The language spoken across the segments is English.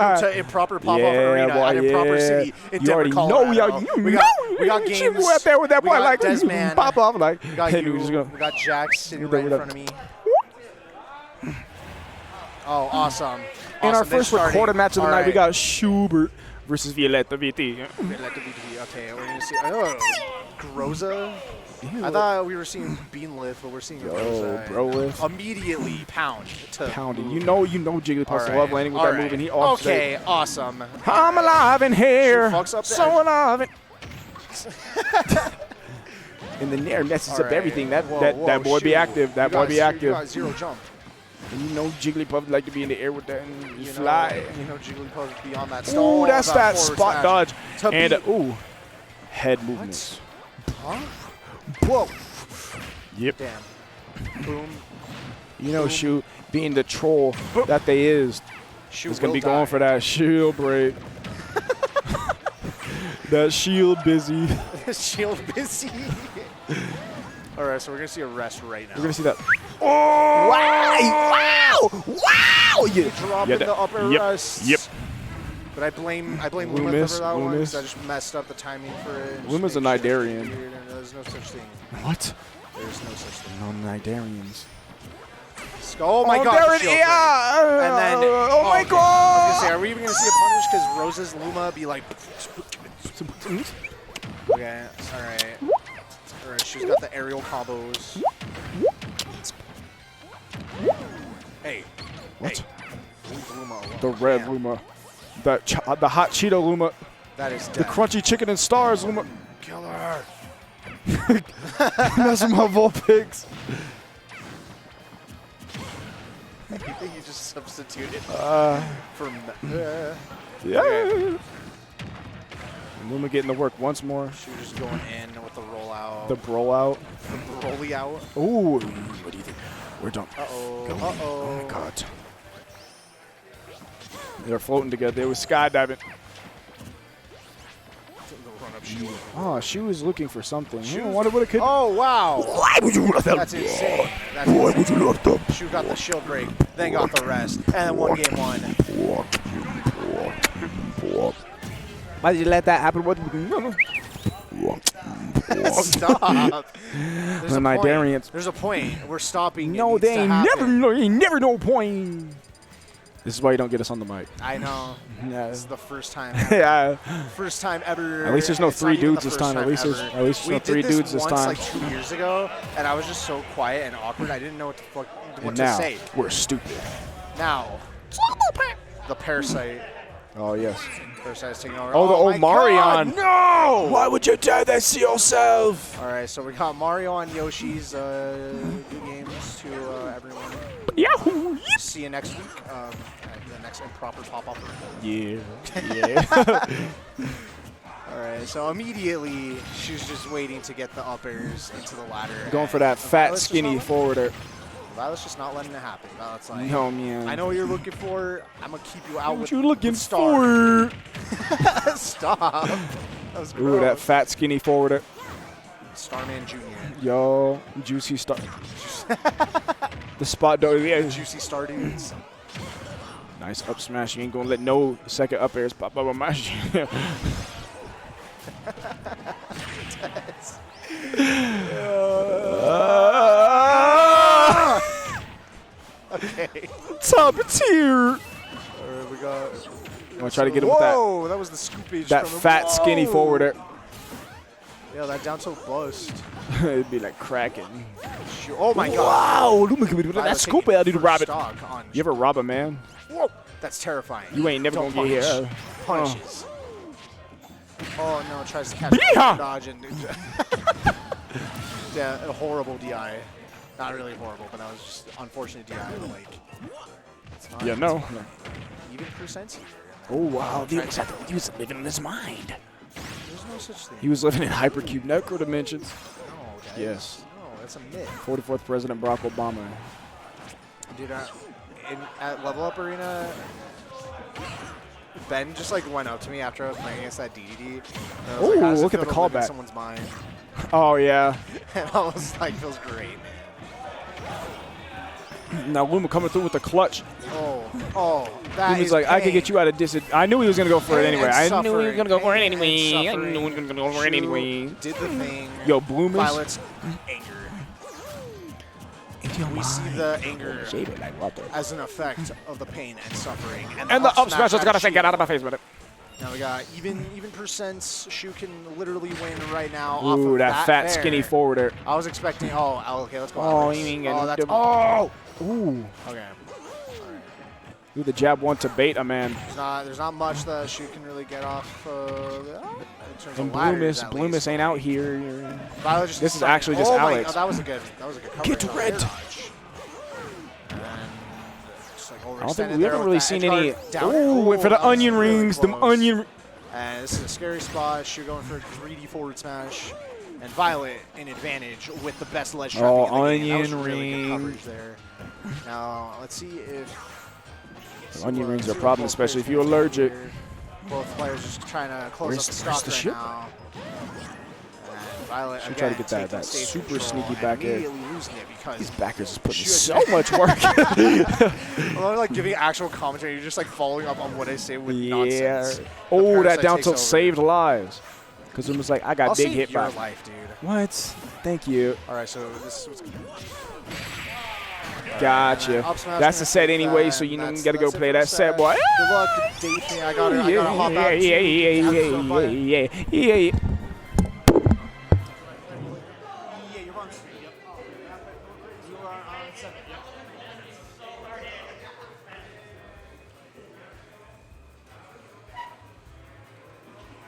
to Improper Popoff Arena at Improper City in Denver, Colorado. We got games. Out there with that boy like Desman. pop off like. We got you. We got Jax sitting right in front of me. Oh, awesome. In our first recorded match of the night, we got Schubert versus VioletVT. VioletVT. Okay, we're gonna see. Oh, Groza. Ew. I thought we were seeing Beanlift, but we're seeing Groza. Brolift. Immediately pounded. You know Jigglypuff's love landing with that move, and he okay, awesome. I'm alive in here. So alive. In the Nair messes up everything. That boy be active. That boy be active. You got 0 jump. And you know Jigglypuff like to be in the air with that and fly. You know Jigglypuff be on that stall. Ooh, that's that spot dodge. And ooh, head movements. Huh? Whoa. Yep. Damn. Boom. You know, Shu, being the troll that they is going to be going for that shield break. That shield busy. Shield busy. All right, so we're going to see a rest right now. We're going to see that. Oh! Wow! Wow! You dropped in the upper rest. Yep. But I blame Luma for that one because I just messed up the timing for it. Luma's a Nidarian. There's no such thing. What? There's no such thing. No Nidarians. Oh my god! There it is! And then, oh my god! I was gonna say, are we even gonna see a punish because Rose's Luma be like? Okay, all right. She's got the aerial combos. Hey. What? Hey. Luma. The red Luma. The hot Cheeto Luma. That is dead. The crunchy chicken and stars Luma. Kill her. That's my Vulpix. I think you just substituted for yeah. Okay. Luma getting to work once more. She was just going in with the rollout. The rollout. The rolly out. Ooh. What do you think? We're done. Uh-oh. Oh, my God. They're floating together. They were skydiving. Oh, she was looking for something. I wonder what it could. Oh, wow. Why would you love that? That's insane. Why would you love that? She got the shield break, then got the rest, and then won game 1. Why did you let that happen? Stop. There's a point. We're stopping. No, they ain't never no point. This is why you don't get us on the mic. I know. Yeah. This is the first time ever. Yeah. First time ever. At least there's no 3 dudes this time. At least there's no 3 dudes this time. We did this once like 2 years ago, and I was just so quiet and awkward. I didn't know what to say. We're stupid. Now, the Parasite. Oh, yes. Parasite's taking over. Oh, the Omarion. No! Why would you do this to yourself? All right, so we got Mario on Yoshi's good games to everyone. Yahoo! See you next week. At the next Improper Popoff. Yeah. All right, so immediately she's just waiting to get the uppers into the ladder. Going for that fat, skinny forwarder. Violet's just not letting it happen. Violet's like, no, man. I know what you're looking for. I'm going to keep you out with you looking for? Stop. That was gross. Ooh, that fat, skinny forwarder. Starman Jr. Yo, Juicy Star. The spot dog. Yeah. Juicy Star dudes. Nice up smash. You ain't going to let no second up airs pop up on my shit. Okay. Top tier. We got. I'm gonna try to get him with that. Whoa, that was the scoopage. That fat, skinny forwarder. Yeah, that down tilt bust. It'd be like cracking. Oh my god. Wow, that scoop I need to rob it. You ever rob a man? Whoa, that's terrifying. You ain't never gonna get here. Punishes. Oh no, tries to catch the dodge and yeah, a horrible DI. Not really horrible, but that was just unfortunate DI. But like, it's not, yeah, no. Even percent. Oh wow, he was living in his mind. There's no such thing. He was living in hypercube necro dimensions. No, guys. Yes. No, that's a myth. 44th President Barack Obama. Dude, at Level Up Arena, Ben just like went up to me after I was playing against that DDD. Oh, like, look at the callback. Someone's mind. Oh yeah. And I was like, feels great, man. Now Luma coming through with the clutch. Oh, That He was is like, I could pain. get you out of disadvantage. I knew he was going to go for it Pain anyway. and I knew he was suffering. going to go for it Pain and anyway. I suffering. knew he was going to go for it Shu anyway. Did the thing. Yo, Bloomis. Violet's anger. We see the anger as an effect of the pain and suffering. And the up smash has got to say, get out of my face with it. Now we got even percents. Shu can literally win right now. Ooh, off of that fat, there. skinny forwarder. I was expecting. Oh, okay, let's go. Oh, Alex. you mean that's oh, ooh. okay. Ooh, the jab one to bait a man. There's not much that Shu can really get off of. In terms And of ladders, at Bloomis least. ain't out here. Violet just This is decided- actually just Alex. Oh, that was a good cover. Get Air red. dodge. And just like I don't think overextended we there haven't with really that seen edge any. guard down. Ooh, wait for the that was onion really rings. Them close. onion. And this is a scary spot. Shu going for a greedy forward smash. And Violet in advantage with the best ledge trapping in the game. That was onion really good coverage rings. there. Now, let's see if... Onion rings are a problem, especially if you're allergic. Both players just trying to close up the stock the right ship? now. And Violet Should again try to get taking that stage super control sneaky and back air. immediately losing it because These backers is putting Should- so much work. I love like giving actual commentary. You're just like following up on what I say with Yeah. nonsense. The Oh, that parasite down takes tilt over. saved lives. Because it was like, I got I'll big save hit your by. life, dude. What? Thank you. All right, so this was Gotcha. up smash That's the gonna set take anyway, that, so you and know you that's- got to go that's it play for the that set, boy. Good luck, Dathan. I gotta hop out. Yeah. Yeah, you're on stream. Yep. You are on 7. Yep.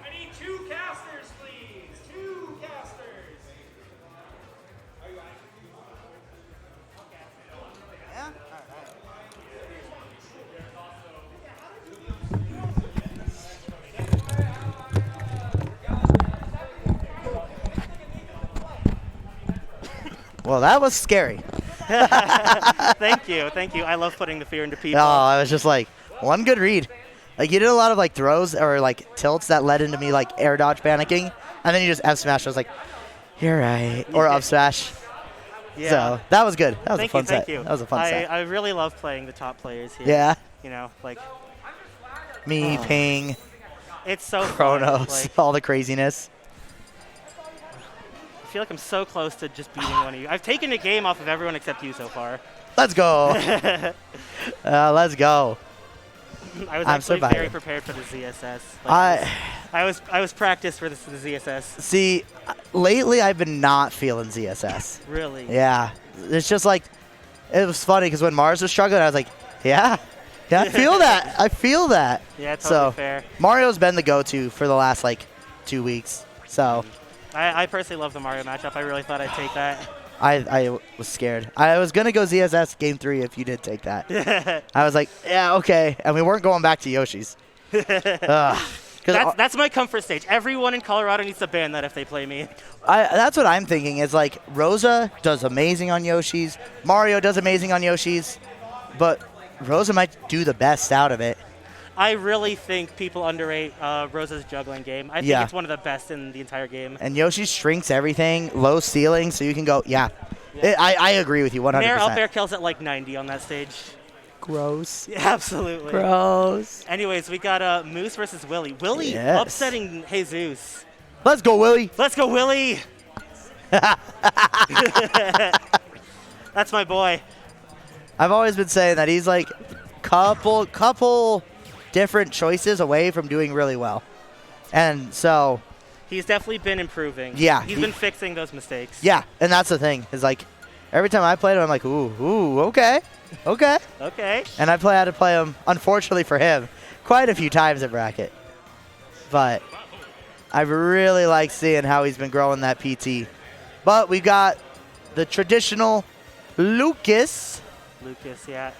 I need 2 casters, please. 2 casters. Well, that was scary. Thank you. I love putting the fear into people. Oh, I was just like, one good read. Like, you did a lot of, like, throws or, like, tilts that led into me, like, air dodge panicking. And then you just F smash. I was like, you're right. Or up smash. Yeah. So, that was good. That was thank a fun you, set. thank you. That was a fun set. I really love playing the top players here. Yeah. You know, like, Me, Ping, it's so fun. Kronos, Like, all the craziness. I feel like I'm so close to just beating one of you. I've taken a game off of everyone except you so far. Let's go. Let's go. I was I'm actually very surviving. prepared for the ZSS. Like, I I was practiced for the ZSS. see. Lately, I've been not feeling ZSS. Really. Yeah, it's just like it was funny because when Mars was struggling, I was like, yeah, I feel that. I feel that. Yeah, totally So fair. Mario's been the go-to for the last like 2 weeks. So I personally love the Mario matchup. I really thought I'd take that. I was scared. I was gonna go ZSS game 3 if you did take that. I was like, yeah, okay, and we weren't going back to Yoshi's. That's my comfort stage. Everyone in Colorado needs to ban that if they play me. That's what I'm thinking. Is like Rosa does amazing on Yoshi's, Mario does amazing on Yoshi's, but Rosa might do the best out of it. I really think people underrate Rosa's juggling game. I think Yeah. it's one of the best in the entire game. And Yoshi shrinks everything, low ceiling, so you can go, yeah. I agree with you 100%. Nair up air kills at like 90 on that stage. Gross. Yeah, absolutely. Gross. Anyways, we got Moose versus Willie. Willie Yes. upsetting Jesus. Let's go, Willie. Let's go, Willie! That's my boy. I've always been saying that he's like couple different choices away from doing really well. And so, He's definitely been improving. Yeah, He's he- been fixing those mistakes. yeah, and that's the thing. Is like every time I played him, I'm like, ooh, okay. Okay. And I had to play him, unfortunately for him, quite a few times at bracket. But I really like seeing how he's been growing that PT. But we got the traditional Lucas. Lucas, yeah.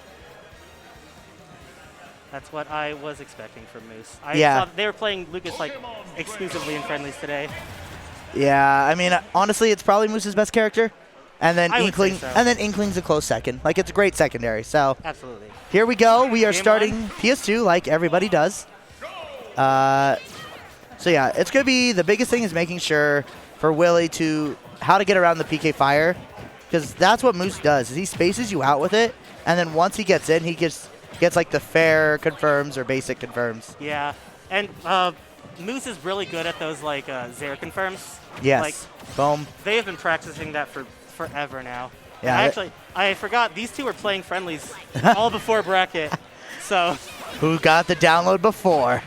That's what I was expecting from Moose. I Yeah. thought they were playing Lucas like exclusively in friendlies today. Yeah, I mean, honestly, it's probably Moose's best character. And then I would Inkling, say so. and then Inkling's a close second. Like, it's a great secondary. So Absolutely. here we go. We are Game starting on. PS2 like everybody does. So yeah, it's going to be the biggest thing is making sure for Willie to how to get around the PK fire, because that's what Moose does. Is he spaces you out with it, and then once he gets in, he just gets like the fair confirms or basic confirms. Yeah, and Moose is really good at those like Zaire confirms. Yes. Like, Boom. they have been practicing that for forever now. Yeah. I forgot these two were playing friendlies all before bracket. So. Who got the download before?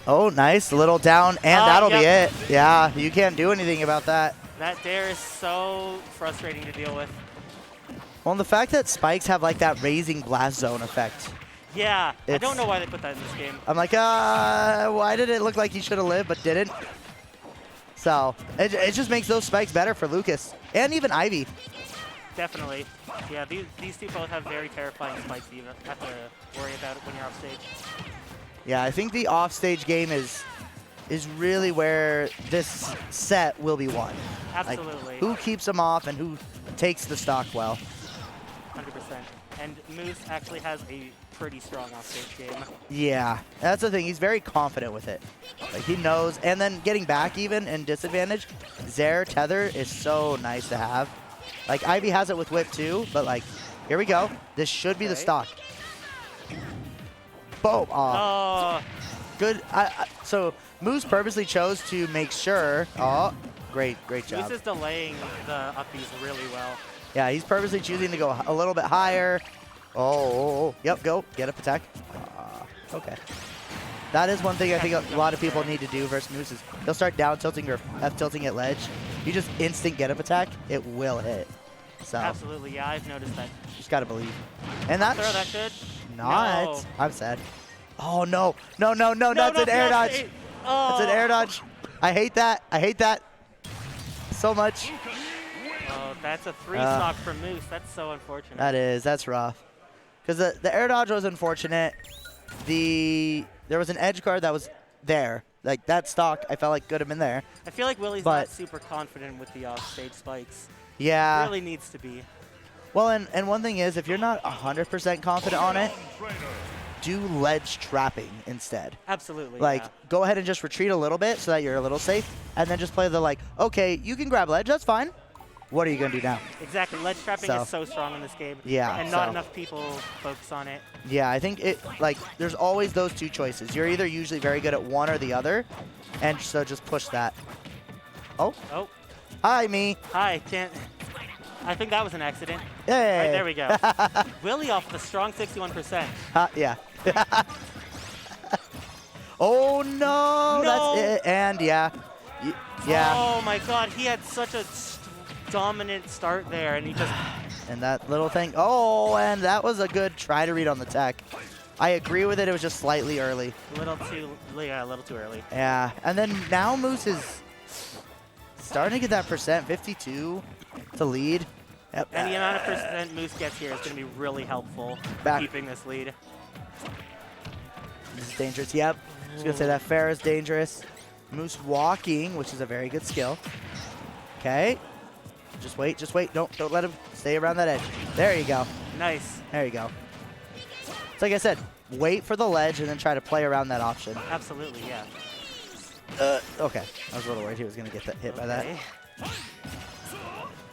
Oh, nice. Little down, and that'll be it. Yeah, you can't do anything about that. That dare is so frustrating to deal with. Well, the fact that spikes have like that raising blast zone effect. Yeah, I don't know why they put that in this game. I'm like, why did it look like he should have lived but didn't? So it just makes those spikes better for Lucas and even Ivy. Definitely. Yeah, these two both have very terrifying spikes you have to worry about it when you're off stage. Yeah, I think the offstage game is really where this set will be won. Absolutely. Like, who keeps them off and who takes the stock well. 100%. And Moose actually has a pretty strong offstage game. Yeah, that's the thing. He's very confident with it. Like, he knows. And then getting back even in disadvantage, Zaire tether is so nice to have. Like, Ivy has it with whip too, but like, here we go. This should be the stock. Boom. Oh. Good. So Moose purposely chose to make sure. Oh, great job. Moose is delaying the upbeats really well. Yeah, he's purposely choosing to go a little bit higher. Oh, yep, go. Get up attack. Okay. That is one thing I think a lot of people need to do versus Moose is they'll start down tilting or F tilting at ledge. You just instant get up attack, it will hit. So Absolutely, yeah, I've noticed that. just gotta believe. And that's Throw that good. not. No. I'm sad. Oh no, no, that's an air dodge. Oh. That's an air dodge. I hate that. I hate that so much. Oh, that's a 3-stock from Moose. That's so unfortunate. That's rough. Because the air dodge was unfortunate. There was an edge guard that was there. Like, that stock, I felt like could have been there. I feel like Willie's not super confident with the offstage spikes. Yeah. Really needs to be. Well, and one thing is, if you're not 100% confident on it, do ledge trapping instead. Absolutely. Like, go ahead and just retreat a little bit so that you're a little safe, and then just play the like, okay, you can grab ledge, that's fine. What are you going to do now? Exactly. Ledge trapping is so strong in this game. Yeah. And not enough people focus on it. Yeah, I think there's always those two choices. You're either usually very good at one or the other, and so just push that. Oh. Oh. Hi, me. Hi, can't. I think that was an accident. Hey. Right, there we go. Willie off the strong 61%. Yeah. Oh, no. That's it. And, yeah. Oh, my God. He had such a dominant start there, and he just... And that little thing. Oh, and that was a good try to read on the tech. I agree with it. It was just slightly early. A little too early. Yeah. And then now Moose is starting to get that percent, 52 to lead. Yep. And the amount of percent Moose gets here is going to be really helpful keeping this lead. This is dangerous. Yep. I was going to say that fair is dangerous. Moose walking, which is a very good skill. Okay. Just wait. Don't let him stay around that edge. There you go. Nice. There you go. It's like I said, wait for the ledge and then try to play around that option. Absolutely, yeah. Okay. I was a little worried he was going to get hit by that.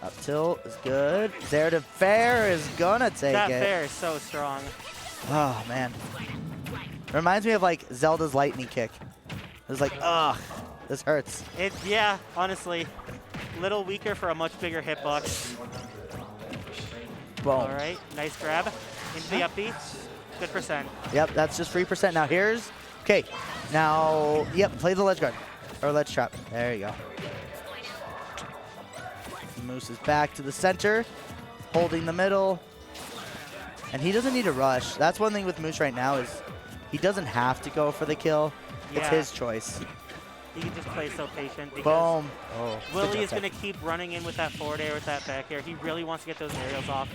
Up tilt is good. There to fair is going to take it. That fair is so strong. Oh, man. Reminds me of, like, Zelda's lightning kick. It was like, ugh, this hurts. Yeah, honestly. Little weaker for a much bigger hitbox. Boom. All right, nice grab into the upbeat. Good percent. Yep, that's just 3%. Now here's, okay. Now, yep, play the ledge guard or ledge trap. There you go. Moose is back to the center, holding the middle. And he doesn't need to rush. That's one thing with Moose right now is he doesn't have to go for the kill. It's his choice. He can just play so patient because Boom. Oh, Willie is going to keep running in with that forward air, with that back air. He really wants to get those aerials off.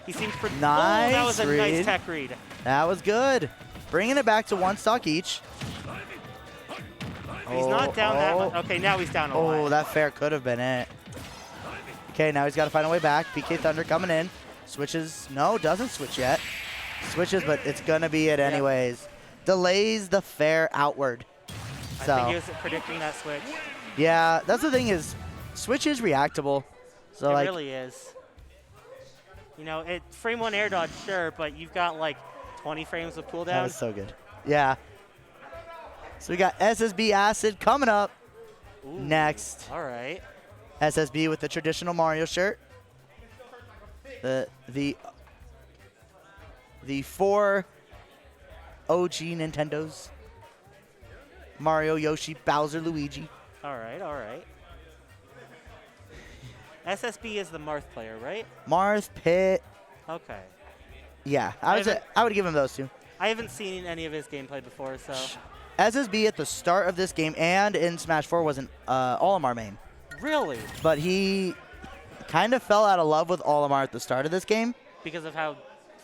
He seems pretty... Nice that was a read. nice tech read. That was good. Bringing it back to one stock each. He's not down that much. Okay, now he's down a lot. Oh, that fair could have been it. Okay, now he's got to find a way back. PK Thunder coming in. Switches. No, doesn't switch yet. Switches, but it's going to be it anyways. Delays the fair outward. So, I think he was predicting that switch. Yeah, that's the thing is, switch is reactable. So it like, really is. You know, frame 1 air dodge, sure, but you've got like 20 frames of cooldown. That was so good. Yeah. So we got SSB Acid coming up next. All right. SSB with the traditional Mario shirt. The 4 OG Nintendos. Mario, Yoshi, Bowser, Luigi. All right, all right. SSB is the Marth player, right? Marth, Pit. Okay. Yeah, I would give him those two. I haven't seen any of his gameplay before, so. SSB at the start of this game and in Smash 4 was an Olimar main. Really? But he kind of fell out of love with Olimar at the start of this game. Because of how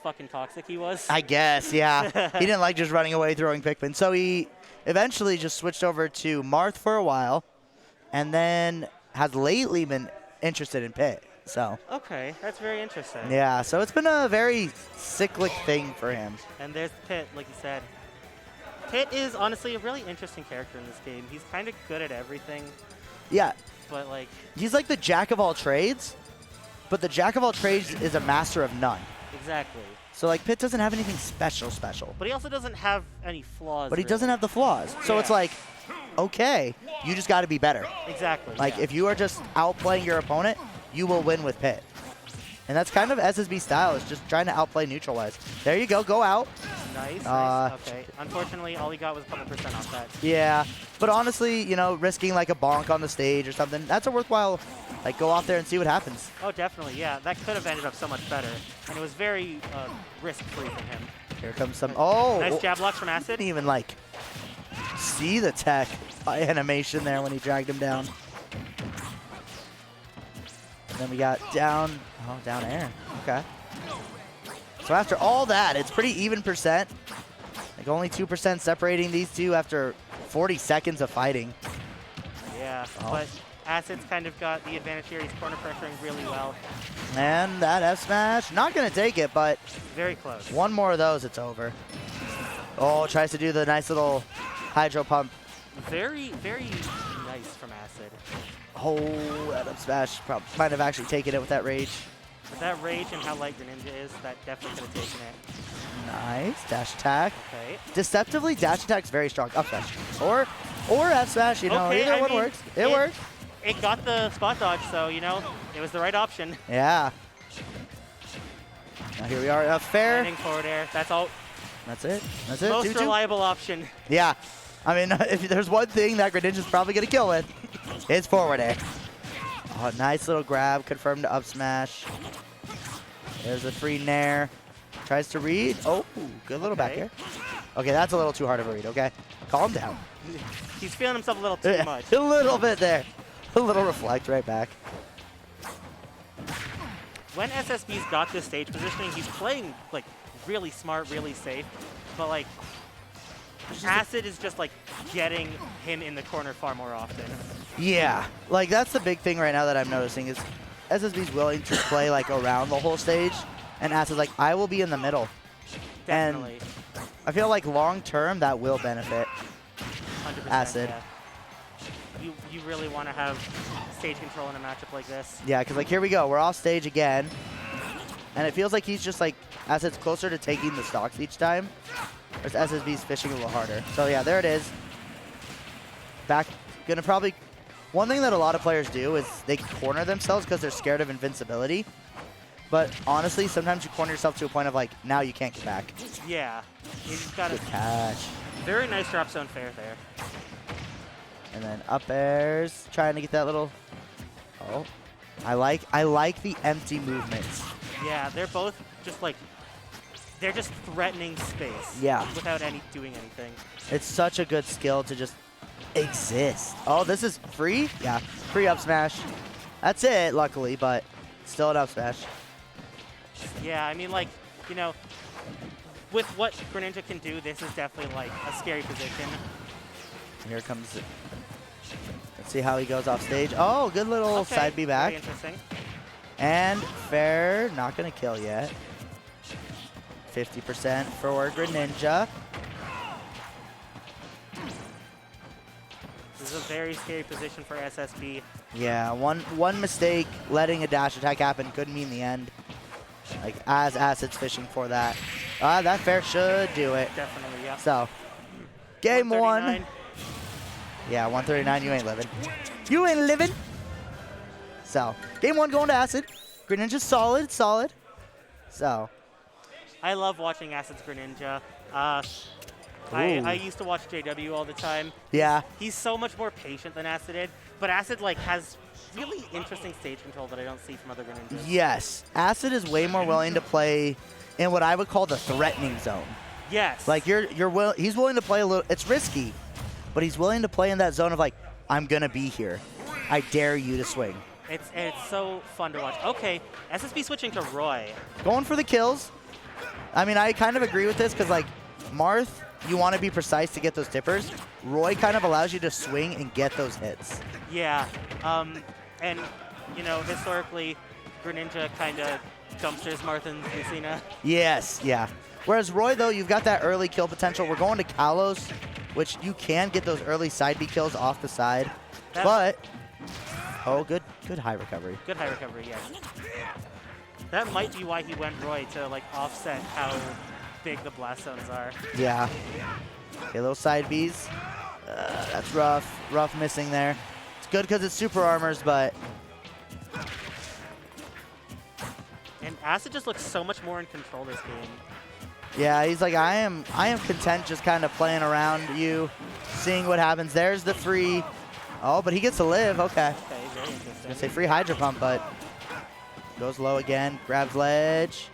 fucking toxic he was? I guess, yeah. He didn't like just running away throwing Pikmin. So he eventually just switched over to Marth for a while and then has lately been interested in Pit. So. Okay, that's very interesting. Yeah, so it's been a very cyclic thing for him. And there's Pit, like you said. Pit is honestly a really interesting character in this game. He's kind of good at everything. Yeah. But like. He's like the jack of all trades, but the jack of all trades is a master of none. Exactly. So like Pit doesn't have anything special. But he also doesn't have any flaws. But he really. doesn't have the flaws. So it's like, okay, you just got to be better. Exactly. Like if you are just outplaying your opponent, you will win with Pit. And that's kind of SSB's style, is just trying to outplay neutral-wise. There you go, go out. Nice, nice. Okay. Unfortunately, all he got was a couple % off that. Yeah, but honestly, you know, risking like a bonk on the stage or something, that's a worthwhile, like go off there and see what happens. Oh, definitely, yeah. That could have ended up so much better. And it was very risk-free from him. Here comes some, oh. Nice jab blocks from Acid. Didn't even like see the tech animation there when he dragged him down. And then we got down air. Okay. So after all that, it's pretty even %. Like only 2% separating these two after 40 seconds of fighting. Yeah, but Acid's kind of got the advantage here. He's corner pressuring really well. And that F smash, not going to take it, but very close. One more of those, it's over. Oh, tries to do the nice little hydro pump. Very, very nice from Acid. Oh, that up smash might have actually taken it with that rage. With that rage and how light Greninja is, that definitely could have taken it. Nice. Dash attack. Okay. Deceptively, dash attack's very strong. Up smash. Or F smash, you know, okay, either one works. It works. It got the spot dodge, so, you know, it was the right option. Yeah. Now here we are. Fair. Landing forward air. That's all. That's it. That's it. Most reliable option. Yeah. I mean, if there's one thing that Greninja's probably going to kill with, it's forward air. Oh, nice little grab. Confirmed to up smash. There's a free nair. Tries to read. Oh, good little back air. Okay, that's a little too hard of a read. Okay, calm down. He's feeling himself a little too much. A little bit there. A little reflect right back. When SSB's got this stage positioning, he's playing like really smart, really safe. But like, Acid is just like getting him in the corner far more often. Yeah, like that's the big thing right now that I'm noticing is SSB's willing to play like around the whole stage, and Acid's like, I will be in the middle. Definitely. And I feel like long term that will benefit 100%, Acid. Yeah. You really want to have stage control in a matchup like this. Yeah, because like here we go, we're off stage again, and it feels like he's just like Acid's closer to taking the stocks each time, whereas SSB's fishing a little harder. So yeah, there it is. Back, gonna probably. One thing that a lot of players do is they corner themselves because they're scared of invincibility. But honestly, sometimes you corner yourself to a point of like, now you can't get back. Yeah. You just got to catch. Very nice drop zone fair there. And then up airs, trying to get that little. Oh, I like the empty movements. Yeah, they're both just like, they're just threatening space. Yeah. Without doing anything. It's such a good skill to just exist. Oh, this is free? Yeah, free up smash. That's it, luckily, but still an up smash. Yeah, I mean, like, you know, with what Greninja can do, this is definitely like a scary position. Here comes it. Let's see how he goes off stage. Oh, good little side B back. Very interesting. And fair, not gonna kill yet. 50% for Greninja. This is a very scary position for SSB. Yeah, one mistake, letting a dash attack happen could mean the end. Like, as Acid's fishing for that. That fair should do it. Definitely, yeah. So, game 1. 139. Yeah, 139, you ain't living. You ain't living. So, game 1 going to Acid. Greninja's solid. So. I love watching Acid's Greninja. I used to watch JW all the time. Yeah. He's so much more patient than Acid did, but Acid like has really interesting stage control that I don't see from other Greninjas. Yes. Acid is way more willing to play in what I would call the threatening zone. Yes. Like he's willing to play a little. It's risky, but he's willing to play in that zone of like, I'm gonna be here. I dare you to swing. It's so fun to watch. Okay, SSB switching to Roy. Going for the kills. I mean, I kind of agree with this because like Marth, you want to be precise to get those tippers. Roy kind of allows you to swing and get those hits. Yeah. And you know, historically, Greninja kind of dumpsters Marth and Lucina. Yes. Yeah. Whereas Roy, though, you've got that early kill potential. We're going to Kalos, which you can get those early side B kills off the side. But, oh, good high recovery. Good high recovery, yes. That might be why he went Roy, to like offset how big the blast zones are. Yeah. Okay, little side Bs. That's rough. Rough missing there. It's good because it's super armors, but... And Acid just looks so much more in control this game. Yeah, he's like, I am content just kind of playing around you, seeing what happens. There's the free. Oh, but he gets to live. Okay. Okay, very interesting. Gonna say free Hydro Pump, but goes low again. Grabs ledge.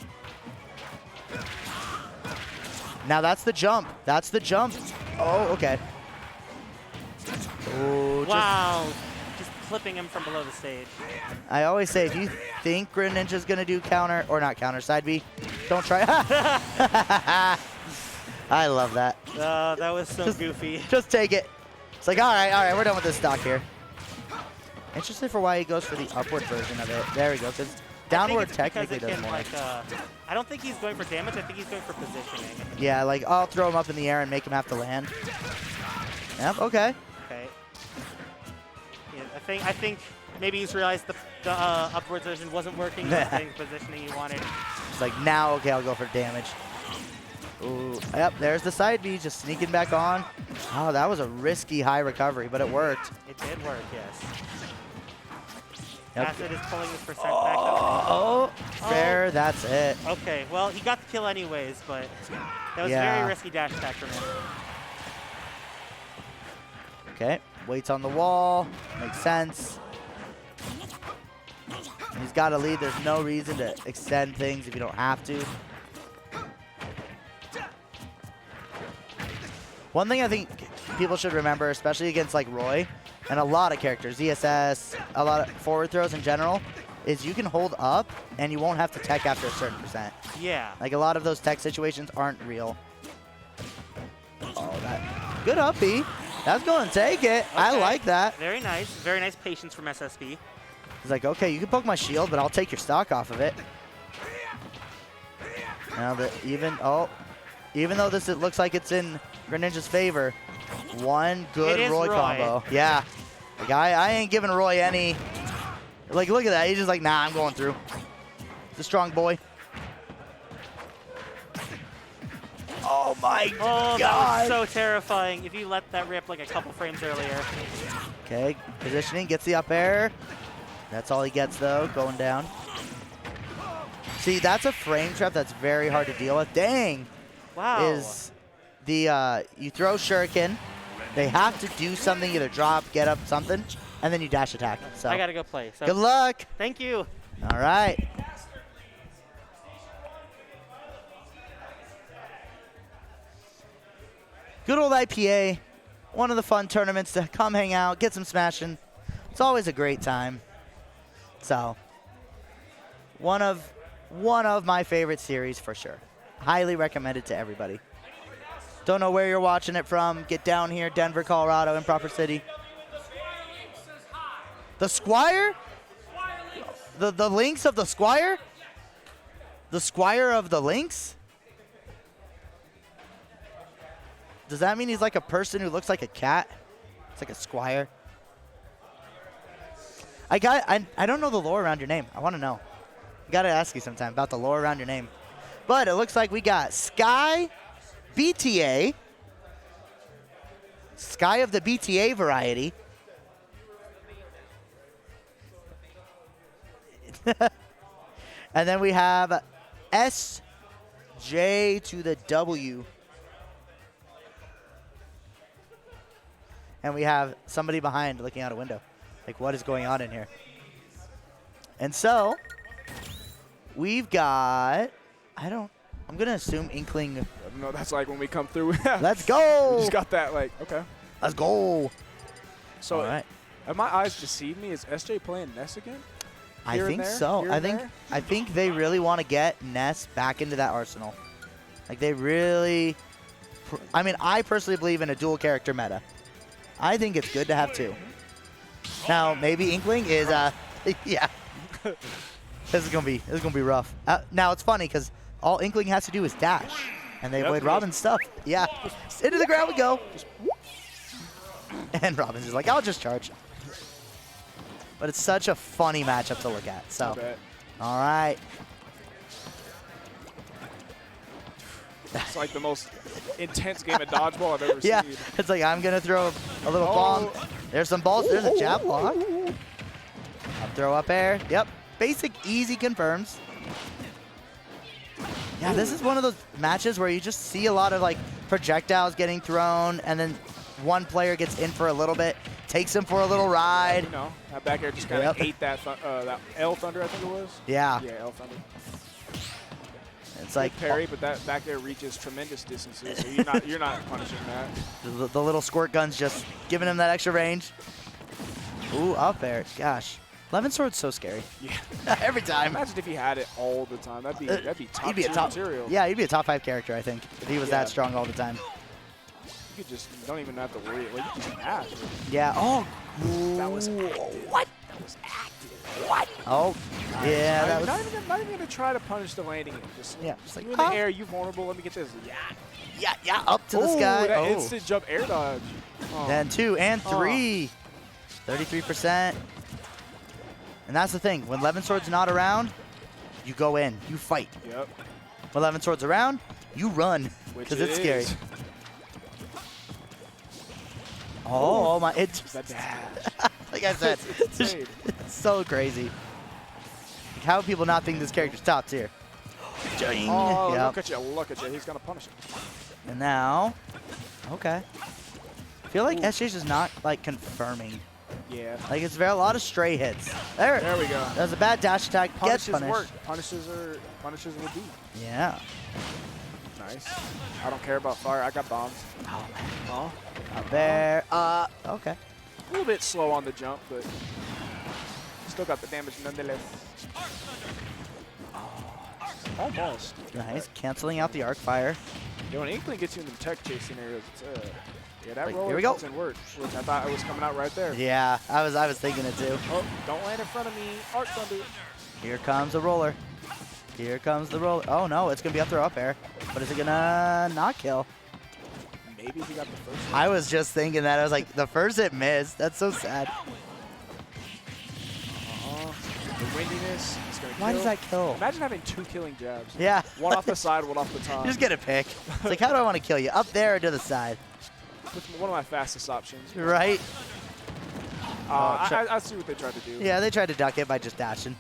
Now that's the jump. That's the jump. Oh, okay. Ooh, Wow. Just clipping him from below the stage. I always say, if you think Greninja's gonna do counter, or not counter, side B, don't try. I love that. That was so goofy. Just take it. It's like, all right, we're done with this stock here. Interested for why he goes for the upward version of it. There we go, because downward technically does more. Like, I don't think he's going for damage. I think he's going for positioning. Yeah, like, I'll throw him up in the air and make him have to land. Yep, okay. Okay. Yeah, I think maybe he's realized the upwards version wasn't working. The positioning he wanted. It's like, now, okay, I'll go for damage. Ooh, yep, there's the side B, just sneaking back on. Oh, that was a risky high recovery, but it worked. It did work, yes. Yep. Acid is pulling his percent back up. Oh, fair, that's it. Okay, well, he got the kill anyways, but that was Yeah. very risky dash attack from him. Okay, waits on the wall, makes sense. He's got a lead, there's no reason to extend things if you don't have to. One thing I think people should remember, especially against like Roy, and a lot of characters, ESS, a lot of forward throws in general, is you can hold up and you won't have to tech after a certain percent. Yeah. Like a lot of those tech situations aren't real. Oh, that good up B. That's going to take it. Okay. I like that. Very nice. Very nice patience from SSB. He's like, okay, you can poke my shield, but I'll take your stock off of it. Now that even though this it looks like it's in Greninja's favor, one good Roy combo. Yeah. Like I ain't giving Roy any. Like, look at that. He's just like, nah, I'm going through. He's a strong boy. Oh my God. That was so terrifying. If you let that rip like a couple frames earlier. Okay, positioning, gets the up air. That's all he gets though, going down. See, that's a frame trap that's very hard to deal with. Dang. Wow. Is the, you throw Shuriken, they have to do something, either drop, get up, something, and then you dash attack. So I gotta go play. So good luck. Thank you. All right. Good old IPA, one of the fun tournaments to come hang out, get some smashing. It's always a great time. So, one of my favorite series for sure. Highly recommended to everybody. Don't know where you're watching it from. Get down here, Denver, Colorado, Improper City. The Squire? The links of the Squire? The Squire of the links? Does that mean he's like a person who looks like a cat? It's like a squire. I don't know the lore around your name. I want to know. Gotta ask you sometime about the lore around your name. But it looks like we got Sky, BTA, Sky of the BTA variety. And then we have SJ to the W. And we have somebody behind looking out a window. Like, what is going on in here? And so, we've got, I'm going to assume Inkling. No, that's like when we come through. Let's go. We just got that, like, okay. Let's go. So, All right. have my eyes deceived me? Is SJ playing Ness again? I think so. I think they really want to get Ness back into that arsenal. Like, they really, I mean, I personally believe in a dual character meta. I think it's good to have two. Now, maybe Inkling is, yeah. This is gonna be rough. Now it's funny because all Inkling has to do is dash, and they avoid Robin's stuff. Yeah, into the ground we go. And Robin's just like, I'll just charge. But it's such a funny matchup to look at. So, all right. It's like the most intense game of dodgeball I've ever Yeah, seen. it's like I'm gonna throw a little bomb. There's some balls. There's a jab block. Up throw, up air. Yep. Basic easy confirms. Yeah, this is one of those matches where you just see a lot of like projectiles getting thrown, and then one player gets in for a little bit, takes him for a little ride. You know, that back air just kind of ate that L Thunder, I think it was. Yeah. Yeah, L Thunder. It's like parry, but that back air reaches tremendous distances, so you're not punishing that. The little squirt gun's just giving him that extra range. Ooh, up air. Gosh. Levin Sword's so scary. Yeah. Every time. Imagine if he had it all the time. That'd be top he'd be a top material. Yeah, he'd be a top 5 character, I think, if he was that strong all the time. You could just don't even have to worry. Like, you can just dash. Yeah. Oh. That was active. What? That was active. What? Oh. Yeah, that was. Not even gonna try to punish the landing. Just like, you in the air, you vulnerable. Let me get this. Yeah, up to the sky. That instant jump air dodge. Then 2 and 3. 33%. And that's the thing. When Levin Sword's not around, you go in. You fight. Yep. When Levin Sword's around, you run. Because it's scary. Oh my! It's like I said, it's so crazy. Like, how do people not think this character's top tier? Oh, look at you! Look at you! He's gonna punish it. And now, okay. I feel like SJ's is not like confirming. Yeah. Like it's a lot of stray hits. There we go. That was a bad dash attack. Gets punished. Work. Punishes will be. Yeah. Nice. I don't care about fire. I got bombs. Oh man. Oh. Up there. Okay. A little bit slow on the jump, but still got the damage nonetheless. Almost. Nice. Canceling out the arc fire. Yeah, when Inkling gets you in the tech chase scenarios, it's yeah, that like, roller here we go. comes in work, which I thought it was coming out right there. Yeah, I was thinking it too. Oh, don't land in front of me. Arc Thunder. Here comes the roller. Here comes the roller. Oh no, it's gonna be up throw up air. But is it gonna not kill? Maybe he got the first hit. I was just thinking that. I was like, the first hit missed. That's so sad. The windiness is going to kill. Why does that kill? Imagine having 2 killing jabs. Yeah. One off the side, one off the top. You just get a pick. It's like, how do I want to kill you? Up there or to the side? That's one of my fastest options. Right? I see what they tried to do. Yeah, they tried to duck it by just dashing.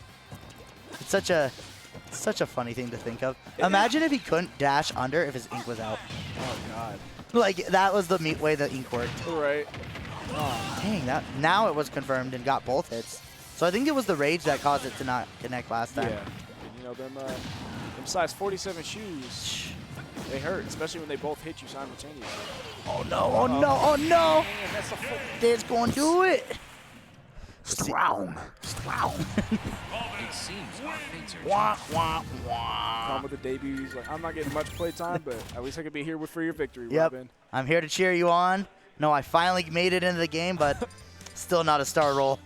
It's such a funny thing to think of. Imagine if he couldn't dash under if his ink was out. Oh, God. Like, that was the way the ink worked. Right. Oh, dang, now it was confirmed and got both hits. So I think it was the rage that caused it to not connect last time. Yeah. And, you know, them size 47 shoes, they hurt, especially when they both hit you simultaneously. Oh, no, oh, no, oh, no. Man, that's a full. They're going to do it. Strong. It seems our fates are Come with the debut. He's like, I'm not getting much play time, but at least I could be here for your victory, Yep. Robin. I'm here to cheer you on. No, I finally made it into the game, but still not a star roll.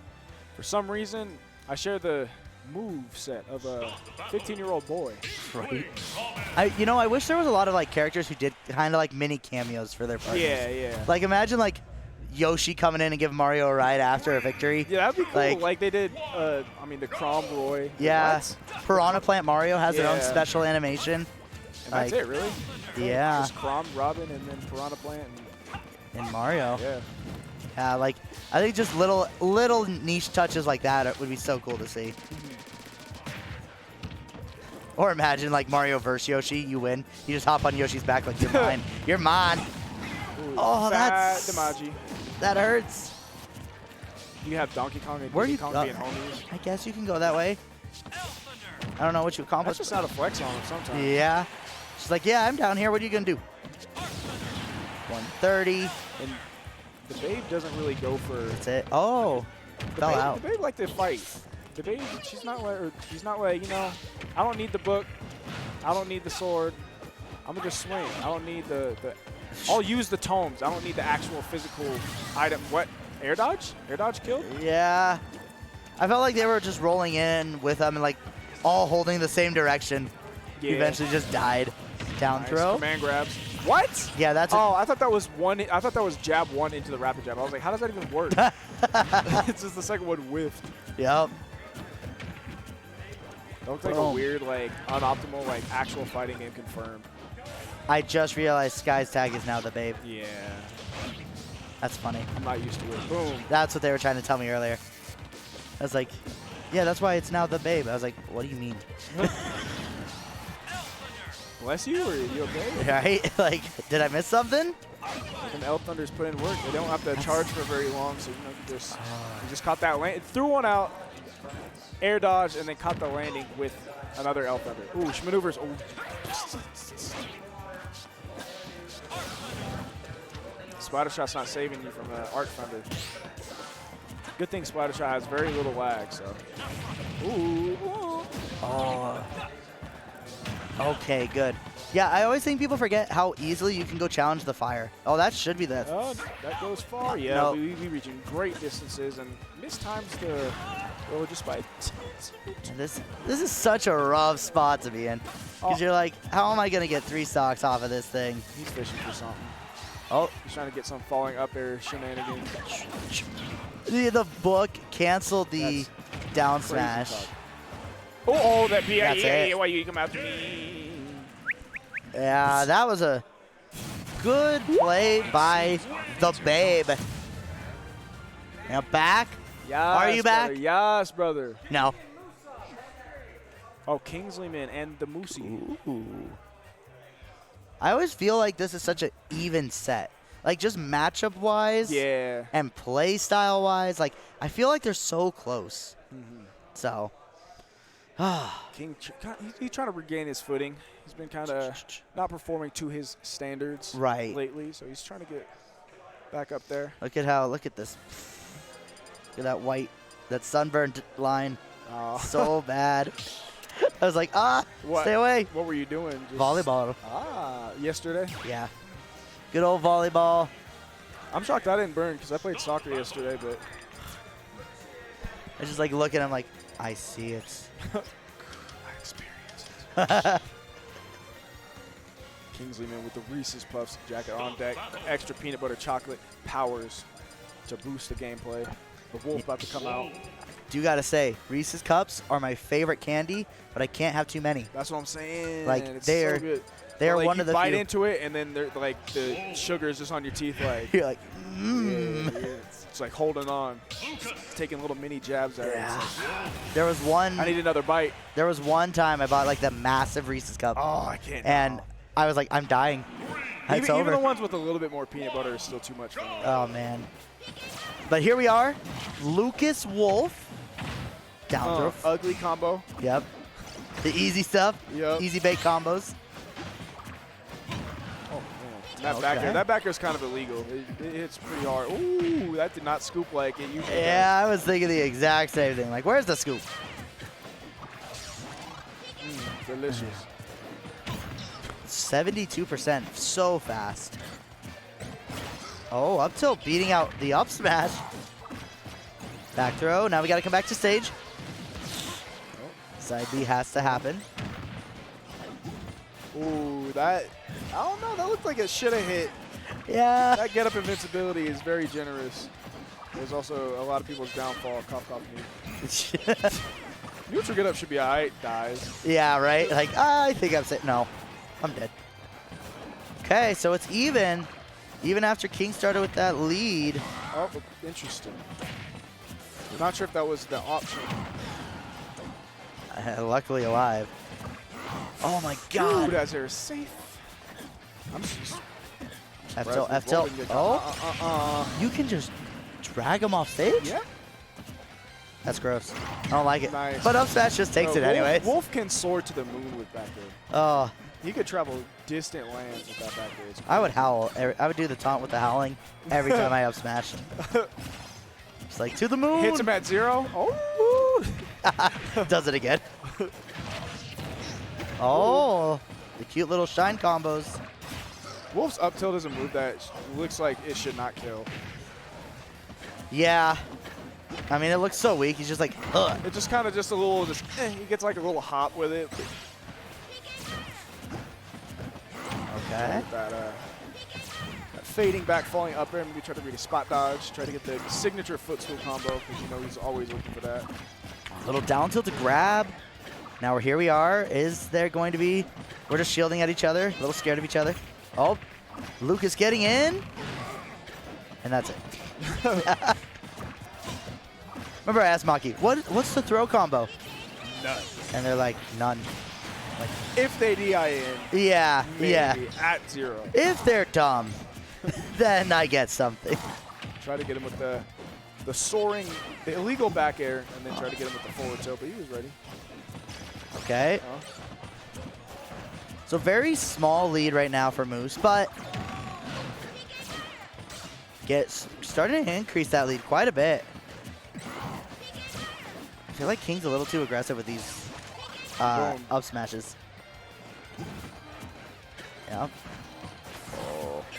For some reason, I share the move set of a 15-year-old boy. Right. I wish there was a lot of like characters who did kind of like mini cameos for their partners. Yeah. Like imagine like Yoshi coming in and giving Mario a ride after a victory. Yeah, that'd be cool. Like- Like they did, I mean, the Crom Roy. Yeah. What? Piranha Plant Mario has their own Yeah. special animation. And that's it, really? Yeah. Just Crom, Robin, and then Piranha Plant. And, In Mario. yeah. Yeah, like I think just little niche touches like that would be so cool to see. Or imagine like Mario versus Yoshi, you win. You just hop on Yoshi's back like you're mine. You're mine. Ooh, Oh, fat that's Damaji. that hurts. You have Donkey Kong and Where Donkey you Kong go? being homies. I guess you can go that way. I don't know what you That's accomplished. just not a flex on him sometimes. Yeah. She's like, yeah, I'm down here. What are you gonna do? 130. And the Babe doesn't really go for. That's it. Oh, fell out. The Babe like to fight. The Babe, she's not like, you know, I don't need the book. I don't need the sword. I'm gonna just swing. I don't need the I'll use the tomes. I don't need the actual physical item. What? Air dodge? Air dodge killed? Yeah. I felt like they were just rolling in with them and like all holding the same direction. He Yeah. eventually just died. Down Nice. throw. Command grabs. What? Yeah, that's Oh, I thought that was one. I thought that was jab one into the rapid jab. I was like, how does that even work? It's just the second one whiffed. Yep. That looks like a Boom. weird, like, unoptimal, like, actual fighting game confirmed. I just realized Sky's tag is now the Babe. Yeah. That's funny. I'm not used to it. Boom. That's what they were trying to tell me earlier. I was like, yeah, that's why it's now the Babe. I was like, what do you mean? Bless you, or are you okay? Right? Like, did I miss something? And L Thunder's put in work. They don't have to charge for very long, so you know, you just caught that land. Threw one out, air dodge, and then caught the landing with another L Thunder. Ooh, she maneuvers. Ooh. Spider Shot's not saving you from Arc Thunder. Good thing Spider Shot has very little lag, so. Ooh. Oh. Okay, good. Yeah, I always think people forget how easily you can go challenge the fire. Oh, that should be the... Oh, that goes far. Yeah, No. we reaching great distances and mistimes the roll just by. This is such a rough spot to be in. Because you're like, how am I going to get 3 stocks off of this thing? He's fishing for something. Oh, He's trying to get some falling up air shenanigans. the book canceled the That's down Crazy smash. talk. Oh, that BI. That's it. Yeah, why you come after me? Yeah, that was a good play by the Babe. Now back? Yes, Are you back? brother. Yes, brother. No. Oh, Kingsley, man, and the Moosey. Ooh. I always feel like this is such an even set. Like, just matchup-wise Yeah. and play style-wise, like, I feel like they're so close. So, King, he's trying to regain his footing. He's been kind of not performing to his standards Right. lately, so he's trying to get back up there. look at this. Look at that white, that sunburned line. Oh. So bad. I was like, What? stay away. What were you doing? Just- Volleyball. Yesterday? Yeah. Good old volleyball. I'm shocked I didn't burn because I played soccer yesterday, but I just like look at him like, I see it. I experienced it. Kingsley, man, with the Reese's Puffs jacket on deck, extra peanut butter chocolate powers to boost the gameplay. The wolf about to come out. Do gotta say, Reese's Cups are my favorite candy, but I can't have too many. That's what I'm saying. Like, it's they're- so good. They're Like, one you of the bite few. into it, and then they're like the sugar is just on your teeth, like You're like, it's like holding on, taking little mini jabs at Yeah. it. There was one. I need another bite. There was one time I bought like the massive Reese's Cup, Oh, I can't. and now. I was like, I'm dying. It's even over. the ones with a little bit more peanut butter is still too much for me. Oh man. But here we are, Lucas Wolf. Down throw. Ugly combo. Yep. The easy stuff. Yep. Easy bake combos. Oh, man. That Okay. back air is kind of illegal. It hits pretty hard. Ooh, that did not scoop like it usually Yeah, I was thinking the exact same thing. Like, where's the scoop? does. Delicious. 72%. So fast. Oh, up tilt beating out the up smash. Back throw. Now we got to come back to stage. Side B has to happen. Ooh, that. I don't know. That looked like it should have hit. Yeah. That get-up invincibility is very generous. There's also a lot of people's downfall. Cough, cough, neutral get-up should be alright, dies. Yeah, right? Like, I think I'm safe. No, I'm dead. Okay, so it's even. Even after King started with that lead. Oh, interesting. Not sure if that was the option. Luckily alive. Oh my god. Dude, as they're safe. I'm just... F tilt, F tilt. Oh, you can just drag him off stage? Yeah. That's gross. I don't like it. Nice. But up smash just takes it anyways. Wolf can soar to the moon with back air. Oh, He could travel distant lands with that back air. It's I would howl. I would do the taunt with the howling every time I up smash. It's like, to the moon. hits him at 0. Oh. Does it again. Oh, the cute little shine combos. Wolf's up tilt is a move that looks like it should not kill. Yeah. I mean, it looks so weak. He's just like, ugh. It's just kind of just a little, he gets like a little hop with it. Okay. That fading back, falling up air, maybe try to read a spot dodge, try to get the signature footstool combo, because you know he's always looking for that. Little down tilt to grab. Now here we are. Is there going to be... We're just shielding at each other. A little scared of each other. Oh, Lucas getting in. And that's it. Remember I asked Maki, what's the throw combo? None. And they're like, none. Like, If they DI in, yeah, maybe yeah. at 0. If they're dumb, then I get something. Try to get him with the soaring, the illegal back air, and then try to get him with the forward tilt, but he was ready. Okay. So very small lead right now for Moose, but starting to increase that lead quite a bit. I feel like King's a little too aggressive with these up smashes. Yeah.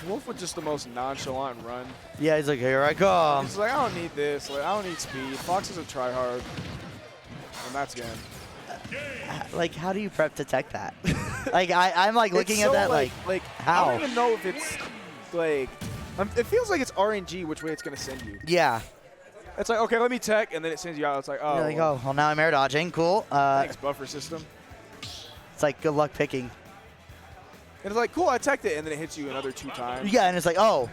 Wolf with just the most nonchalant run. Yeah, he's like, here I come. He's like, I don't need this. Like, I don't need speed. Fox is a tryhard. And that's game. Like, how do you prep to tech that? Like, I'm like looking It's at so, that like how? I don't even know if it's like, it feels like it's RNG which way it's going to send you. Yeah. It's like, okay, let me tech, and then it sends you out. It's like, oh. You're like, oh, well, now I'm air dodging. Cool. Thanks, buffer system. It's like, good luck picking. And it's like, cool, I teched it, and then it hits you another 2 times. Yeah, and it's like, oh,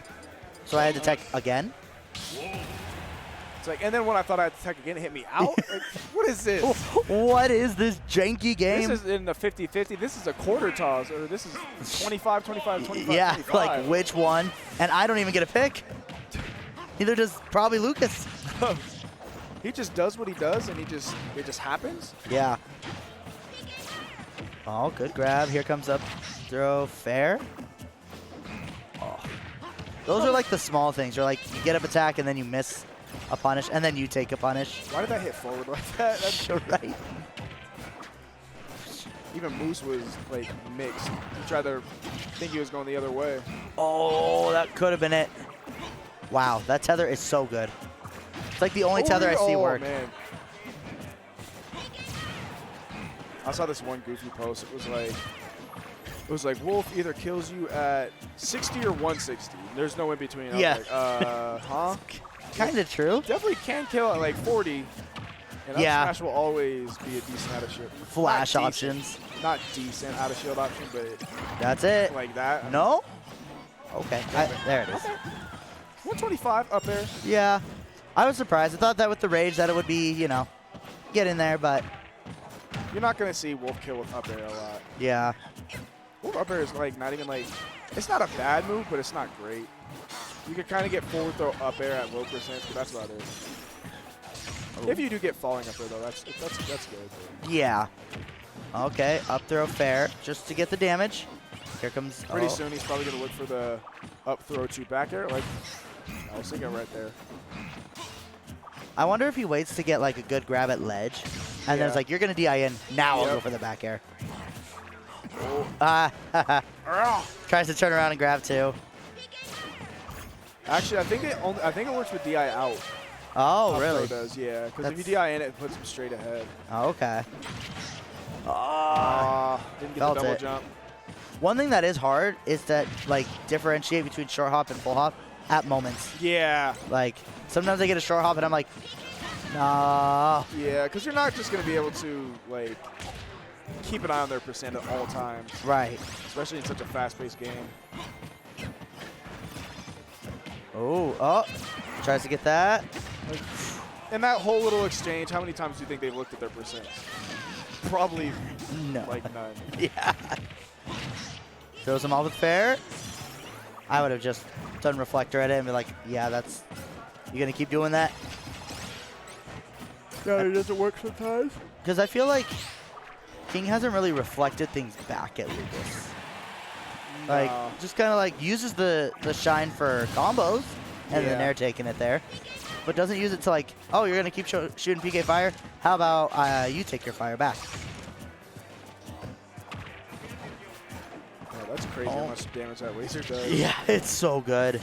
so I had to tech again? It's like, and then when I thought I had to tech again, it hit me out? Like, what is this? What is this janky game? This is in the 50-50. This is a quarter toss, or this is 25, 25, 25, Yeah, 25. like which one? And I don't even get a pick. Neither does probably Lucas. He just does what he does, and it just happens. Yeah. Oh, good grab. Here comes up throw fair. Oh. Those are like the small things. You're like, you get up attack, and then you miss a punish, and then you take a punish. Why did that hit forward like that? That's You're right. Even Moose was like mixed. He tried to think he was going the other way. Oh, that could have been it. Wow, that tether is so good. It's like the only tether I see work. Man. I saw this one goofy post. It was like Wolf either kills you at 60 or 160. There's no in between. I Yeah. was like, huh? Kind of true. Definitely can kill at like 40. And Yeah. up smash will always be a decent out of shield. Flash Not options. decent. Not decent out of shield option, but That's it. like that. No? Okay, there it is. 125 up there. Yeah, I was surprised. I thought that with the rage that it would be, you know, get in there, but You're not going to see Wolf kill with up air a lot. yeah. Wolf up air is like not even like, it's not a bad move, but it's not great. You can kind of get forward throw up air at low percent, but that's about it. If you do get falling up there though, that's good. Yeah. Okay, up throw fair, just to get the damage. Here comes. Pretty soon he's probably going to look for the up throw to back air. Like, I was thinking right there. I wonder if he waits to get like a good grab at ledge, and then it's like, you're gonna DI in. Now I'll go for the back air. Tries to turn around and grab too. Actually, I think it works with DI out. Oh, Up really? throw does, yeah. Because if you That's- DI in, it puts him straight ahead. Oh, okay. Didn't get Felt the double it. jump. One thing that is hard is that like differentiate between short hop and full hop at moments. Yeah. Like sometimes I get a short hop and I'm like, nah. Yeah, because you're not just going to be able to like keep an eye on their percent at all times. Right. Especially in such a fast-paced game. Oh, tries to get that. In that whole little exchange, how many times do you think they've looked at their percents? Probably No. like none. Yeah. Throws him off with fair. I would have just done reflector at it and be like, yeah, that's, you gonna keep doing that? No, it doesn't work sometimes. Because I feel like King hasn't really reflected things back at Lucas. Like, No. just kind of like uses the shine for combos and then Yeah. air taking it there. But doesn't use it to like, oh, you're going to keep shooting PK fire? How about you take your fire back? Oh, that's crazy how much damage that laser does. Yeah, it's so good.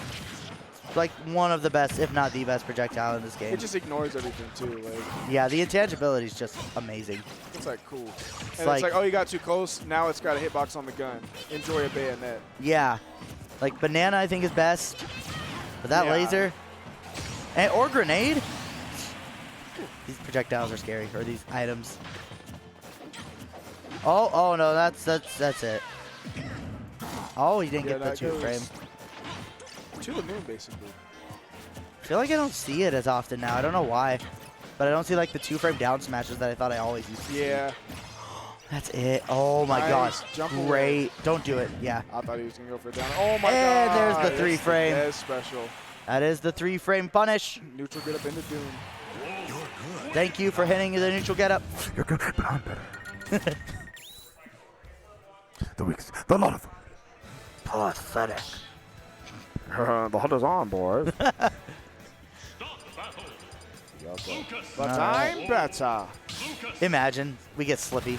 Like one of the best, if not the best projectile in this game. It just ignores everything too. Like, Yeah, the intangibility is just amazing. it's like cool. And like- it's like, oh, you got too close. Now it's got a hitbox on the gun. Enjoy a bayonet. Yeah. Like banana I think is best. But that Yeah. laser or grenade. These projectiles are scary, or these items. Oh no, that's it. Oh, he didn't get the that two goes frame. to the moon, basically. I feel like I don't see it as often now. I don't know why. But I don't see like the 2-frame down smashes that I thought I always used to see. Yeah. That's it. Oh my Nice. gosh. Jump away. Great. Don't do it. Yeah. I thought he was going to go for a down. Oh my And god. there's the That's 3-frame. That's special. That is the 3-frame punish. Neutral get up into Doom. Thank you for hitting the neutral get up. You're good, but I'm better. The weakest, the lot of them. Pathetic. The hunt is on, boys. But I'm better. Imagine we get Slippy.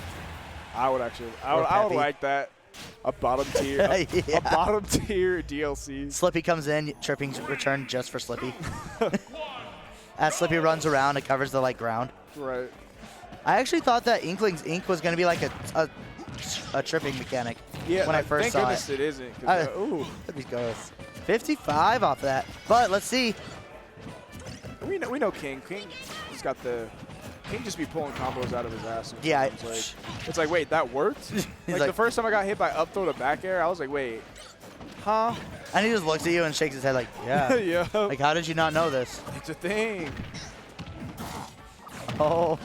I would actually, Or I would Peppy. like that. A bottom tier, a Yeah. bottom tier DLC. Slippy comes in, tripping return just for Slippy. As Slippy runs around, it covers the like ground. Right. I actually thought that Inkling's Ink was going to be like a tripping mechanic Yeah. when I first thank saw goodness it. it isn't. 'Cause, I- ooh. Let me go. 55 off that. But let's see. We know King. King just be pulling combos out of his ass. Yeah, sometimes. It's like, wait, that worked? like like- the first time I got hit by up throw to back air, I was like, wait, huh? And he just looks at you and shakes his head like, yeah. yeah. Like, how did you not know this? It's a thing. Oh.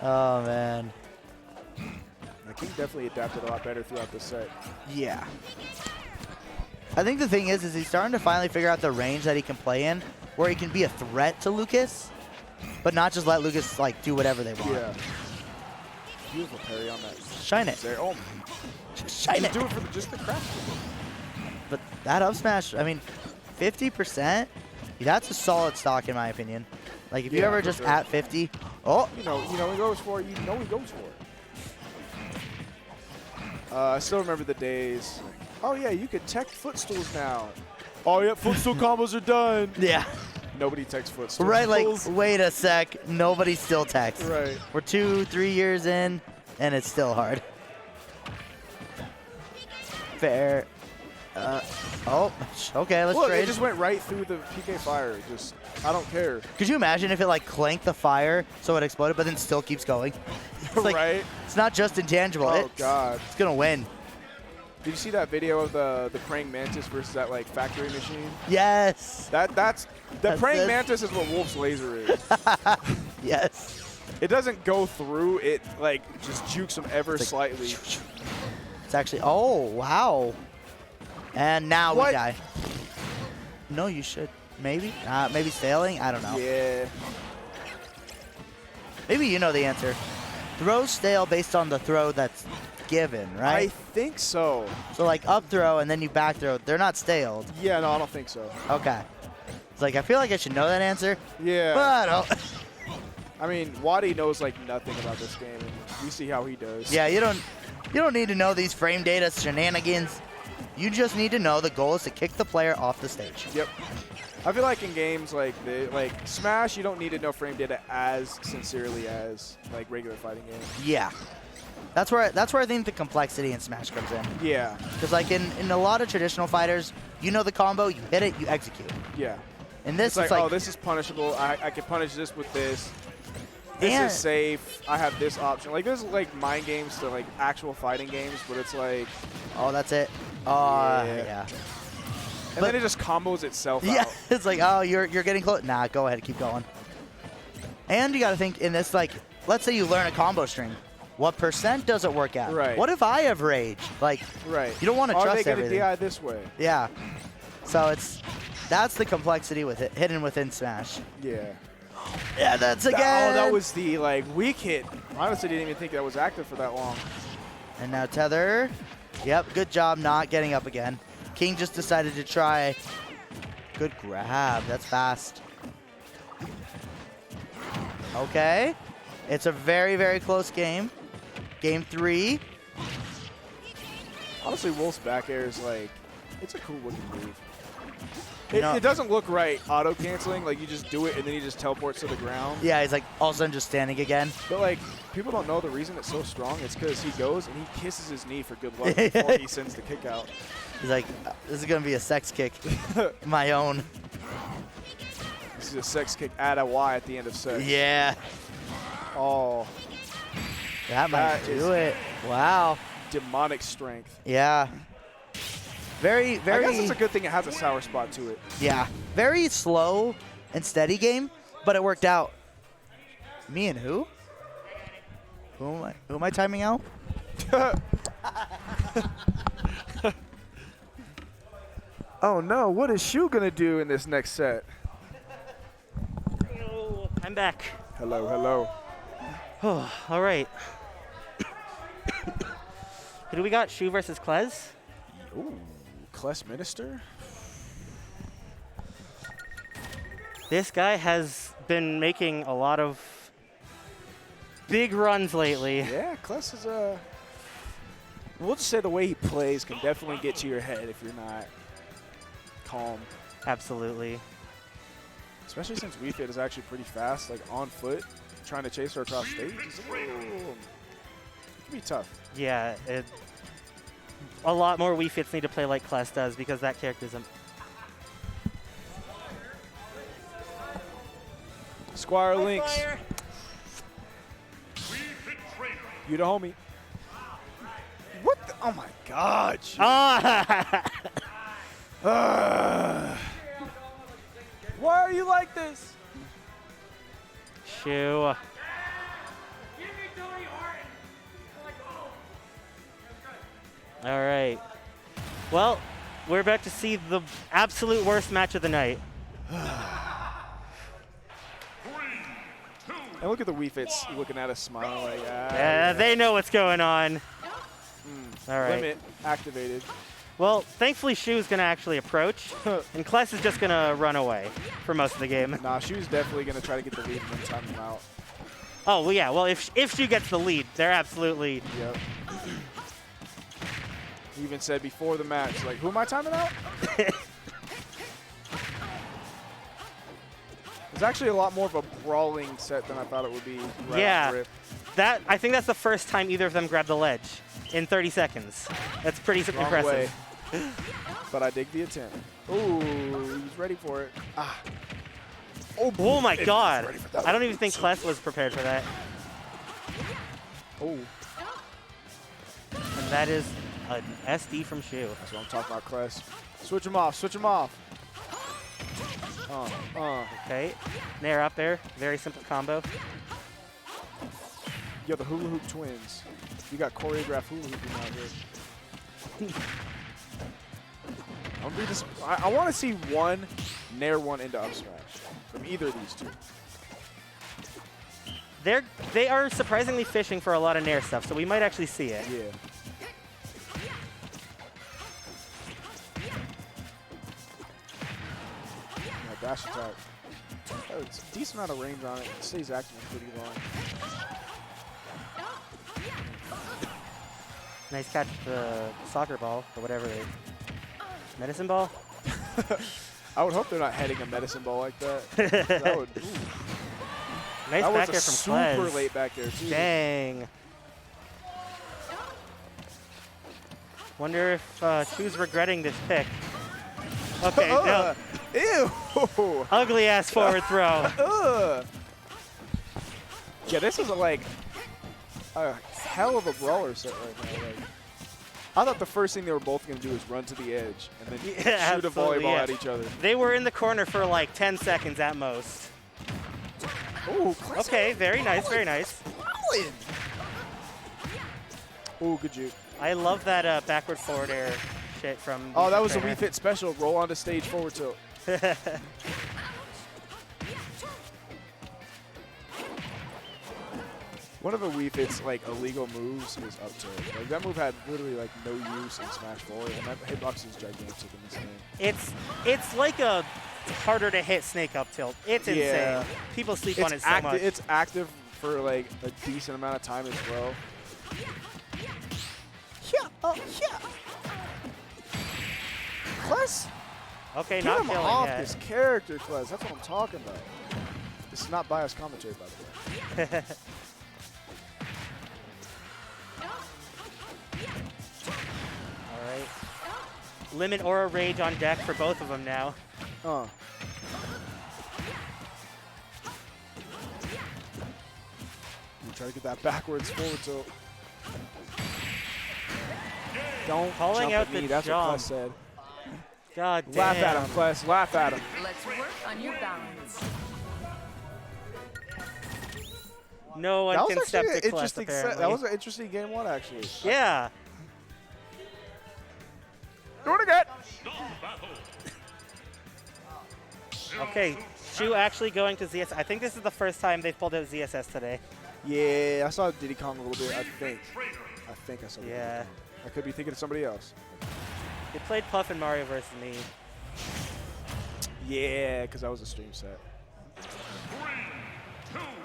Oh, man. King definitely adapted a lot better throughout the set. Yeah. I think the thing is he's starting to finally figure out the range that he can play in, where he can be a threat to Lucas, but not just let Lucas like do whatever they want. Yeah. Beautiful parry on that. Shine it. There. Oh, Just shine it. do it for just the craft. But that up smash, I mean, 50%, that's a solid stock in my opinion. Like if you Yeah, ever for just sure. at 50, oh, You know he goes for it. You know he goes for it. I still remember the days. Oh yeah, you could tech footstools now. Oh yeah, footstool combos are done. yeah. Nobody techs footstools. Right, like, wait a sec, nobody still texts. Right. We're 2-3 years in, and it's still hard. Fair. Oh, okay, let's Look, trade. it just went right through the PK fire. Just, I don't care. Could you imagine if it like clanked the fire so it exploded, but then still keeps going? It's like, Right? it's not just intangible. Oh god. It's gonna win. Did you see that video of the praying mantis versus that like factory machine? Yes. That's the That's praying it. mantis is what Wolf's laser is. Yes. It doesn't go through. It like just jukes him ever It's like, slightly. It's actually. Oh wow. And now What? we die. No, you should. Maybe. Maybe sailing. I don't know. Yeah. Maybe you know the answer. Throw stale based on the throw that's given, I right? think so. So like up throw and then you back throw. They're not staled. Yeah, no, I don't think so. Okay. It's like I feel like I should know that answer, Yeah. but I don't. I mean, Wadi knows like nothing about this game, and you see how he does. Yeah, you don't need to know these frame data shenanigans. You just need to know the goal is to kick the player off the stage. Yep. I feel like in games like Smash, you don't need to know frame data as sincerely as like regular fighting games. Yeah. That's where I think the complexity in Smash comes in. Yeah. Because like in a lot of traditional fighters, you know the combo, you hit it, you execute. Yeah. In this, It's like, oh, this is punishable. I can punish this with this. This And- is safe. I have this option. Like, there's like mind games to like actual fighting games, but it's like, oh, that's it. Yeah. and then it just combos itself Yeah, out. it's like, oh, you're getting close. Nah, go ahead, keep going. And you got to think in this, like, let's say you learn a combo string. What % does it work at? Right. What if I have rage? Like, Right. you don't want to Are trust they going to everything. DI this way? Yeah. So that's the complexity with it, hidden within Smash. Yeah. Yeah, that's again. Oh, that was the like weak hit. Honestly, didn't even think that was active for that long. And now Tether. Yep, good job not getting up again. King just decided to try. Good grab. That's fast. Okay. It's a very, very close game. Game 3. Honestly, Wolf's back air is like, it's a cool looking move. You know- It doesn't look right auto canceling. Like, you just do it and then he just teleports to the ground. Yeah, he's like all of a sudden just standing again. But like, people don't know the reason it's so strong. It's because he goes and he kisses his knee for good luck before he sends the kick out. He's like, this is going to be a sex kick. My own. This is a sex kick at a Y at the end of sex. Yeah. Oh, That might That do is- it. Wow. demonic strength. Yeah. Very, I very. guess it's a good thing it has a sour spot to it. Yeah, very slow and steady game, but it worked out. Me and who? Who am I timing out? Oh no, what is Shu gonna do in this next set? Oh, I'm back. Hello, hello. Oh, all right. Who do we got? Shu versus Kles? Ooh, Kles Minister? This guy has been making a lot of big runs lately. Yeah, Kles is a. We'll just say the way he plays can definitely get to your head if you're not calm. Absolutely. Especially since Wii Fit is actually pretty fast, like on foot, trying to chase her across stage. It can be tough. Yeah, a lot more Wii Fits need to play like Kles does because that character's a Squire Links, you the homie. What the? Oh my God. Shu. Why are you like this? Shu. Give me Tony Horton. Like, oh. All right. Well, we're about to see the absolute worst match of the night. And look at the Wii Fits looking at us, smiling like, Yeah, they know what's going on. All right. Limit activated. Well, thankfully Shu's going to actually approach, and Kles is just going to run away for most of the game. Nah, Shu's definitely going to try to get the lead and then time him out. Oh, well, yeah. Well, if Shu gets the lead, they're absolutely... Yep. He even said before the match, like, who am I timing out? It's actually a lot more of a brawling set than I thought it would be. Right Yeah. off the rip. I think that's the first time either of them grabbed the ledge in 30 seconds. That's pretty Wrong impressive. way. But I dig the attempt. Ooh, he's ready for it. Ah. Oh my God. ready for that I don't even think Kles was prepared for that. Oh, And that is an SD from Shu. that's what I'm talking about, Kles. Switch him off, switch him off. Okay. Nair up there. Very simple combo. Yo, the hula hoop twins. You got choreographed hula hooping out here. I'm gonna be I want to see one Nair one into up smash from either of these two. They are surprisingly fishing for a lot of Nair stuff, so we might actually see it. Yeah. Yeah, dash attack. Oh, it's a decent amount of range on it. It stays active pretty long. Nice catch the soccer ball, or whatever it is. Medicine ball? I would hope they're not heading a medicine ball like that. That would. Ooh. Nice That back was air a from super Kles. late back there too. Dang. Wonder if Chu's regretting this pick. Okay, no. Ew. Ugly ass forward throw. Ugh. Yeah, this is like a hell of a brawler set right now. Like, I thought the first thing they were both going to do was run to the edge and then Yeah, shoot a absolutely, volleyball yeah. at each other. They were in the corner for like 10 seconds at most. Ooh, Okay, very nice, very nice. Ooh, good juke. I love that backward forward air shit from. Oh, that was a trainer. Wii Fit special. Roll onto stage forward tilt. One of the Wii Fit's like illegal moves is up tilt. Like that move had literally like no use in Smash 4, and that hitbox is gigantic in this game. It's like a harder to hit snake up tilt. It's Yeah. insane. People sleep on it so much. It's active for like a decent amount of time as well. Yeah, oh yeah. Kles, Okay, get not him killing off yet. this character, Kles. That's what I'm talking about. This is not biased commentary, by the way. All right. Limit Aura Rage on deck for both of them now. You try to get that backwards forward tilt. Don't Calling jump out at me. the That's jump. what Kles said. God damn. Laugh at him, Kles. Laugh at him. Let's work on your balance. No one That can was step actually to an Kles, interesting set. apparently. That was an interesting game one, actually. Yeah. Do it again. Okay, Shu actually going to ZSS. I think this is the first time they've pulled out ZSS today. Yeah, I saw Diddy Kong a little bit, I think. I saw Diddy Yeah. Kong. I could be thinking of somebody else. They played Puff and Mario vs. me. Yeah, because that was a stream set.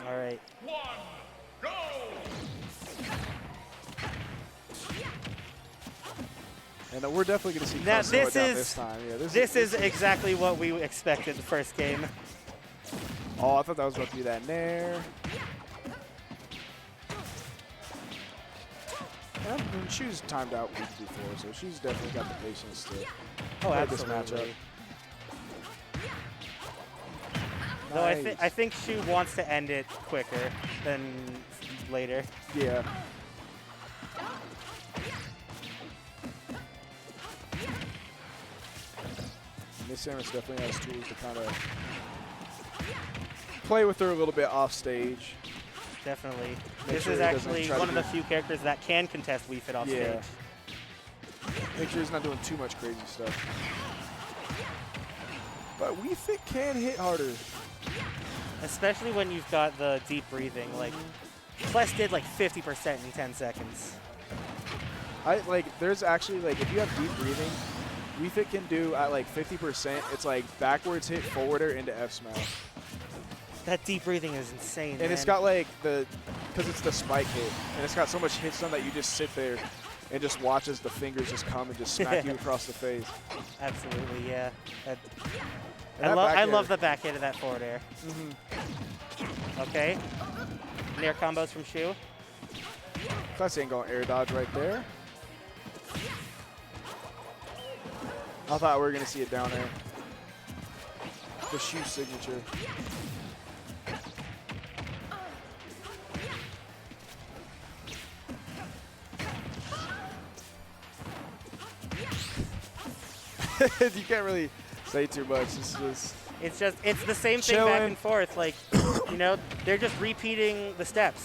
All right. And we're definitely going to see Now Kles slow it this down is this time. Yeah, this is exactly what we expected the first game. Oh, I thought that was about to be that nair. And Shu's timed out week before, so she's definitely got the patience to Oh, play this absolutely. matchup. Though Nice. I think Shu wants to end it quicker than later. Yeah. Miss Samus definitely has tools to kind of play with her a little bit off stage. Definitely. Make This sure is he doesn't actually try to one of the do- few characters that can contest Wii Fit off Yeah. stage. Make sure he's not doing too much crazy stuff. But Wii Fit can hit harder. Especially when you've got the deep breathing. Like, Kles did like 50% in 10 seconds. There's actually, like, if you have deep breathing, Wii Fit can do at like 50%. It's like backwards hit forwarder into F smash. That deep breathing is insane, And it's man. got like because it's the spike hit, and it's got so much hit stun that you just sit there and just watch as the fingers just come and just smack you across the face. Absolutely, yeah. And I that back love air. the back hit of that forward air. Okay. Nair combos from Shu. Kles ain't going air dodge right there. I thought we were going to see it down there. The Shu signature. You can't really say too much. It's the same thing back Chilling. and forth. Like, you know, they're just repeating the steps.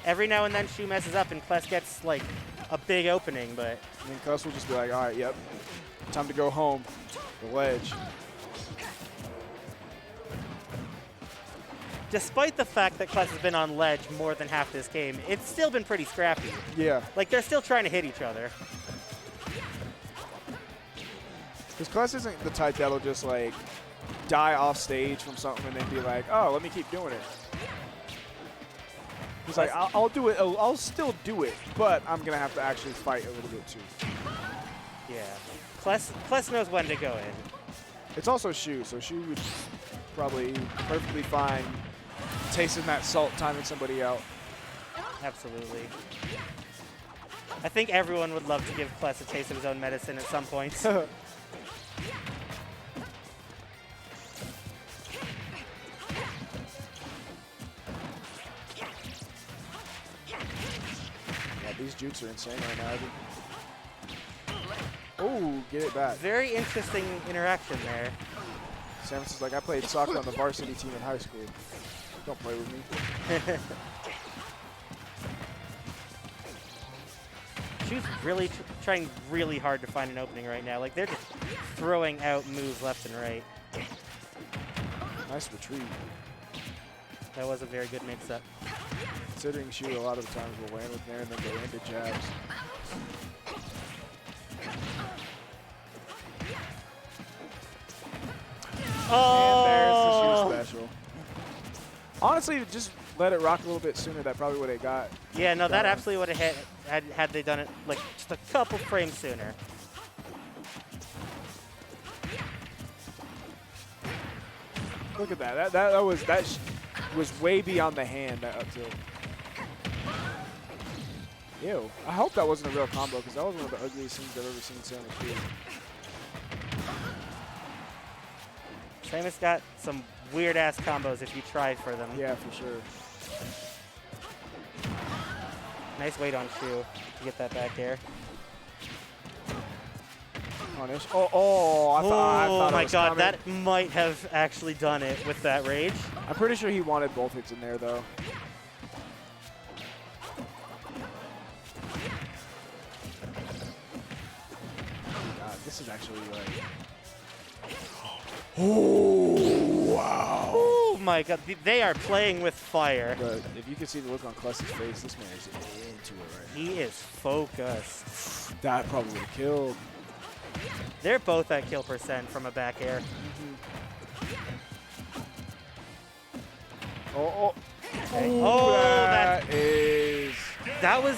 Every now and then Shu messes up and Kles gets like a big opening, but And then Kles will just be like, all right, yep, time to go home. The ledge. despite the fact that Kles has been on ledge more than half this game, it's still been pretty scrappy. Yeah. Like, they're still trying to hit each other. Because Kles isn't the type that'll just like die off stage from something and then be like, oh, let me keep doing it. He's like, I'll do it. I'll still do it, but I'm going to have to actually fight a little bit too. Yeah. Kles knows when to go in. It's also Shu, so Shu would probably perfectly fine tasting that salt, timing somebody out. Absolutely. I think everyone would love to give Kles a taste of his own medicine at some point. Yeah, these jukes are insane right now. Oh, get it back. Very interesting interaction there. Samus is like, I played soccer on the varsity team in high school. Don't play with me. She's really trying really hard to find an opening right now. Like, they're just throwing out moves left and right. Nice retreat. That was a very good mix-up. Considering Shu a lot of the times will land with there and then go into jabs. Oh! And there's the Shu special. Honestly, just let it rock a little bit sooner. That probably would have got. Yeah, no, that done. absolutely would have hit had they done it like just a couple frames sooner. Look at that. That was way beyond the hand, that up tilt. Ew. I hope that wasn't a real combo because that was one of the ugliest things I've ever seen Samus do. Samus got some weird-ass combos if you tried for them. Yeah, for sure. Nice weight on Shu to get that back air. Punish. Oh, I thought Oh it my was god, coming. that might have actually done it with that rage. I'm pretty sure he wanted both hits in there, though. God, this is actually like... Oh, wow. Oh my god, they are playing with fire. But if you can see the look on Kles's face, this man is into it right now. He is focused. That probably would have killed. They're both at kill percent from a back air. Oh, Okay. Oh, is... that was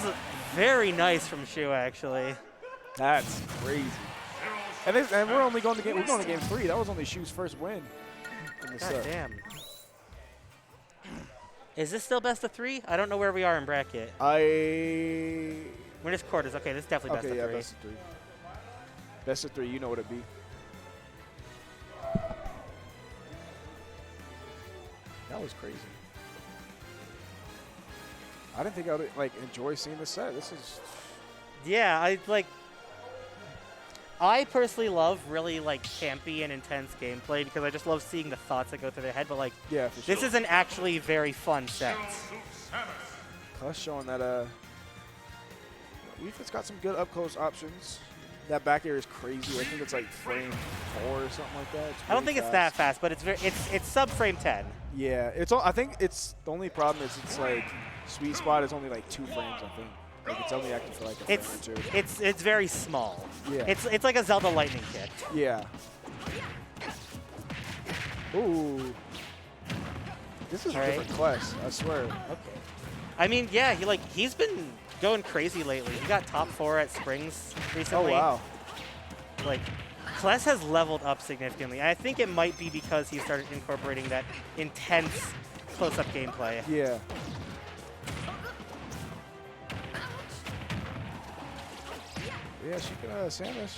very nice from Shu, actually. That's crazy. And we're only going to game. We're going to game 3. That was only Shu's first win in the God set. damn. Is this still best of 3? I don't know where we are in bracket. We're just quarters. Okay, this is definitely Okay, yeah, best of 3. best of 3. Best of 3. You know what it'd be. That was crazy. I didn't think I would like enjoy seeing this set. This is. Yeah, I personally love really like campy and intense gameplay because I just love seeing the thoughts that go through their head. But like, Yeah, for sure. this is an actually very fun set. Plus showing that Wii Fit's got some good up close options. That back air is crazy. I think it's like frame 4 or something like that. I don't think it's that fast, but it's sub frame 10. Yeah, it's all. I think it's the only problem is it's like sweet spot is only like 2 frames. I think like it's only active for like a frame or 2. It's very small. Yeah. It's like a Zelda lightning kick. Yeah. Ooh. This is a different Kles, I swear. Okay. I mean, yeah, he's been going crazy lately. He got top 4 at Springs Oh recently. wow. Like, Kles has leveled up significantly. I think it might be because he started incorporating that intense close-up gameplay. Yeah. Yeah, she can Samus.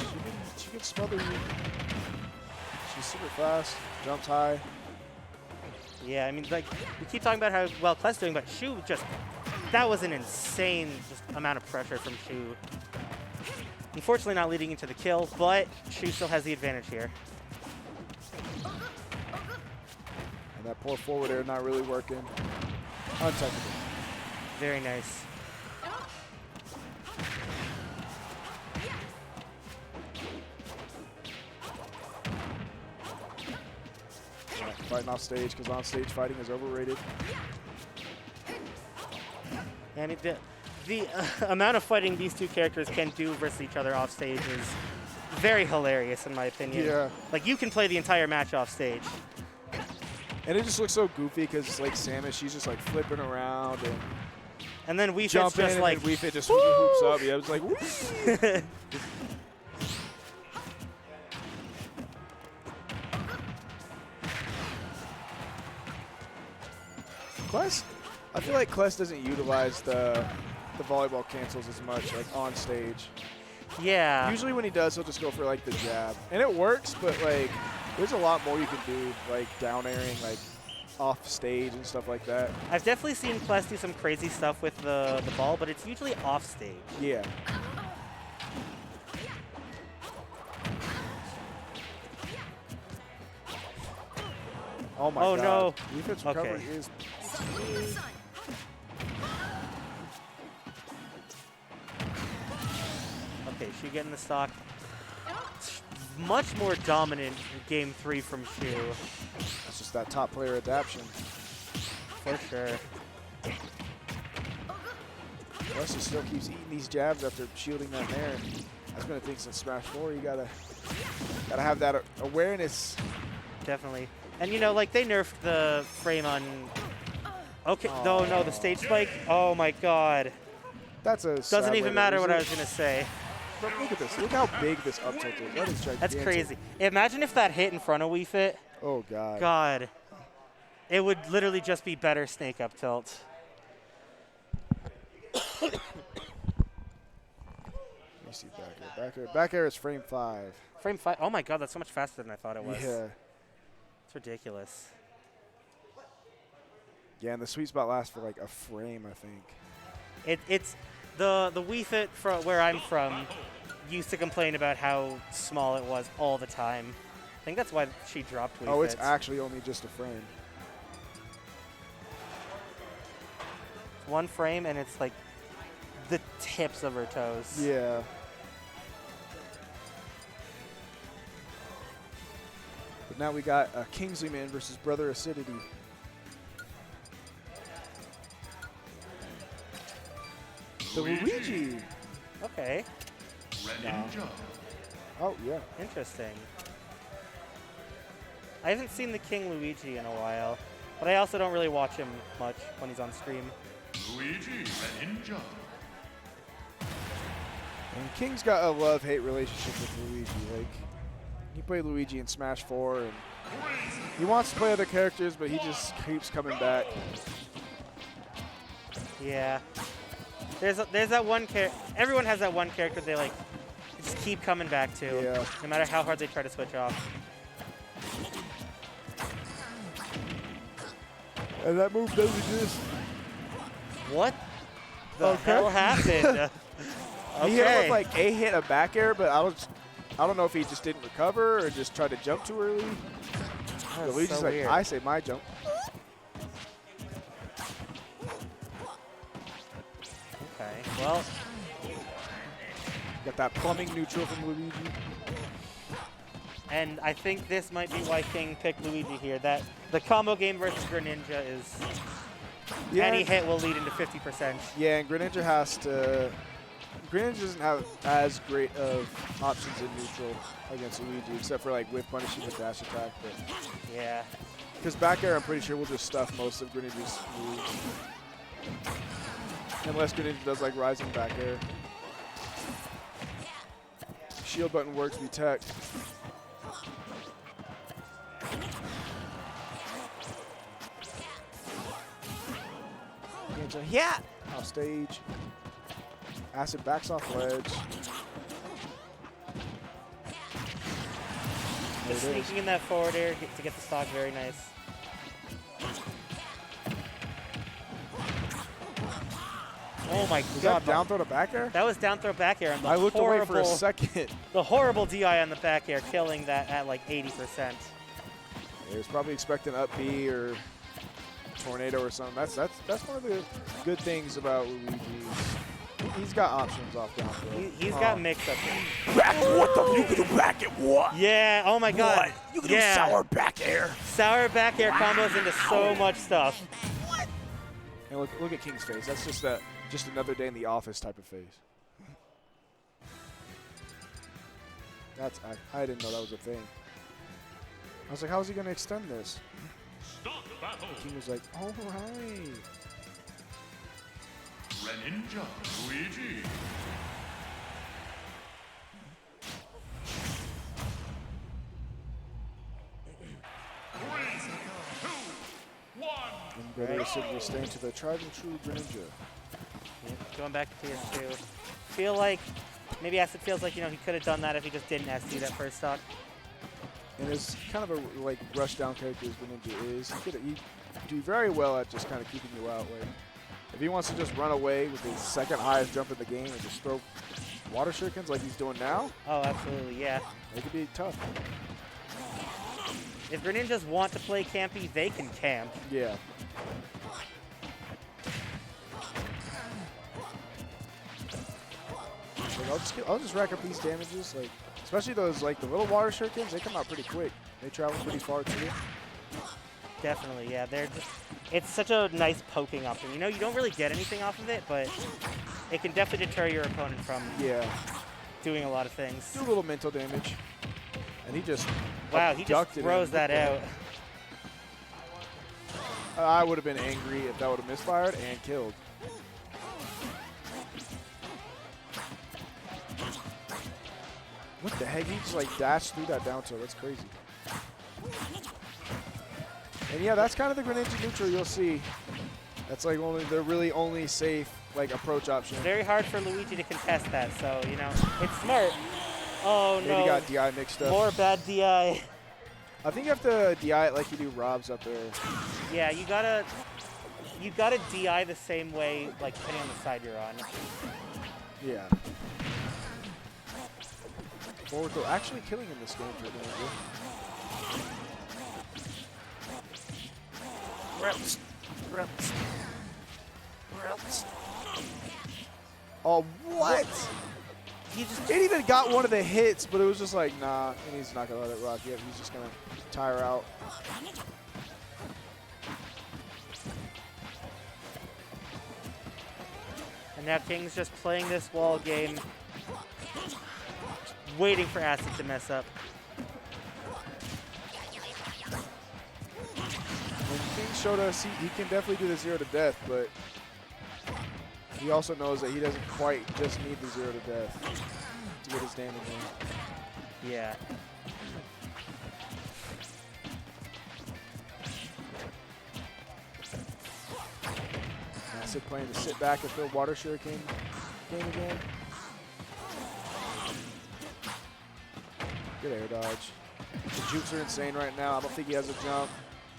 She can smother you. She's super fast, jumps high. Yeah, I mean, like, we keep talking about how well Kles doing, but Shu that was an insane amount of pressure from Shu. Unfortunately not leading into the kill, but Shu still has the advantage here. And that poor forward air not really working. Untouchable. Very nice. Fighting off stage because on stage fighting is overrated. I mean, the amount of fighting these two characters can do versus each other off stage is very hilarious in my opinion. Yeah. Like, you can play the entire match off stage. And it just looks so goofy because like Samus, she's just like flipping around and then Wii Fit's jumping, just like, and Wii Fit just hoops up. Yeah, it was like, whee! Kles, I feel like Kles doesn't utilize the the volleyball cancels as much like on stage. Yeah. Usually when he does, he'll just go for like the jab, and it works. But like, there's a lot more you can do, like down airing, like off stage and stuff like that. I've definitely seen Kles do some crazy stuff with the ball, but it's usually off stage. Yeah. Oh my Oh, God. no. Defense Okay. recovery is. Okay, Shu getting the stock. Much more dominant in game 3 from Shu, That's just that top player adaption. for sure. Wesley still keeps eating these jabs after shielding that there. That's gonna think since Smash 4, you gotta have that awareness. Definitely. And you know, like they nerfed the frame on. Okay, no, the stage spike. Oh my God. That's a. Doesn't even matter what I was gonna say. But look at this. Look how big this up tilt is. That is gigantic. That's crazy. Imagine if that hit in front of Wii Fit. Oh God. God. It would literally just be better snake up tilt. Let me see back air. Back air is frame 5. Frame 5. Oh my God, that's so much faster than I thought it was. Yeah. It's ridiculous. Yeah, and the sweet spot lasts for like a frame, I think. It's the Wii Fit from where I'm from used to complain about how small it was all the time. I think that's why she dropped Wii Oh, it's Fits. actually only just a frame. One frame and it's like the tips of her toes. Yeah. But now we got Kingsley Man versus Brother Acidity. The Luigi. Okay, Oh, yeah. interesting. I haven't seen the King Luigi in a while, but I also don't really watch him much when he's on stream. And King's got a love-hate relationship with Luigi. Like, he played Luigi in Smash 4, and he wants to play other characters, but he just keeps coming back. Yeah. There's that one character. Everyone has that one character they like just keep coming back to, Yeah. no matter how hard they try to switch off. And that move does exist. What the hell happened? He hit Okay. with like a hit of back air, but I don't know if he just didn't recover or just tried to jump too early. That's Luigi's so like, weird. I say my jump. Okay. Well, Got that plumbing neutral from Luigi. and I think this might be why King picked Luigi here. That the combo game versus Greninja is any hit will lead into 50%. Yeah, and Greninja has to. Greninja doesn't have as great of options in neutral against Luigi, except for like whip punishing with dash attack. But Yeah. because back air, I'm pretty sure we'll just stuff most of Greninja's moves, unless Greninja does like rising back air. Shield button works, we tech. Yeah. Off stage. Acid backs off ledge. There Just it is. sneaking in that forward air to get the stock, very nice. Oh my Was God! that down throw to back air? That was down throw back air, and the I looked away for a horrible, second. the horrible DI on the back air, killing that at like 80%. He was probably expecting up B or tornado or something. That's one of the good things about Luigi. He's got options off down throw. He's got mix up there. Back what the you can do back at what? Yeah. Oh my God. What? You can yeah. do sour back air. Sour back air combos into so much stuff. And look at King's face. That's just another day in the office type of face. That's I didn't know that was a thing. I was like, how is he gonna extend this? King was like, all right. Greninja, Luigi. And Brother Acidity staying to the tried and true Greninja. Going back to PS2. Feel like maybe Acid feels like, he could have done that if he just didn't SD that first stock. And it's kind of a like rush down character as Greninja is. He do very well at just kind of keeping you out. Like if he wants to just run away with his second highest jump in the game and just throw water shurikens like he's doing now. Oh, absolutely, yeah. It could be tough. If Greninjas want to play campy, they can camp. Yeah. Like I'll just rack up these damages, like especially those like the little water shurikens. They come out pretty quick. They travel pretty far too. Definitely, yeah. It's such a nice poking option. You don't really get anything off of it, but it can definitely deter your opponent from doing a lot of things. Do a little mental damage, and he just he just throws that out. I would have been angry if that would have misfired and killed. What the heck? He just like dashed through that down tilt. That's crazy. And yeah, that's kind of the Greninja neutral you'll see. That's like they're really only safe like approach option. Very hard for Luigi to contest that, so it's smart. Oh no. Maybe got DI mixed up. More bad DI. I think you have to DI it like you do Rob's up there. Yeah, you gotta DI the same way, like depending on the side you're on. Yeah. Forward throw actually killing in this game for Greninja. Oh, what? It even got one of the hits, but it was just like, nah, and he's not going to let it rock yet. He's just going to tire out. And now King's just playing this wall game, waiting for Acid to mess up. And King showed us he can definitely do the 0 to death, but he also knows that he doesn't quite just need the 0 to death to get his damage in. Yeah. Acid playing to sit back and throw water shuriken game again. Good air dodge. The jukes are insane right now. I don't think he has a jump.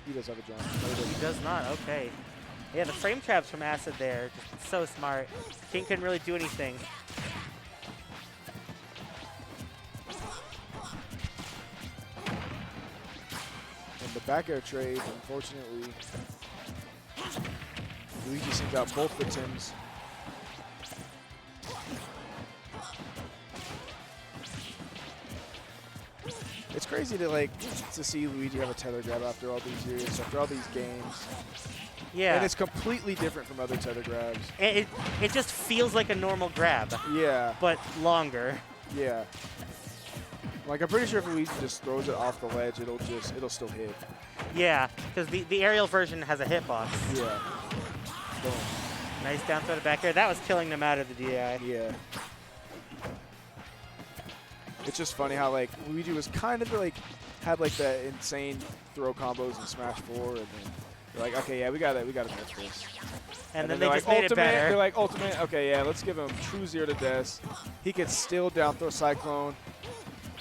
He does have a jump. No, He does not, okay. Yeah, the frame traps from Acid there, just so smart. King couldn't really do anything. And the back air trade, unfortunately, Luigi sends out both the Tims. It's crazy to see Luigi have a tether grab after all these years, after all these games. Yeah. And it's completely different from other tether grabs. It just feels like a normal grab. Yeah. But longer. Yeah. Like I'm pretty sure if Luigi just throws it off the ledge, it'll still hit. Yeah, because the aerial version has a hitbox. Yeah. Boom. Nice down throw to back air. That was killing them out of the DI. Yeah. It's just funny how Luigi was kind of had the insane throw combos in Smash 4, and then they're like, okay, yeah, we got nerf this. And then they're they just made it better. They're like, ultimate, okay, yeah, let's give him true 0 to death. He can still down throw Cyclone.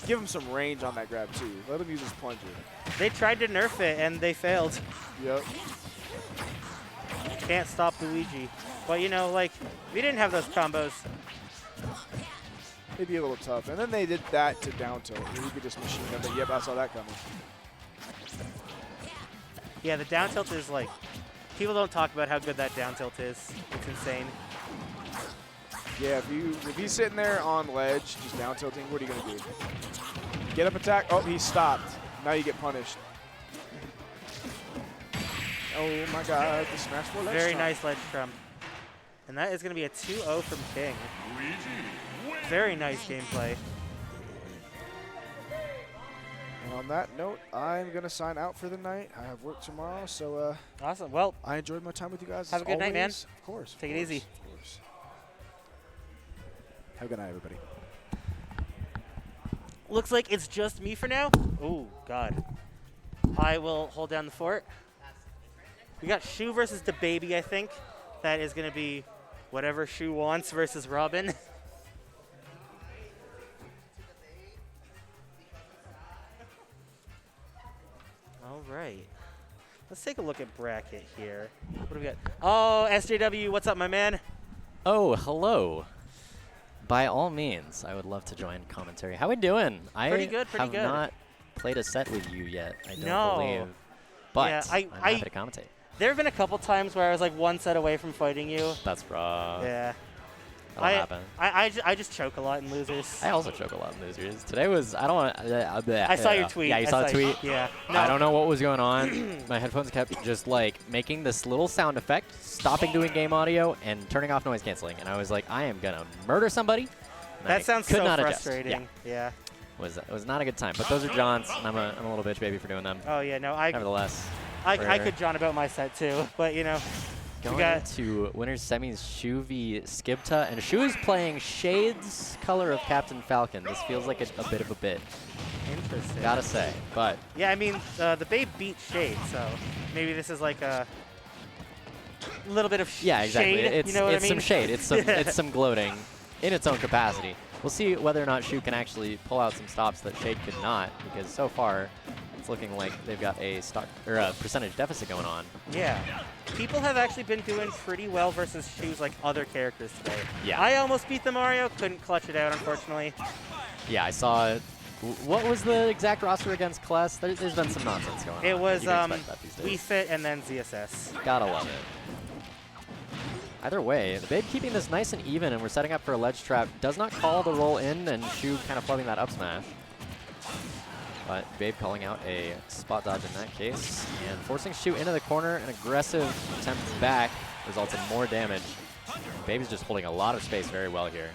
Give him some range on that grab too. Let him use his plunger. They tried to nerf it and they failed. Yep. Can't stop Luigi. But we didn't have those combos. It'd be a little tough. And then they did that to down tilt. You could just machine gun it. Yep, I saw that coming. Yeah, the down tilt is people don't talk about how good that down tilt is. It's insane. Yeah, if he's sitting there on ledge, just down tilting, what are you gonna do? Get up attack. Oh, he stopped. Now you get punished. Oh my God, the Smash 4 ledge Very trump. nice ledge trump. And that is gonna be a 2-0 from King. Very nice gameplay. And on that note, I'm going to sign out for the night. I have work tomorrow, so Awesome. Well, I enjoyed my time with you guys. have a good night, man. Of course. Take it easy. Of course. Have a good night, everybody. Looks like it's just me for now. Oh, God. I will hold down the fort. We got Shu versus DaBaby, I think. That is going to be whatever Shu wants versus Robin. All right. Let's take a look at bracket here. What do we got? Oh, SJW, what's up, my man? Oh, hello. By all means, I would love to join commentary. How we doing? Pretty good, pretty have good. not played a set with you yet, I don't No. believe. But Yeah, I'm happy to commentate. There have been a couple times where I was like one set away from fighting you. That's rough. Yeah. That'll happen. I just choke a lot in losers. I also choke a lot in losers. Today was, I don't want to. I saw your tweet. Yeah, you saw the tweet? Yeah. I don't know what was going on. My headphones kept just like making this little sound effect, stopping doing game audio, and turning off noise canceling. And I was like, I am going to murder somebody. And That I sounds could so not adjust. frustrating. Yeah. It was not a good time. But those are John's, and I'm a little bitch baby for doing them. Oh, yeah, no, Nevertheless. I could John about my set too, but you know. Going into winners semis, Shu v Skibta, and Shu is playing Shades color of Captain Falcon. This feels like a bit of a bit. Interesting. Gotta say, but. Yeah, I mean, the Babe beat Shade, so maybe this is like a little bit of yeah, exactly. shade. It's, you know what I mean? Some shade. It's some it's some gloating in its own capacity. We'll see whether or not Shu can actually pull out some stops that Shade could not, because so far it's looking like they've got a stock or a percentage deficit going on. Yeah. People have actually been doing pretty well versus Shu's like other characters today. Yeah. I almost beat the Mario, couldn't clutch it out, unfortunately. Yeah, I saw it. What was the exact roster against Kles? There's been some nonsense going on. It was Wii Fit and then ZSS. Gotta love it. Either way, the Babe keeping this nice and even, and we're setting up for a ledge trap. Does not call the roll in, and Shu kind of flubbing that up smash. But Babe calling out a spot dodge in that case, and forcing Shu into the corner. An aggressive attempt back results in more damage. Babe is just holding a lot of space very well here.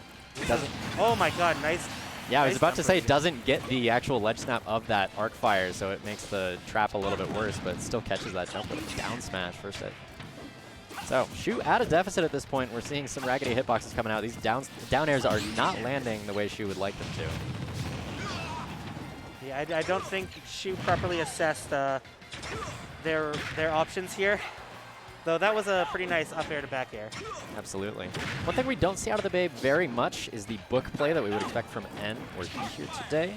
Doesn't. Oh my god, nice. Yeah, I was nice about to say number. doesn't get the actual ledge snap of that arc fire, so it makes the trap a little bit worse, but still catches that jump with a down smash first hit. So Shu at a deficit at this point. We're seeing some raggedy hitboxes coming out. These down airs are not landing the way Shu would like them to. Yeah, I don't think Shu properly assessed their options here. Though that was a pretty nice up air to back air. Absolutely. One thing we don't see out of the Babe very much is the book play that we would expect from N or D here today.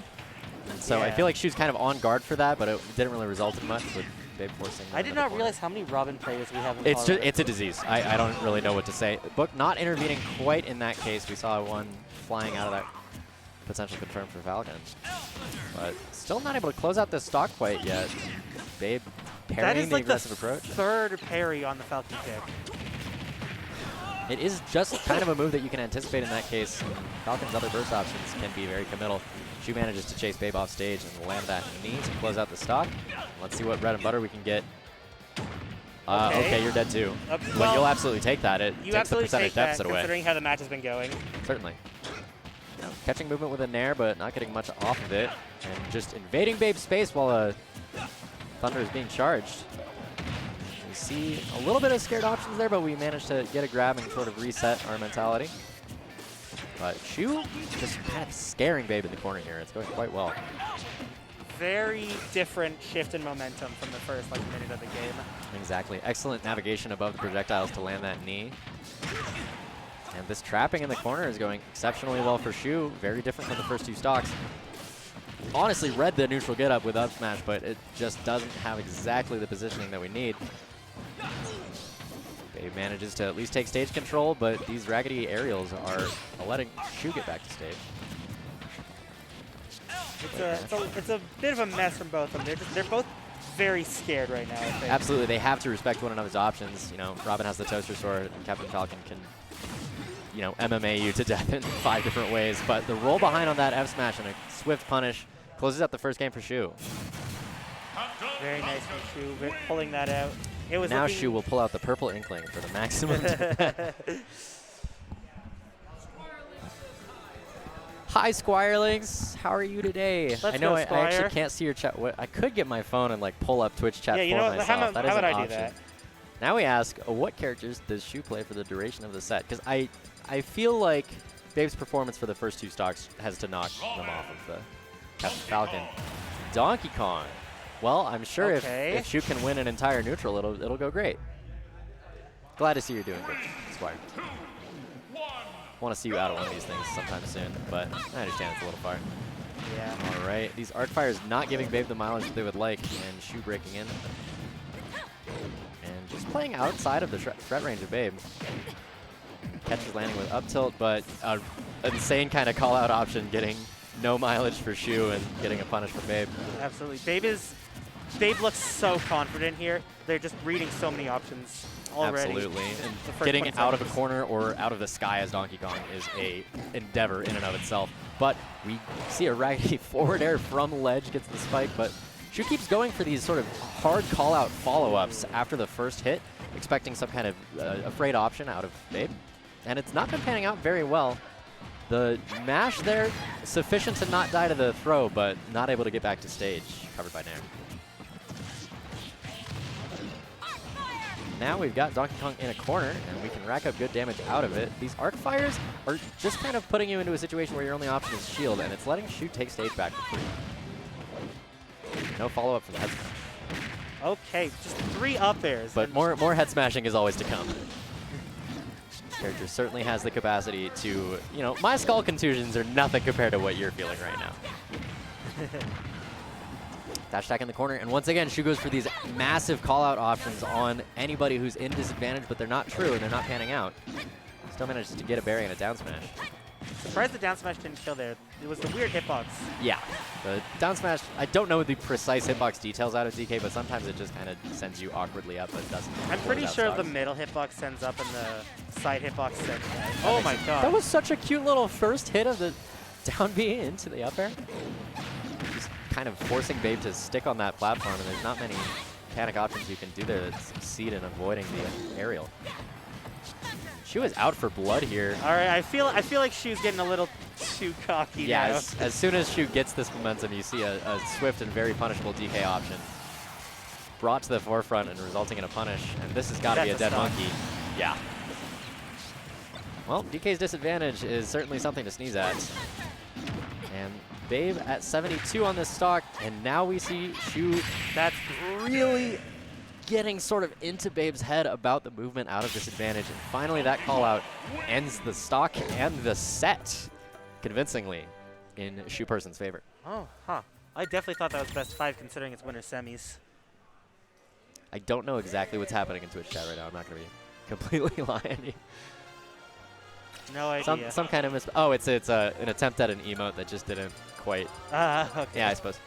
And so I feel like Shu's kind of on guard for that, but it didn't really result in much with Babe forcing. I did not realize how many Robin players we have in It's Colorado. it's a disease. I don't really know what to say. Book not intervening quite in that case. We saw one flying out of that potential confirmed for Falcon. But still not able to close out this stock quite yet. Babe parrying the aggressive approach. Third parry on the Falcon kick. It is just kind of a move that you can anticipate in that case. Falcon's other burst options can be very committal. Shu manages to chase Babe off stage and land that knee to close out the stock. Let's see what bread and butter we can get. Okay, you're dead too. But you'll absolutely take that. It takes the percentage deficit away. Considering how the match has been going. Certainly. Catching movement with a nair, but not getting much off of it. And just invading Babe's space while Thunder is being charged. We see a little bit of scared options there, but we managed to get a grab and sort of reset our mentality. But Shu just kind of scaring Babe in the corner here. It's going quite well. Very different shift in momentum from the first minute of the game. Exactly. Excellent navigation above the projectiles to land that knee. And this trapping in the corner is going exceptionally well for Shu. Very different from the first two stocks. Honestly, read the neutral get up with up smash, but it just doesn't have exactly the positioning that we need. Babe manages to at least take stage control, but these raggedy aerials are letting Shu get back to stage. It's a bit of a mess from both of them. They're both very scared right now, I think. Absolutely, they have to respect one another's options. You know, Robin has the toaster sword, and Captain Falcon can, you know, MMA you to death in 5 different ways. But the roll behind on that F smash and a swift punish closes out the first game for Shu. Very nice from Shu, pulling that out. It was now Shu will pull out the purple inkling for the maximum. Hi, Squirelings. How are you today? I know I actually can't see your chat. I could get my phone and pull up Twitch chat for myself. How that is about an I option. do that? Now we ask, what characters does Shu play for the duration of the set? Because I feel like Babe's performance for the first two stocks has to knock them off of the Captain Falcon. Donkey Kong. Well, I'm sure if Shu can win an entire neutral, it'll go great. Glad to see you're doing good, Squire. want to see you out of one of these things sometime soon, but I understand it's a little far. Yeah. All right, these arc fires not giving Babe the mileage that they would like, and Shu breaking in. And just playing outside of the threat range of Babe. Catch is landing with up tilt, but an insane kind of call out option, getting no mileage for Shu and getting a punish from Babe. Absolutely. Babe looks so confident here. They're just reading so many options already. Absolutely. And getting out of a corner or out of the sky as Donkey Kong is a endeavor in and of itself. But we see a raggedy forward air from ledge, gets the spike, but Shu keeps going for these sort of hard call-out follow-ups after the first hit, expecting some kind of afraid option out of Babe. And it's not been panning out very well. The mash there, sufficient to not die to the throw, but not able to get back to stage, covered by Nair. Now we've got Donkey Kong in a corner, and we can rack up good damage out of it. These arc fires are just kind of putting you into a situation where your only option is shield, and it's letting Shu take stage back for free. No follow-up from the head smash. Okay, just 3 up airs. But more head smashing is always to come. Character certainly has the capacity to, you know, my skull contusions are nothing compared to what you're feeling right now. Dash attack in the corner, and once again, Shu goes for these massive call-out options on anybody who's in disadvantage, but they're not true and they're not panning out. Still manages to get a berry and a down smash. Surprised the down smash didn't kill there. It was the weird hitbox. Yeah, the down smash, I don't know the precise hitbox details out of DK, but sometimes it just kind of sends you awkwardly up, but doesn't. I'm pretty sure the middle hitbox sends up and the side hitbox sends down. Oh my god. That was such a cute little first hit of the down B into the up air. Just kind of forcing Babe to stick on that platform, and there's not many mechanic options you can do there that succeed in avoiding the aerial. Shu is out for blood here. All right, I feel like Shu's getting a little too cocky now. As soon as Shu gets this momentum, you see a swift and very punishable DK option brought to the forefront and resulting in a punish. And this has got to be a dead monkey. Yeah. Well, DK's disadvantage is certainly something to sneeze at. And Babe at 72 on this stock, and now we see Shu that's really getting sort of into Babe's head about the movement out of disadvantage, and finally that call out ends the stock and the set convincingly in Shu Person's favor. Oh, huh. I definitely thought that was best 5 considering it's winner semis. I don't know exactly what's happening in Twitch chat right now. I'm not going to be completely lying. No idea. Some kind of oh, it's an attempt at an emote that just didn't quite. Okay. Yeah, I suppose.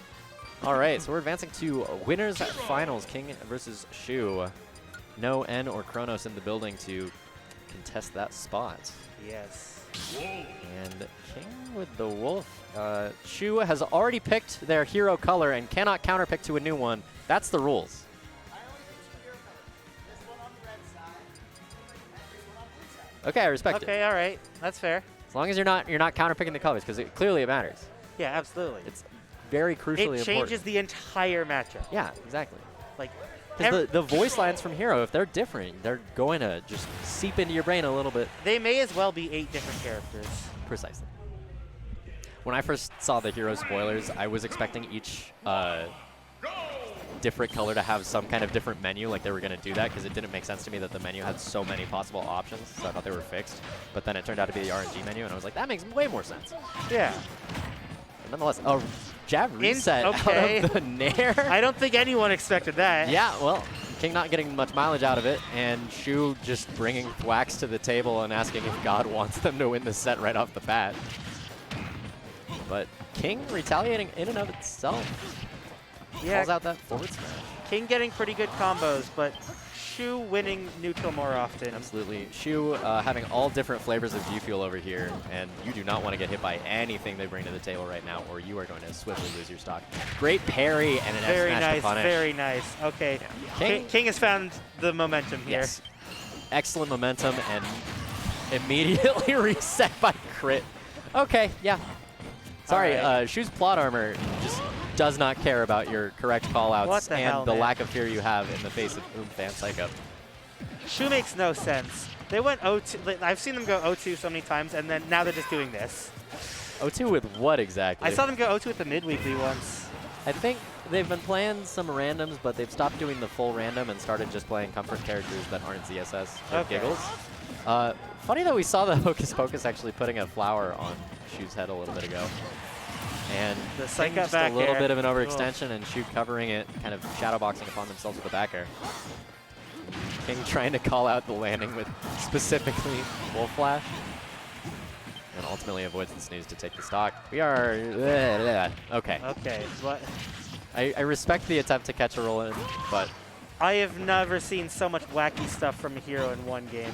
All right, so we're advancing to winners finals, King versus Shu. No N or Kronos in the building to contest that spot. Yes. And King with the wolf. Shu has already picked their hero color and cannot counterpick to a new one. That's the rules. Okay, I respect it. Okay, all right, that's fair. As long as you're not counterpicking the colors, because clearly it matters. Yeah, absolutely. It's very crucially important. It changes the entire matchup. Yeah, exactly. Like, because the voice lines from Hero, if they're different, they're going to just seep into your brain a little bit. They may as well be 8 different characters. Precisely. When I first saw the Hero spoilers, I was expecting each different color to have some kind of different menu, like they were going to do that, because it didn't make sense to me that the menu had so many possible options, so I thought they were fixed. But then it turned out to be the RNG menu, and I was like, that makes way more sense. Yeah. But nonetheless, a jab reset out of the Nair. I don't think anyone expected that. Yeah, well, King not getting much mileage out of it, and Shu just bringing Thwax to the table and asking if God wants them to win the set right off the bat. But King retaliating in and of itself. Yeah. Calls out that forward smash. King getting pretty good combos, but Shu winning neutral more often. Absolutely. Shu having all different flavors of G Fuel over here, and you do not want to get hit by anything they bring to the table right now, or you are going to swiftly lose your stock. Great parry and an very F smash nice, to punish. very nice. Okay. Yeah. King has found the momentum here. Yes. Excellent momentum and immediately reset by crit. Okay, yeah. Sorry, right. Shu's plot armor just does not care about your correct callouts and the man? lack of fear you have in the face of Oomph and Psycho. Shu makes no sense. They went 0-2. I've seen them go 0-2 so many times, and then now they're just doing this. 0-2 with what exactly? I saw them go 0-2 at the midweekly once. I think they've been playing some randoms, but they've stopped doing the full random and started just playing comfort characters that aren't ZSS for giggles. Funny that we saw the Hocus Pocus actually putting a flower on Shu's head a little bit ago. And The psych King up just back a little air. bit of an overextension and Shu covering it, kind of shadowboxing upon themselves with a back air. King trying to call out the landing with specifically Wolf Flash. And ultimately avoids the snooze to take the stock. We are... okay. Okay, what? I respect the attempt to catch a roll in, but... I have never seen so much wacky stuff from a hero in one game.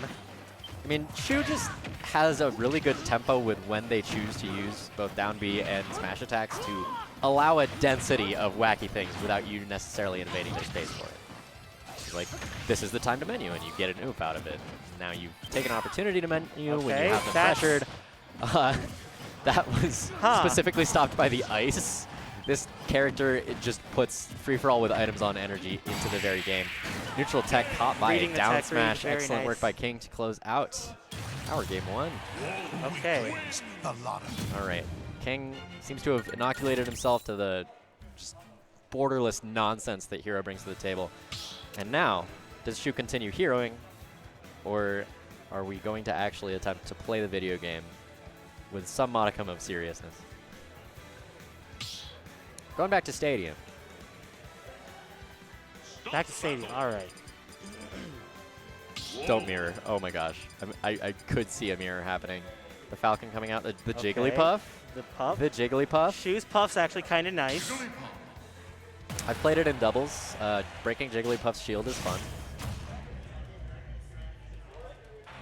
I mean, Shu just has a really good tempo with when they choose to use both down B and smash attacks to allow a density of wacky things without you necessarily invading their space for it. Like, this is the time to menu, and you get an oof out of it. Now you take an opportunity to menu when you have them pressured. That was specifically stopped by the ice. This character, it just puts free-for-all with items on energy into the very game. Neutral tech caught by a down smash. Excellent work by King to close out our game 1. Okay. All right. King seems to have inoculated himself to the just borderless nonsense that Hero brings to the table. And now, does Shu continue heroing, or are we going to actually attempt to play the video game with some modicum of seriousness? Going back to Stadium. Back to Stadium, all right. Don't mirror. Oh my gosh. I could see a mirror happening. The Falcon coming out, the Jigglypuff. The puff. The Jigglypuff. Shu's puff's actually kind of nice. I've played it in doubles. Breaking Jigglypuff's shield is fun.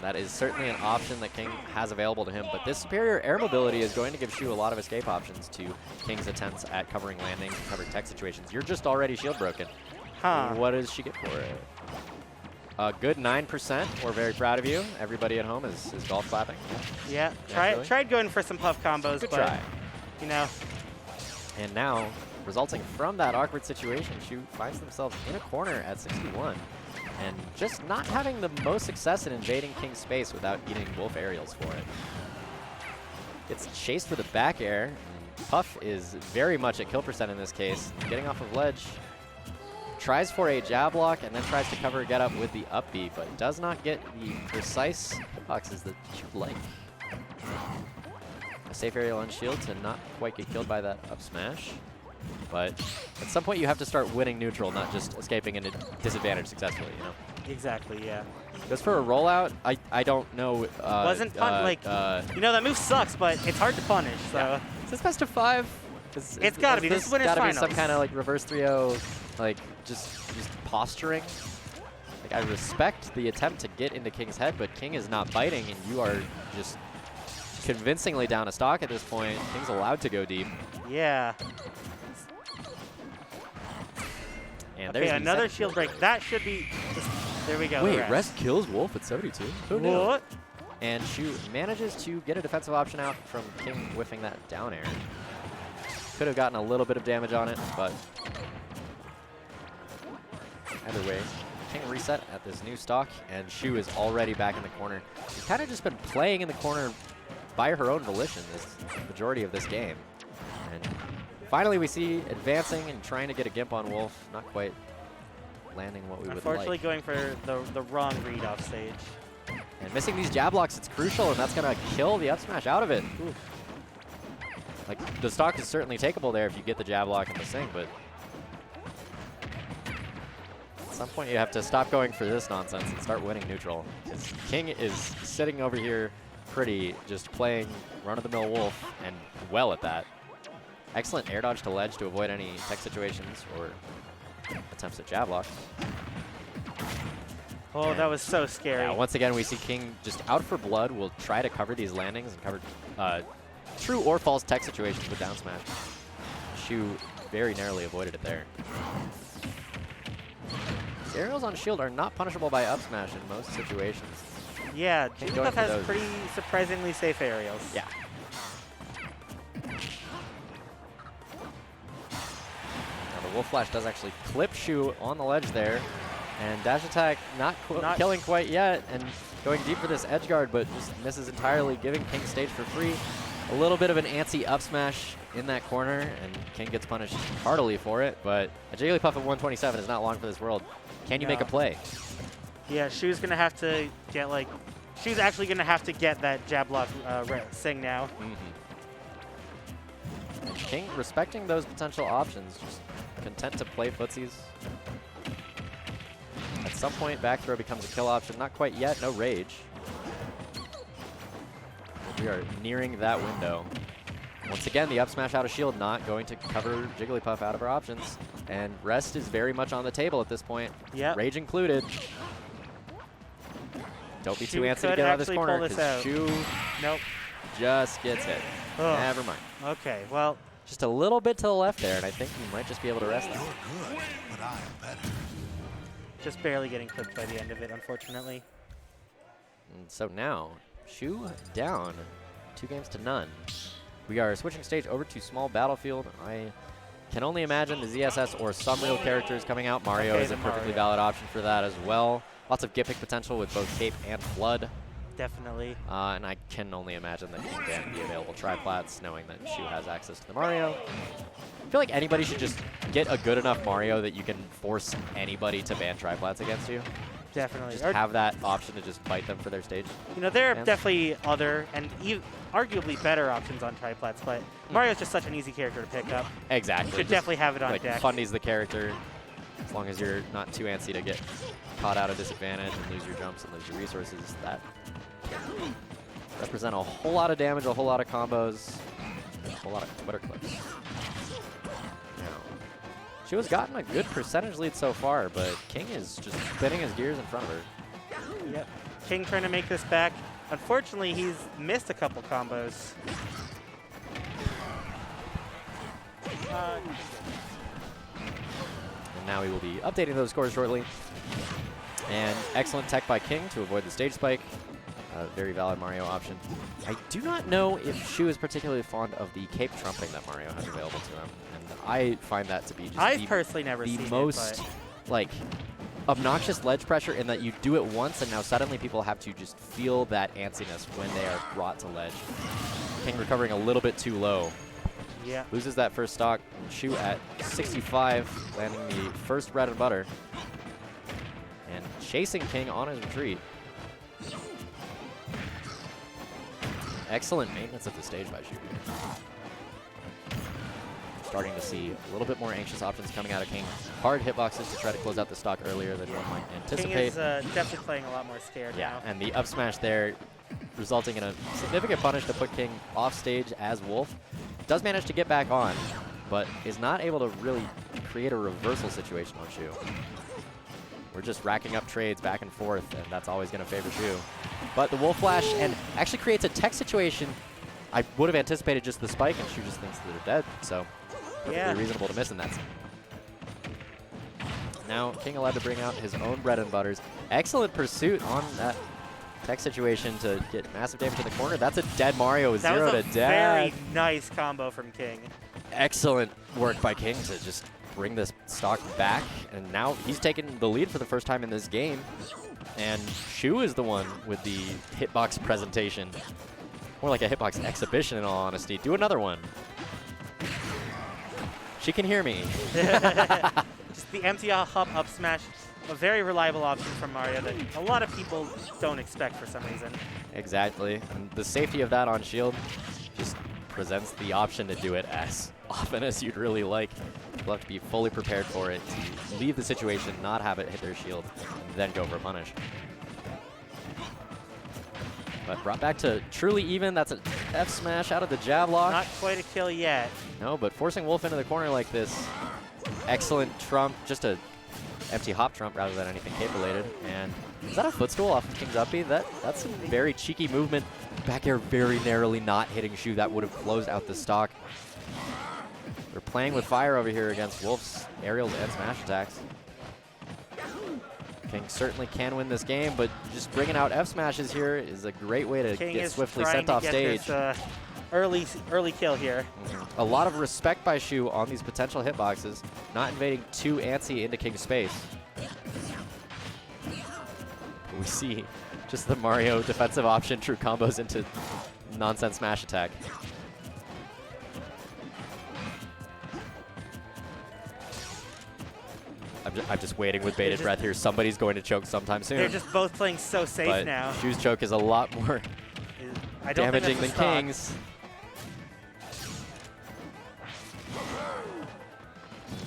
That is certainly an option that King has available to him, but this superior air mobility is going to give Shu a lot of escape options to King's attempts at covering landings and covering tech situations. You're just already shield broken. What does she get for it? A good 9%. We're very proud of you. Everybody at home is golf clapping. Yeah, tried going for some puff combos, Good but try. You know. And now, resulting from that awkward situation, Shu finds themselves in a corner at 61. And just not having the most success in invading King's space without eating Wolf aerials for it. It's chased with a back air. And Puff is very much at kill percent in this case. Getting off of ledge. Tries for a jab block and then tries to cover a get up with the up B, but does not get the precise hitboxes that you'd like. A safe aerial on shield to not quite get killed by that up smash. But at some point you have to start winning neutral, not just escaping into disadvantage successfully, you know? Exactly, yeah. Just for a rollout, I don't know. Wasn't like, you know, that move sucks, but it's hard to punish, so. Yeah. Is this best of 5? It's gotta be. This is winners gotta finals. Be some kind of like reverse 3-0, like just posturing. Like I respect the attempt to get into King's head, but King is not biting, and you are just convincingly down a stock at this point. King's allowed to go deep. Yeah. And okay, there's another shield break. That should be. There we go. Wait, rest kills Wolf at 72. Who knew? What? And Shu manages to get a defensive option out from King whiffing that down air. Could have gotten a little bit of damage on it, but either way, King reset at this new stock, and Shu is already back in the corner. She's kind of just been playing in the corner by her own volition this majority of this game. And finally, we see advancing and trying to get a gimp on Wolf. Not quite landing what we would like. Unfortunately, going for the wrong read off stage. And missing these jab blocks, it's crucial, and that's going to kill the up smash out of it. Ooh. Like, the stock is certainly takeable there if you get the jab block and the sing, but at some point you have to stop going for this nonsense and start winning neutral. Because King is sitting over here pretty, just playing run-of-the-mill Wolf, and well at that. Excellent air dodge to ledge to avoid any tech situations or attempts at jab lock. Oh, that was so scary. Yeah, once again, we see King just out for blood. Will try to cover these landings and cover true or false tech situations with down smash. Shu very narrowly avoided it there. The aerials on shield are not punishable by up smash in most situations. Yeah, Jigglypuff has those. pretty surprisingly safe aerials. Yeah. Now the Wolf Flash does actually clip Shu on the ledge there. And dash attack not killing quite yet, and going deep for this edge guard, but just misses entirely, giving King stage for free. A little bit of an antsy up smash in that corner, and King gets punished heartily for it, but a Jigglypuff at 127 is not long for this world. Can you make a play? Yeah, Shu's going to have to get, like, Shu's actually going to have to get that jab block sing now. And King respecting those potential options, just content to play footsies. At some point, back throw becomes a kill option. Not quite yet, no rage. We are nearing that window. Once again, the up smash out of shield not going to cover Jigglypuff out of our options. And rest is very much on the table at this point. Yep. Rage included. Don't be too antsy to get out of this corner because Shu nope. just gets hit. Ugh. Never mind. Okay, well. Just a little bit to the left there, and I think you might just be able to rest that. You're good, but I'm better. Just barely getting clipped by the end of it, unfortunately. And so now, Shu down 2 games to none. We are switching stage over to small battlefield. I can only imagine the ZSS or some real characters coming out. Mario is a perfectly valid option for that as well. Lots of gimmick potential with both Cape and Flood. Definitely. And I can only imagine that King can be available triplats, knowing that Shu has access to the Mario. I feel like anybody should just get a good enough Mario that you can force anybody to ban triplats against you. Definitely. Just have that option to just fight them for their stage. You know, there are definitely other and arguably better options on triplats, but Mario's just such an easy character to pick up. Exactly. You should definitely have it on deck. Fundy's the character, as long as you're not too antsy to get caught out of disadvantage and lose your jumps and lose your resources. That can represent a whole lot of damage, a whole lot of combos, and a whole lot of Twitter clips. She has gotten a good percentage lead so far, but King is just spinning his gears in front of her. Yep. King trying to make this back. Unfortunately, he's missed a couple combos. And now we will be updating those scores shortly. And excellent tech by King to avoid the stage spike. Very valid Mario option. I do not know if Shu is particularly fond of the cape trumping that Mario has available to him. And I find that to be just I've personally never seen the most like obnoxious ledge pressure in that you do it once and now suddenly people have to just feel that antsiness when they are brought to ledge. King recovering a little bit too low. Yeah. Loses that first stock. Shu at 65, landing the first bread and butter. And chasing King on his retreat. Excellent maintenance of the stage by Shu. Starting to see a little bit more anxious options coming out of King. Hard hitboxes to try to close out the stock earlier than one might anticipate. King is definitely playing a lot more scared now. And the up smash there resulting in a significant punish to put King off stage as Wolf. Does manage to get back on, but is not able to really create a reversal situation on Shu. We're just racking up trades back and forth, and that's always going to favor Shu. But the Wolf Flash and actually creates a tech situation. I would have anticipated just the spike, and Shu just thinks that they're dead, so perfectly reasonable to miss in that scene. Now King allowed to bring out his own bread and butters. Excellent pursuit on that tech situation to get massive damage in the corner. That's a dead Mario with 0 to dead. Very nice combo from King. Excellent work by King to just bring this stock back, and now he's taken the lead for the first time in this game. And Shu is the one with the hitbox presentation. More like a hitbox exhibition in all honesty. Do another one. She can hear me. Just the empty hop up smash. A very reliable option from Mario that a lot of people don't expect for some reason. Exactly. And the safety of that on shield just presents the option to do it as often as you'd really like. You'll have to be fully prepared for it, to leave the situation, not have it hit their shield, and then go for a punish. But brought back to truly even. That's an F smash out of the jab lock. Not quite a kill yet. No, but forcing Wolf into the corner like this. Excellent trump, just a empty hop trump rather than anything cape related. And is that a footstool off of King's up B? That's some very cheeky movement. Back air very narrowly not hitting Shu. That would have closed out the stock. They're playing with fire over here against Wolf's aerials and smash attacks. King certainly can win this game, but just bringing out F smashes here is a great way to get swiftly sent off stage. This, early kill here. A lot of respect by Shu on these potential hitboxes, not invading too antsy into King's space. We see just the Mario defensive option, true combos into nonsense smash attack. I'm just waiting with bated breath here. Somebody's going to choke sometime soon. They're just both playing so safe but now. Shu's choke is a lot more I don't think damaging that's than a stock. King's.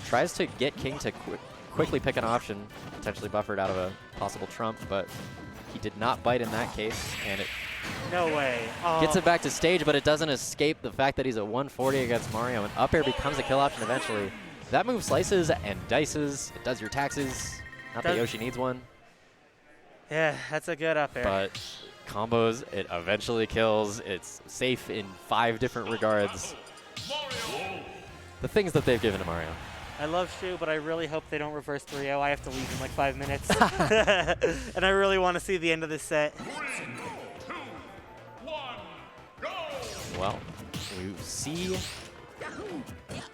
Tries to get King to quickly pick an option, potentially buffered out of a possible trump, but he did not bite in that case, and it No way. Oh. gets it back to stage, but it doesn't escape the fact that he's at 140 against Mario, and up air becomes a kill option eventually. That move slices and dices. It does your taxes. Not that Yoshi needs one. Yeah, that's a good up air. But combos, it eventually kills. It's safe in 5 different regards. The things that they've given to Mario. I love Shu, but I really hope they don't reverse 3-0. I have to leave in like 5 minutes. And I really want to see the end of this set. 3, 2, 1, go! Well, we see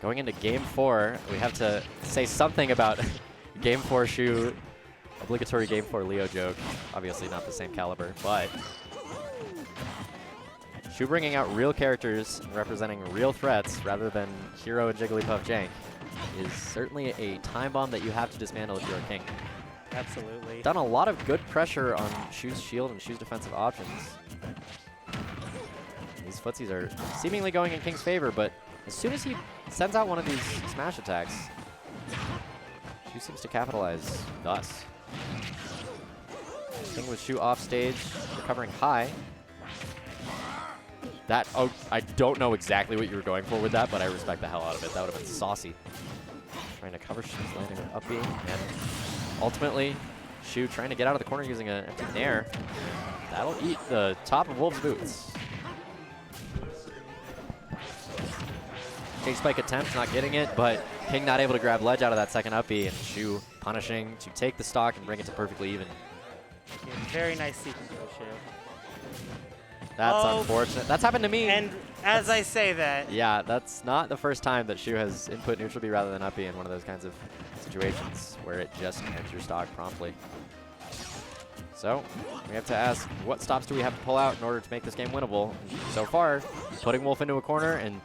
going into game 4, we have to say something about game 4 Shu, obligatory game 4 Leo joke. Obviously not the same caliber, but Shu bringing out real characters and representing real threats rather than Hero and Jigglypuff jank is certainly a time bomb that you have to dismantle if you're a King. Absolutely. Done a lot of good pressure on Shu's shield and Shu's defensive options. These footsies are seemingly going in King's favor, but as soon as he sends out one of these smash attacks, Shu seems to capitalize thus. King with Shu off stage, recovering high. That, oh, I don't know exactly what you were going for with that, but I respect the hell out of it. That would have been saucy. Trying to cover Shu's landing an up B, and ultimately, Shu trying to get out of the corner using an empty nair. That'll eat the top of Wolf's boots. J-Spike attempt, not getting it, but King not able to grab ledge out of that second up B, and Shu punishing to take the stock and bring it to perfectly even. Yeah, very nice sequence of Shu. That's unfortunate. That's happened to me. And as I say that. Yeah, that's not the first time that Shu has input neutral B rather than up B in one of those kinds of situations where it just ends your stock promptly. So we have to ask, what stops do we have to pull out in order to make this game winnable? And so far, putting Wolf into a corner and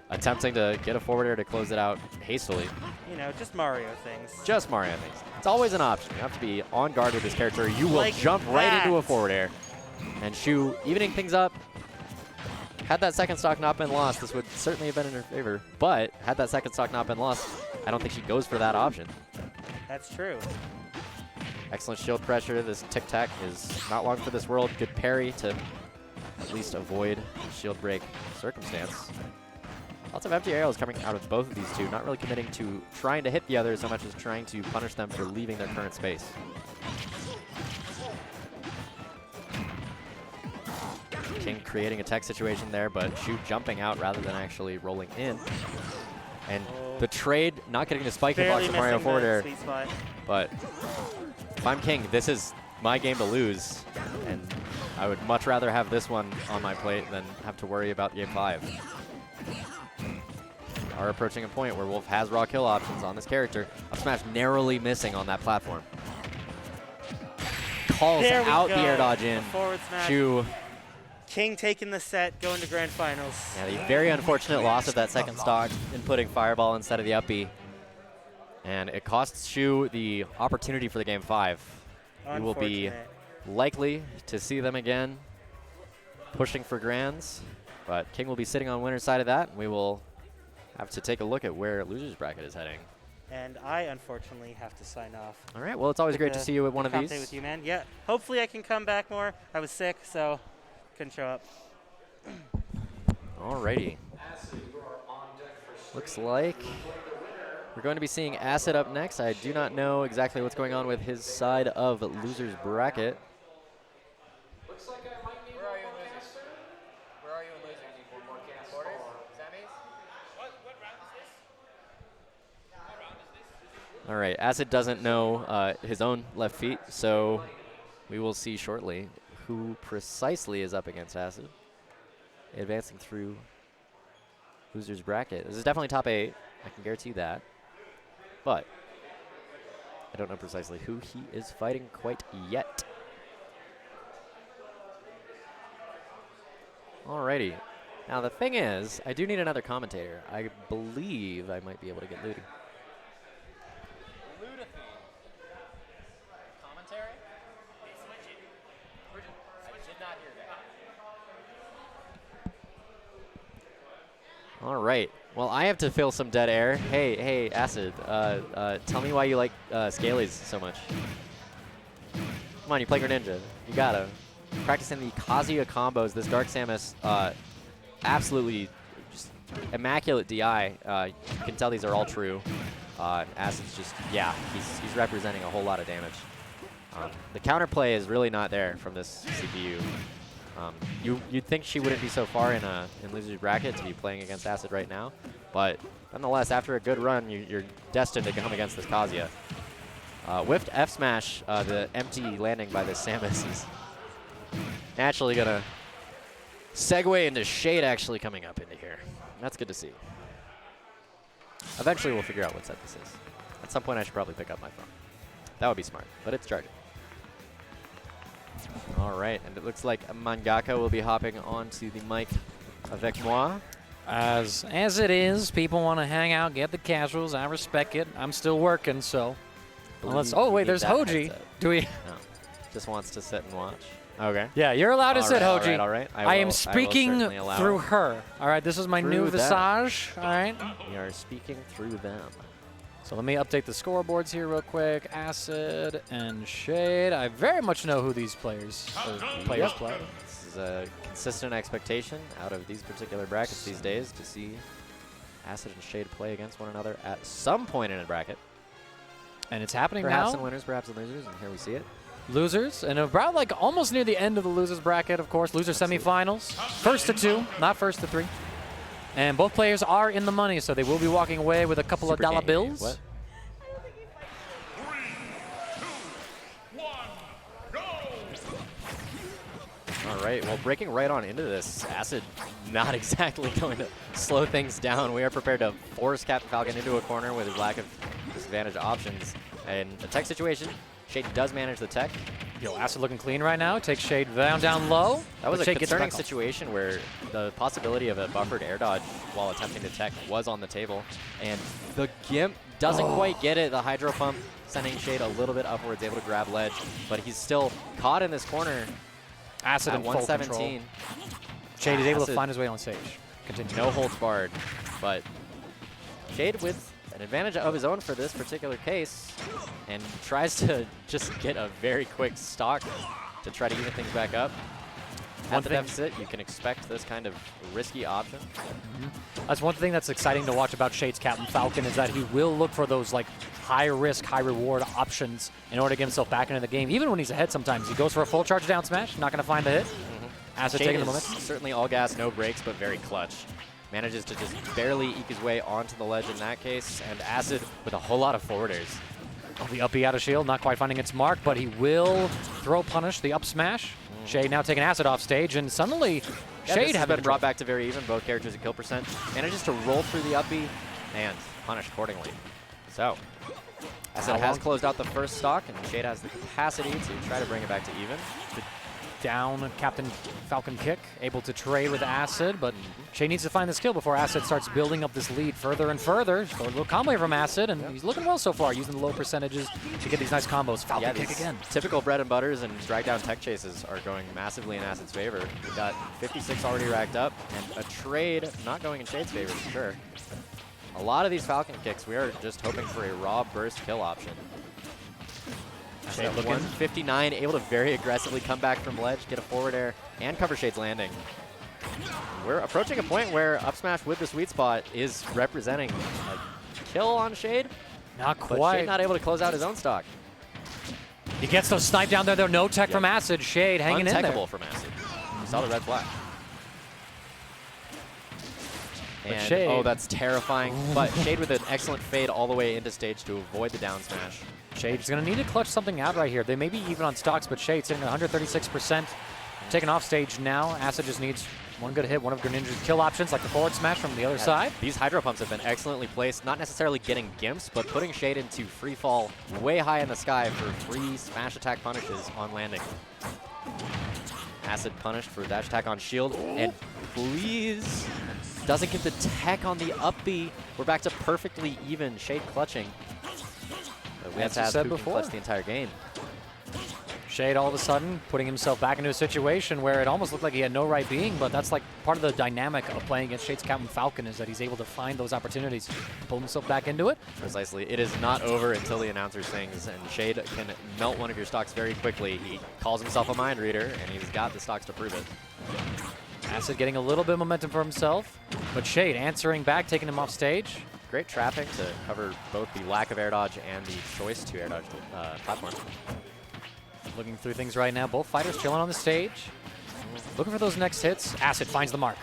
attempting to get a forward air to close it out hastily. You know, just Mario things. Just Mario things. It's always an option. You have to be on guard with this character. You will jump right into a forward air. And Shu evening things up. Had that second stock not been lost, this would certainly have been in her favor. But had that second stock not been lost, I don't think she goes for that option. That's true. Excellent shield pressure. This tic-tac is not long for this world. Good parry to at least avoid the shield break circumstance. Lots of empty arrows coming out of both of these two, not really committing to trying to hit the other so much as trying to punish them for leaving their current space. King creating a tech situation there, but Shu jumping out rather than actually rolling in. And the trade, not getting the spike box of Mario forward air. But if I'm King, this is my game to lose. And I would much rather have this one on my plate than have to worry about game 5. Are approaching a point where Wolf has raw kill options on this character. Up smash narrowly missing on that platform. Calls out the air dodge in. Shu. King taking the set, going to grand finals. Yeah, the very unfortunate loss of that second stock, inputting Fireball instead of the up B. And it costs Shu the opportunity for the game 5. We will be likely to see them again pushing for grands, but King will be sitting on winner's side of that, and we will have to take a look at where loser's bracket is heading. And I, unfortunately, have to sign off. All right, well, it's always great to see you at one of these. With you, man. Yeah, hopefully I can come back more. I was sick, so couldn't show up. Alrighty. Looks like we're going to be seeing Acid up next. I do not know exactly what's going on with his side of loser's bracket. Looks like I might need Where are you in losers? Where are you in losers? Need one more cast quarters? Semis? What round is this? What round is this? All right, Acid doesn't know his own left feet, so we will see shortly who precisely is up against Acid. Advancing through loser's bracket. This is definitely top 8. I can guarantee that. But I don't know precisely who he is fighting quite yet. Alrighty. Now the thing is, I do need another commentator. I believe I might be able to get Ludi. Ludathine. All right. Well, I have to fill some dead air. Hey, Acid. Tell me why you like Scalies so much. Come on, you play Greninja. You gotta. Practicing the Kazuya combos. This Dark Samus, absolutely just immaculate DI. You can tell these are all true. Acid's just, yeah, he's representing a whole lot of damage. The counterplay is really not there from this CPU. You'd think she wouldn't be so far in loser's bracket to be playing against Acid right now, but nonetheless, after a good run, you're destined to come against this Kazuya. Whiffed F smash, the empty landing by this Samus is naturally gonna segue into Shade actually coming up into here. That's good to see. Eventually, we'll figure out what set this is. At some point, I should probably pick up my phone. That would be smart, but it's charging. All right, and it looks like Mangaka will be hopping onto the mic avec moi. As it is, people want to hang out, get the casuals. I respect it. I'm still working, so. Unless, oh wait, there's Hoji. Do we? No, just wants to sit and watch. Okay. Yeah, you're allowed to sit, Hoji. All right. I am speaking through her. All right, this is my new visage. All right. We are speaking through them. So let me update the scoreboards here real quick. Acid and Shade. I very much know who these players play. This is a consistent expectation out of these particular brackets these days to see Acid and Shade play against one another at some point in a bracket. And it's happening perhaps now. Perhaps in winners, perhaps in losers, and here we see it. Losers, and about like almost near the end of the losers bracket, of course. Loser semifinals. First to 2, not first to 3. And both players are in the money, so they will be walking away with a couple of dollar bills. What? 3, 2, 1, go! All right, well, breaking right on into this, Acid not exactly going to slow things down. We are prepared to force Captain Falcon into a corner with his lack of disadvantage options. And the tech situation, Shade does manage the tech. Yo, Acid looking clean right now. Takes Shade down low. That was a concerning situation where the possibility of a buffered air dodge while attempting to tech was on the table. And the Gimp doesn't quite get it. The Hydro Pump sending Shade a little bit upwards, able to grab ledge. But he's still caught in this corner. Acid at in 117. Shade is able to find his way on stage. Continue. No holds barred. But Shade with an advantage of his own for this particular case, and tries to just get a very quick stock to try to even things back up. At the deficit, you can expect this kind of risky option. That's one thing that's exciting to watch about Shade's Captain Falcon is that he will look for those like high risk, high reward options in order to get himself back into the game. Even when he's ahead sometimes, he goes for a full charge down smash, not going to find the hit. Acid taking the moment. Certainly all gas, no brakes, but very clutch. Manages to just barely eke his way onto the ledge in that case, and Acid with a whole lot of forwarders. Oh, the up B out of shield, not quite finding its mark, but he will throw punish the up smash. Shade now taking Acid off stage, and suddenly Shade has been brought back to very even, both characters at kill percent. Manages to roll through the up B and punish accordingly. So, Acid has closed out the first stock, and Shade has the capacity to try to bring it back to even. Down Captain Falcon kick, able to trade with Acid, but Shade needs to find this kill before Acid starts building up this lead further and further. So a little combo here from Acid, and he's looking well so far, using the low percentages to get these nice combos. Falcon kick again. Typical bread and butters and drag down tech chases are going massively in Acid's favor. We've got 56 already racked up, and a trade not going in Shade's favor for sure. A lot of these Falcon kicks, we are just hoping for a raw burst kill option. Shade looking 159, able to very aggressively come back from ledge, get a forward air, and cover Shade's landing. We're approaching a point where up smash with the sweet spot is representing a kill on Shade. Not quite. But Shade not able to close out his own stock. He gets those sniped down there, though. No tech from Acid. Shade hanging in there. Untechable from Acid. You saw the red flag. And Shade. Oh, that's terrifying. But Shade with an excellent fade all the way into stage to avoid the down smash. Shade's going to need to clutch something out right here. They may be even on stocks, but Shade's sitting at 136%. Taken off stage now. Acid just needs one good hit, one of Greninja's kill options, like the forward smash from the other side. These Hydro Pumps have been excellently placed, not necessarily getting gimps, but putting Shade into free fall way high in the sky for free smash attack punishes on landing. Acid punished for dash attack on shield, and please doesn't get the tech on the up B. We're back to perfectly even Shade clutching. But we have to have who can clutch the entire game. Shade all of a sudden putting himself back into a situation where it almost looked like he had no right being, but that's like part of the dynamic of playing against Shade's Captain Falcon is that he's able to find those opportunities to pull himself back into it. Precisely. It is not over until the announcer sings, and Shade can melt one of your stocks very quickly. He calls himself a mind reader, and he's got the stocks to prove it. Acid getting a little bit of momentum for himself, but Shade answering back, taking him off stage. Great trapping to cover both the lack of air dodge and the choice to air dodge platform. Looking through things right now. Both fighters chilling on the stage. Looking for those next hits. Acid finds the mark.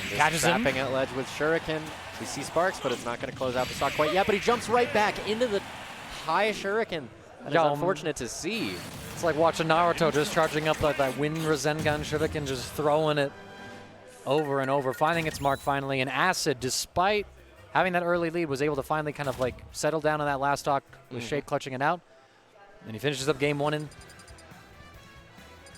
Catches him. Trapping at ledge with Shuriken. We see sparks, but it's not going to close out the stock quite yet. But he jumps right back into the high Shuriken. That is unfortunate to see. It's like watching Naruto just charging up that Wind Rasengan Shuriken, just throwing it over and over, finding its mark finally. And Acid, despite having that early lead, was able to finally kind of like settle down on that last stock with Shade clutching it out. And he finishes up game 1 in.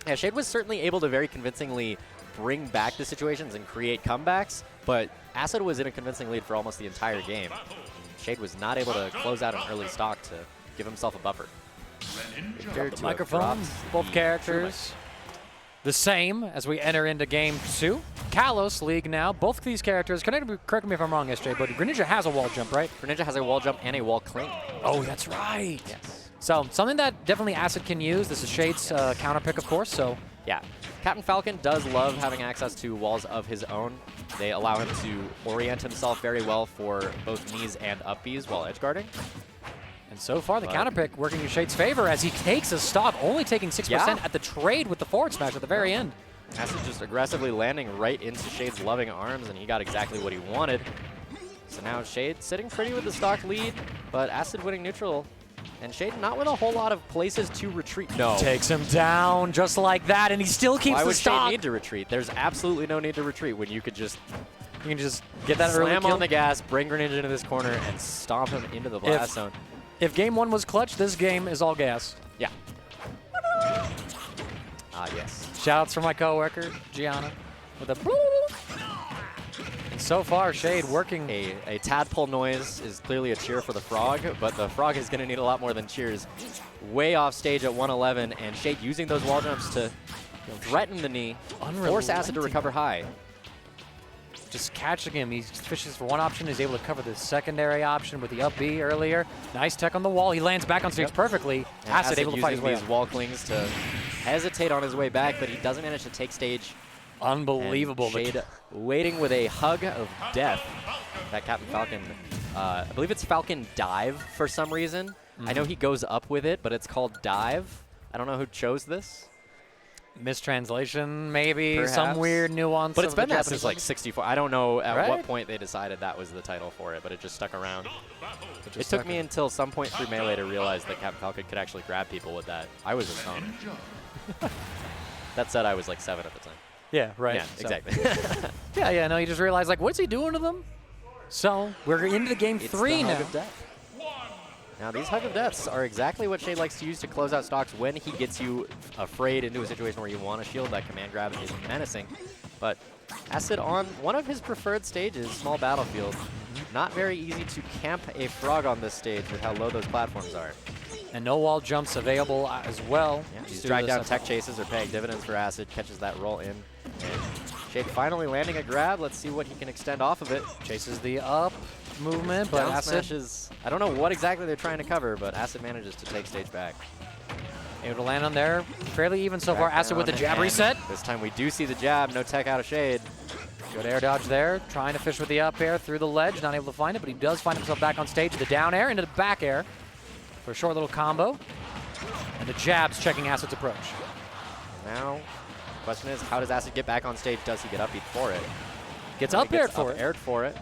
Yeah, Shade was certainly able to very convincingly bring back the situations and create comebacks, but Acid was in a convincing lead for almost the entire game. Shade was not able to close out an early stock to give himself a buffer. The microphone, both characters the same as we enter into game 2. Kalos League now. Both of these characters, correct me if I'm wrong, SJ, but Greninja has a wall jump, right? Greninja has a wall jump and a wall cling. Oh, that's right. Yes. So something that definitely Acid can use. This is Shade's counter pick, of course, so. Yeah. Captain Falcon does love having access to walls of his own. They allow him to orient himself very well for both knees and up Bs while edge guarding. And so far, the counter pick working in Shade's favor as he takes a stock, only taking 6% at the trade with the forward smash at the very end. Acid just aggressively landing right into Shade's loving arms, and he got exactly what he wanted. So now Shade sitting pretty with the stock lead, but Acid winning neutral. And Shade not with a whole lot of places to retreat. No. Takes him down just like that, and he still keeps Why the would stock. Shade need to retreat? There's absolutely no need to retreat when you could just get that early slam kill. on the gas, bring Greninja into this corner, and stomp him into the blast zone. If game 1 was clutch, this game is all gas. Yeah. Yes. Shoutouts for my coworker, Gianna, with a And so far, Shade working. A tadpole noise is clearly a cheer for the frog, but the frog is going to need a lot more than cheers. Way off stage at 111, and Shade using those wall jumps to threaten the knee, force Acid to recover high. Just catching him. He fishes for one option. He's able to cover the secondary option with the up B earlier. Nice tech on the wall. He lands back on stage perfectly. Acid able to fight his way these wall clings to hesitate on his way back, but he doesn't manage to take stage. Unbelievable. And Shade waiting with a hug of death. That Captain Falcon, I believe it's Falcon Dive for some reason. I know he goes up with it, but it's called Dive. I don't know who chose this. Mistranslation, maybe. Perhaps. Some weird nuance. But it's been that since like 64. I don't know at what Right? point they decided that was the title for it, but it just stuck around. It took me until some point through Melee to realize that Captain Falcon could actually grab people with that. I was astonished. That said, I was like 7 at the time. Yeah, right. Yeah, So- exactly. yeah, no, you just realize, like, what's he doing to them? So, we're into the game It's 3 the now. Hug of Death. Now, these Hug of Deaths are exactly what Shade likes to use to close out stocks when he gets you afraid into a situation where you want to shield. That command grab is menacing. But Acid on one of his preferred stages, small battlefield, not very easy to camp a frog on this stage with how low those platforms are. And no wall jumps available as well. Yeah, these drag down tech chases are paying dividends for Acid, catches that roll in. And Shade finally landing a grab. Let's see what he can extend off of it. Chases the up movement, but Down Acid smash is, I don't know what exactly they're trying to cover, but Acid manages to take stage back. able to land on there. Fairly even so far. Acid with the jab reset. This time we do see the jab, no tech out of Shade. Good air dodge there, trying to fish with the up air through the ledge, not able to find it, but he does find himself back on stage. The down air into the back air for a short little combo. And the jabs checking Acid's approach. Now, the question is, how does Acid get back on stage? Does he get up beat for it? Gets up aired for it. Aired for it.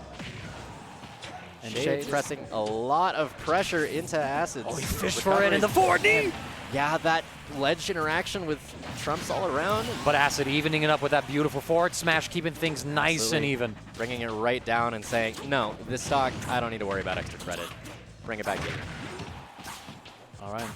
And Shade's pressing a lot of pressure into Acid. Oh, he fished for it in the 4D! Yeah, that ledge interaction with Trumps all around. But Acid evening it up with that beautiful forward smash, keeping things nice Absolutely. and even. Bringing it right down and saying, no, this stock, I don't need to worry about extra credit. Bring it back in. All right.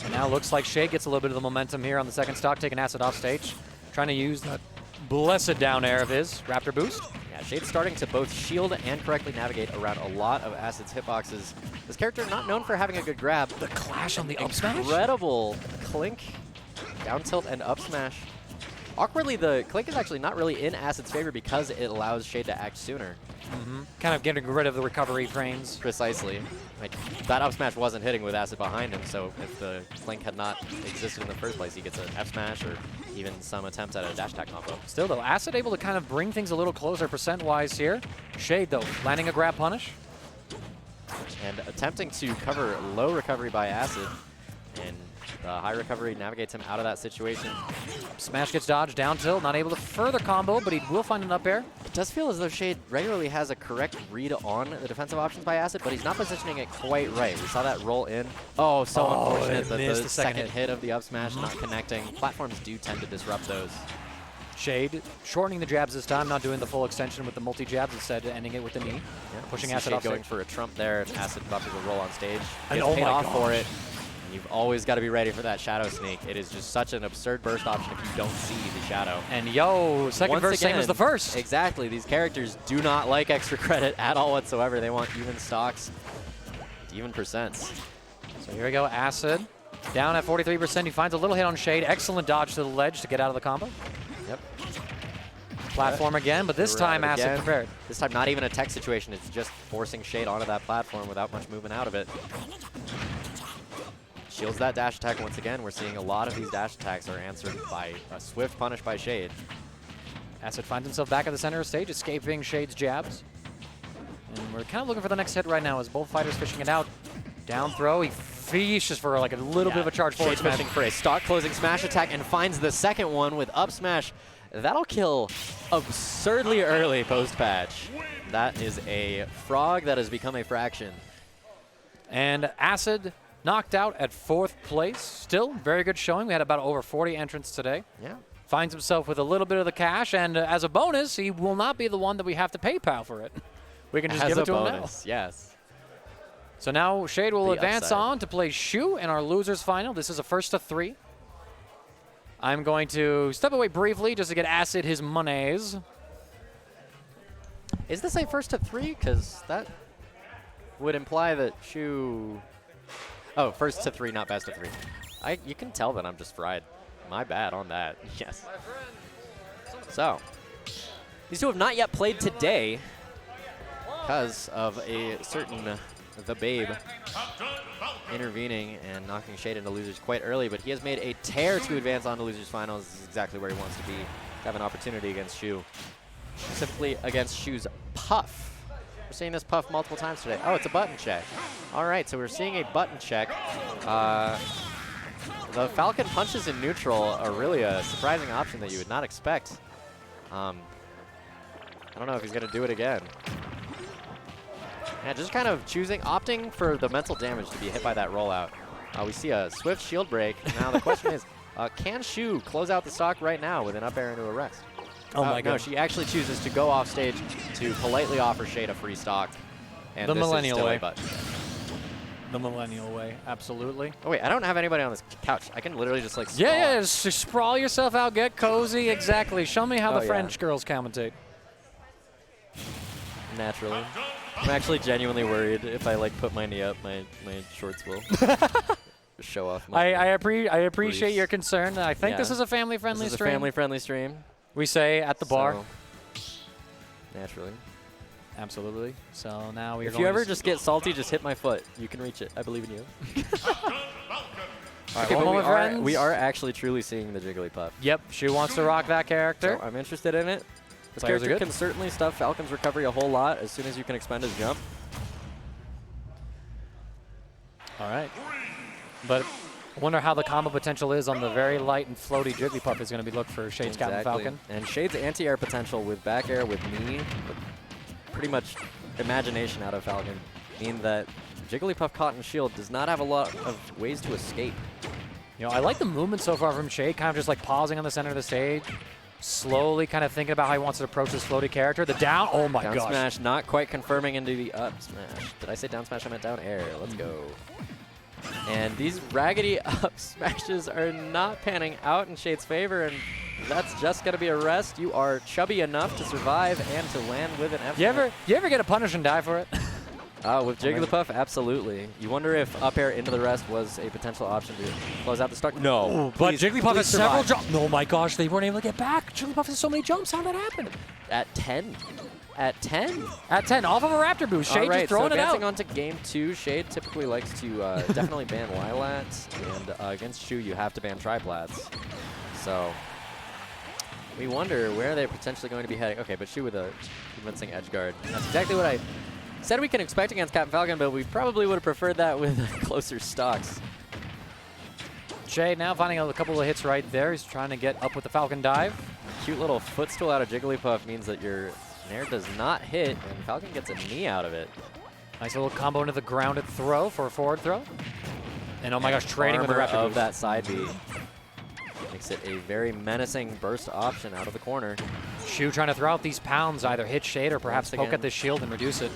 And now looks like Shade gets a little bit of the momentum here on the second stock, taking Acid off stage. Trying to use that blessed down air of his, Raptor boost. Yeah, Shade's starting to both shield and correctly navigate around a lot of Acid's hitboxes. This character not known for having a good grab. The clash on the up smash? Incredible Clink, down tilt and up smash. Awkwardly, the Clink is actually not really in Acid's favor because it allows Shade to act sooner. Kind of getting rid of the recovery frames. Precisely. Like, that up smash wasn't hitting with Acid behind him, so if the Clink had not existed in the first place, he gets an F smash or even some attempt at a dash attack combo. Still, though, Acid able to kind of bring things a little closer percent-wise here. Shade, though, landing a grab punish. And attempting to cover low recovery by Acid, and high recovery navigates him out of that situation. Smash gets dodged, down tilt, not able to further combo, but he will find an up air. It does feel as though Shade regularly has a correct read on the defensive options by Acid, but he's not positioning it quite right. We saw that roll in. Oh, so unfortunate that the second hit of the up smash not connecting. Platforms do tend to disrupt those. Shade shortening the jabs this time, not doing the full extension with the multi-jabs, instead ending it with the knee. Yeah, pushing Acid Acid off going stage. for a trump there, and Acid buffers a roll on stage. And Gets oh paid my off gosh. for it. You've always got to be ready for that Shadow Sneak. It is just such an absurd burst option if you don't see the Shadow. And yo, second verse, same as the first. Exactly. These characters do not like extra credit at all whatsoever. They want even stocks, even percents. So here we go, Acid. Down at 43%, he finds a little hit on Shade. Excellent dodge to the ledge to get out of the combo. Yep. Platform again, but this time Acid Again. prepared. This time not even a tech situation. It's just forcing Shade onto that platform without much movement out of it. Shields that dash attack once again. We're seeing a lot of these dash attacks are answered by a swift punish by Shade. Acid finds himself back at the center of the stage, escaping Shade's jabs. And we're kind of looking for the next hit right now as both fighters fishing it out. Down throw, he fishes for like a little bit of a charge forward Shade's smash. fishing for a stock closing smash attack and finds the second one with up smash. That'll kill absurdly early post-patch. That is a frog that has become a fraction. And Acid knocked out at 4th place. Still, very good showing. We had about over 40 entrants today. Yeah. Finds himself with a little bit of the cash, and as a bonus, he will not be the one that we have to PayPal for it. We can just give it to him now. Yes. So now Shade will The advance upside. on to play Shu in our losers final. This is a 1st-to-3. I'm going to step away briefly just to get Acid his monies. Is this a 1st-to-3? Because that would imply that Shu... Oh, 1st-to-3, not best-to-3. You can tell that I'm just fried. My bad on that. Yes. So, these two have not yet played today because of a certain The Babe intervening and knocking Shade into losers quite early, but he has made a tear to advance on to losers finals. This is exactly where he wants to be, to have an opportunity against Shu. Specifically against Shu's Puff. We're seeing this Puff multiple times today. Oh, it's a button check. All right, so we're seeing a button check. The Falcon punches in neutral are really a surprising option that you would not expect. I don't know if he's going to do it again. Yeah, just kind of opting for the mental damage to be hit by that rollout. We see a swift shield break. Now the question is, can Shu close out the stock right now with an up air into a rest? Oh my No, God. she actually chooses to go off stage to politely offer Shade a free stock. And The this is millennial still a way. button. The millennial way, absolutely. Oh wait, I don't have anybody on this couch. I can literally just like sprawl. Yeah, just sprawl yourself out, get cozy, exactly. Show me how Oh, the yeah. French girls commentate. Naturally. I'm actually genuinely worried if I like put my knee up, my shorts will show off my I appreciate briefs. your concern. I think Yeah. this is a family-friendly This is stream. a family-friendly stream. We say at the bar. So, naturally. Absolutely. So now we are If going you ever to just get salty, just hit my foot. You can reach it. I believe in you. All right, Okay, well, moment, friends. we are actually truly seeing the Jigglypuff. Yep, she wants to rock that character. So I'm interested in it. This Players are character good. can certainly stuff Falcon's recovery a whole lot as soon as you can expend his jump. All right. But I wonder how the combo potential is on the very light and floaty Jigglypuff is going to be looked for Shade's Captain Falcon. And Shade's anti-air potential with back air with knee, pretty much imagination out of Falcon, mean that Jigglypuff caught in shield does not have a lot of ways to escape. You know, I like the movement so far from Shade, kind of just like pausing on the center of the stage, slowly kind of thinking about how he wants to approach this floaty character. The down, oh my Down gosh. smash not quite confirming into the up smash. Did I say down smash? I meant down air. Let's go. And these raggedy up smashes are not panning out in Shade's favor, and That's just going to be a rest. You are chubby enough to survive and to land with an F. You ever get a punish and die for it? With Jigglypuff, absolutely. You wonder if up air into the rest was a potential option to close out the start. No. But Jigglypuff has several survive. jumps. Oh my gosh, they weren't able to get back. Jigglypuff has so many jumps. How did that happen? At 10. At 10? At 10, off of a Raptor boost. Shade just throwing it out. Advancing on to game 2, Shade typically likes to definitely ban Lilats, and against Shu you have to ban Triplats. So we wonder where they're potentially going to be heading. Okay, but Shu with a convincing edge guard. That's exactly what I said we can expect against Captain Falcon, but we probably would have preferred that with closer stocks. Shade now finding a couple of hits right there. He's trying to get up with the Falcon dive. Cute little footstool out of Jigglypuff means that your Nair does not hit, and Falcon gets a knee out of it. Nice little combo into the grounded throw for a forward throw. And oh my gosh, trading with the Armor Raptor of boost. that side B. Makes it a very menacing burst option out of the corner. Shu trying to throw out these pounds, either hit Shade or perhaps poke at the shield and reduce it.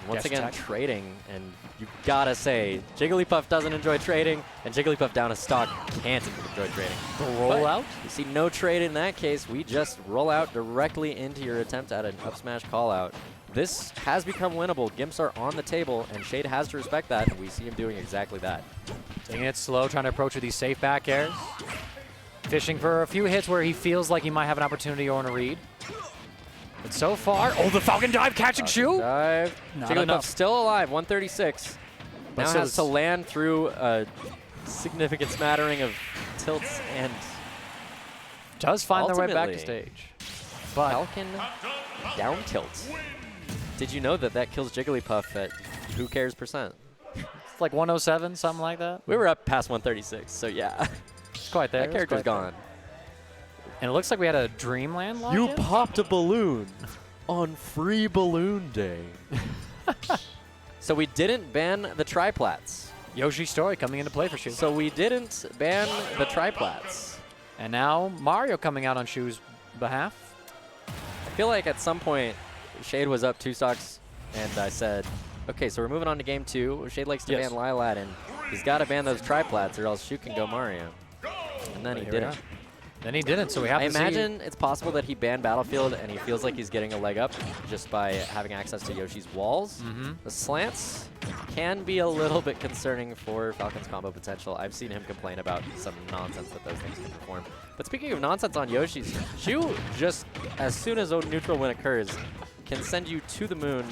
Once Guess again, attack. trading, and you gotta say, Jigglypuff doesn't enjoy trading, and Jigglypuff down a stock can't enjoy trading. The rollout? You see no trade in that case. We just roll out directly into your attempt at an up smash call out. This has become winnable. Gimps are on the table, and Shade has to respect that, and we see him doing exactly that. Taking it slow, trying to approach with these safe back airs. Fishing for a few hits where he feels like he might have an opportunity or a read. But so far, oh, the Falcon dive catching Shu. Dive. Not Jigglypuff enough. still alive, 136. But Now so has to land through a significant smattering of tilts and does find their way back to ultimately, stage. But Falcon down tilt. Did you know that that kills Jigglypuff at who cares percent? it's like 107, something like that. We were up past 136, so yeah. It's quite there. That character's gone. And it looks like we had a Dreamland lock You in? popped a balloon on Free Balloon Day. So we didn't ban the Triplats. Yoshi's story coming into play for Shu. So we didn't ban the Triplats. And now Mario coming out on Shu's behalf. I feel like at some point Shade was up 2 stocks, and I said, okay, so we're moving on to game 2. Shade likes to ban Lilat, and he's got to ban those Triplats or else Shu can go Mario. And then he didn't. Then he didn't, so we have I to see. imagine it's possible that he banned Battlefield and he feels like he's getting a leg up just by having access to Yoshi's walls. The slants can be a little bit concerning for Falcon's combo potential. I've seen him complain about some nonsense that those things can perform. But speaking of nonsense on Yoshi's, Shu just, as soon as a neutral win occurs, can send you to the moon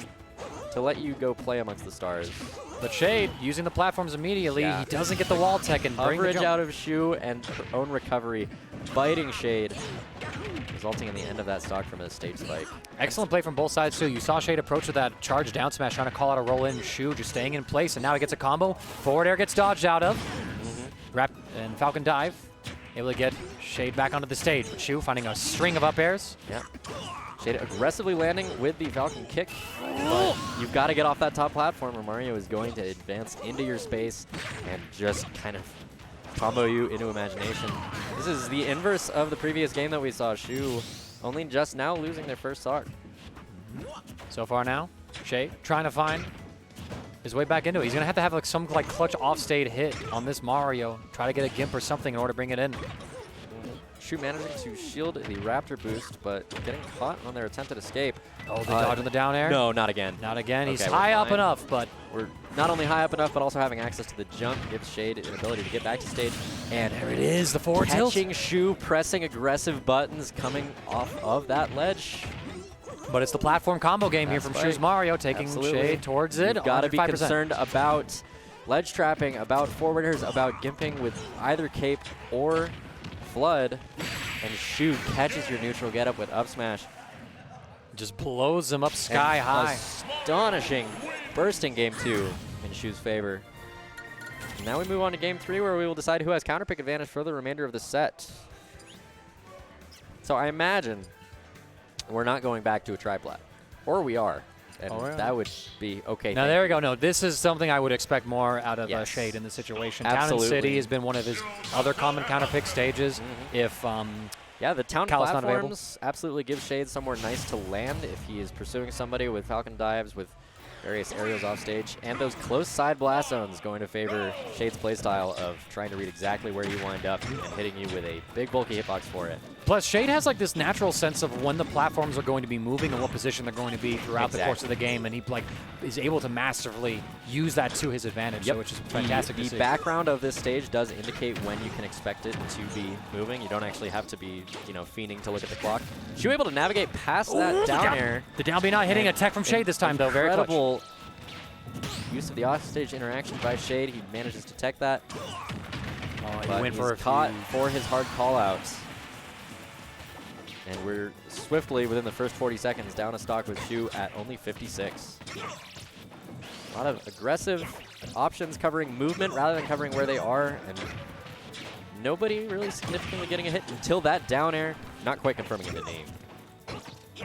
to let you go play amongst the stars. But Shade, using the platforms immediately, he doesn't get the wall tech and bring the Coverage jump. out of Shu and her own recovery, biting Shade, resulting in the end of that stock from a stage spike. Excellent play from both sides, too. You saw Shade approach with that charge down smash, trying to call out a roll-in. Shu just staying in place, and now he gets a combo. Forward air gets dodged out of. Wrap and Falcon dive. Able to get Shade back onto the stage. But Shu finding a string of up airs. Yeah. Shade aggressively landing with the Falcon kick, but you've got to get off that top platform or Mario is going to advance into your space and just kind of combo you into imagination. This is the inverse of the previous game that we saw. Shu only just now losing their first stock. So far now, Shade trying to find his way back into it. He's going to have like some like clutch off-stage hit on this Mario. Try to get a Gimp or something in order to bring it in. Shu managing to shield the Raptor boost, but getting caught on their attempted escape. Oh, they dodge on the down air? No, not again. Not again. He's Okay, high we're up fine. enough, but We're not only high up enough, but also having access to the jump gives Shade an ability to get back to stage. And there it is, the forward tilt. Catching Shu, pressing aggressive buttons coming off of that ledge. But it's the platform combo game here from Shu's Mario, taking Shade towards it. You've got to be 105%. concerned about ledge trapping, about forwarders, about gimping with either cape or flood. And Shu catches your neutral getup with up smash. Just blows him up sky high. Astonishing bursting game 2 in Shu's favor. And now we move on to game 3 where we will decide who has counterpick advantage for the remainder of the set. So I imagine we're not going back to a triplat. Or we are. And that would be okay. Now there we go. No, this is something I would expect more out of Yes. Shade in this situation. Absolutely. Town and City has been one of his other common counterpick stages. If yeah, the town Cal's not available. platforms absolutely give Shade somewhere nice to land if he is pursuing somebody with Falcon dives, with various aerials off stage, and those close side blast zones going to favor Shade's playstyle of trying to read exactly where you wind up and hitting you with a big bulky hitbox for it. Plus, Shade has like this natural sense of when the platforms are going to be moving and what position they're going to be throughout the course of the game, and he like is able to masterfully use that to his advantage, so which is fantastic to see. The background of this stage does indicate when you can expect it to be moving. You don't actually have to be, you know, fiending to look at the clock. She was able to navigate past that down air. The down B not hitting a tech from Shade this time, though. Very clutch. Incredible use of the offstage interaction by Shade. He manages to tech that. He went for a caught for his hard callouts. And we're swiftly, within the first 40 seconds, down a stock with Shu at only 56. A lot of aggressive options covering movement rather than covering where they are. And nobody really significantly getting a hit until that down air, not quite confirming a hit name.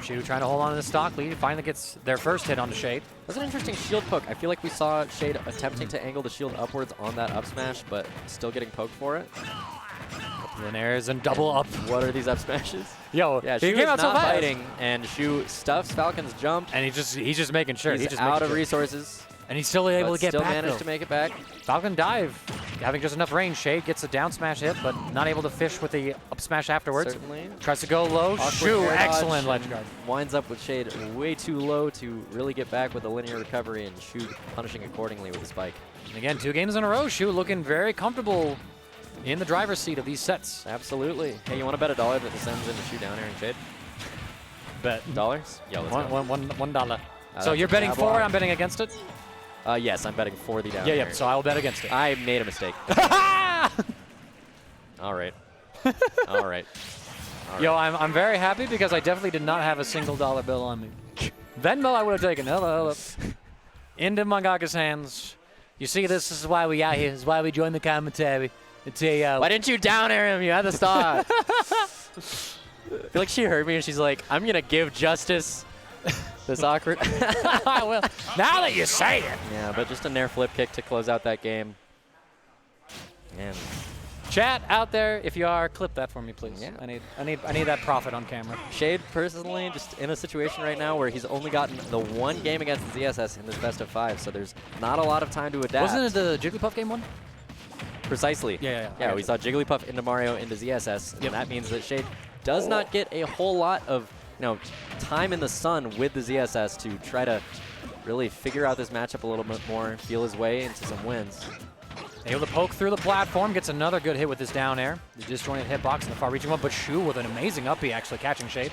Shu trying to hold on to the stock lead. Finally gets their first hit on the Shade. That's an interesting shield poke. I feel like we saw Shade attempting to angle the shield upwards on that up smash, but still getting poked for it. Then airs and double up. What are these up smashes? Yo, yeah, he Shu came is out so not fast. fighting, and Shu stuffs Falcon's jump. And he's just making sure. He's just out of resources. And he's still able to get still back. Managed to make it back. Falcon dive, having just enough range. Shade gets a down smash hit, but not able to fish with the up smash afterwards. Certainly. Tries to go low. Awkward Shu, air excellent dodge, ledge guard. Winds up with Shade way too low to really get back with a linear recovery, and Shu punishing accordingly with a spike. And again, 2 games in a row. Shu looking very comfortable in the driver's seat of these sets. Absolutely. Hey, you want to bet $1 that this ends in the Shu down air and Shade? Bet. Dollars? Yeah, let's go. $1. So you're betting for it, I'm betting against it? Yes, I'm betting for the down air. Yeah, so I will bet against it. I made a mistake. All right. All right. Yo, I'm very happy because I definitely did not have a single $1 bill on me. Venmo I would have taken. Hello. Into Mangaka's hands. You see, this is why we out here. This is why we joined the commentary. Why didn't you down air him? You had the stop. I feel like she heard me and she's like, I'm going to give justice. This awkward. I will. Now that you say it. Yeah, but just a nair flip kick to close out that game. And chat out there, if you are, clip that for me, please. Yeah. I need that profit on camera. Shade personally just in a situation right now where he's only gotten the 1 game against the ZSS in this best of 5, so there's not a lot of time to adapt. Wasn't it the Jigglypuff game one? Precisely. Yeah, we saw Jigglypuff into Mario into ZSS, and that means that Shade does not get a whole lot of time in the sun with the ZSS to try to really figure out this matchup a little bit more, feel his way into some wins. Able to poke through the platform, gets another good hit with this down air. The disjointed hitbox in the far reaching one, but Shu with an amazing up B actually catching Shade.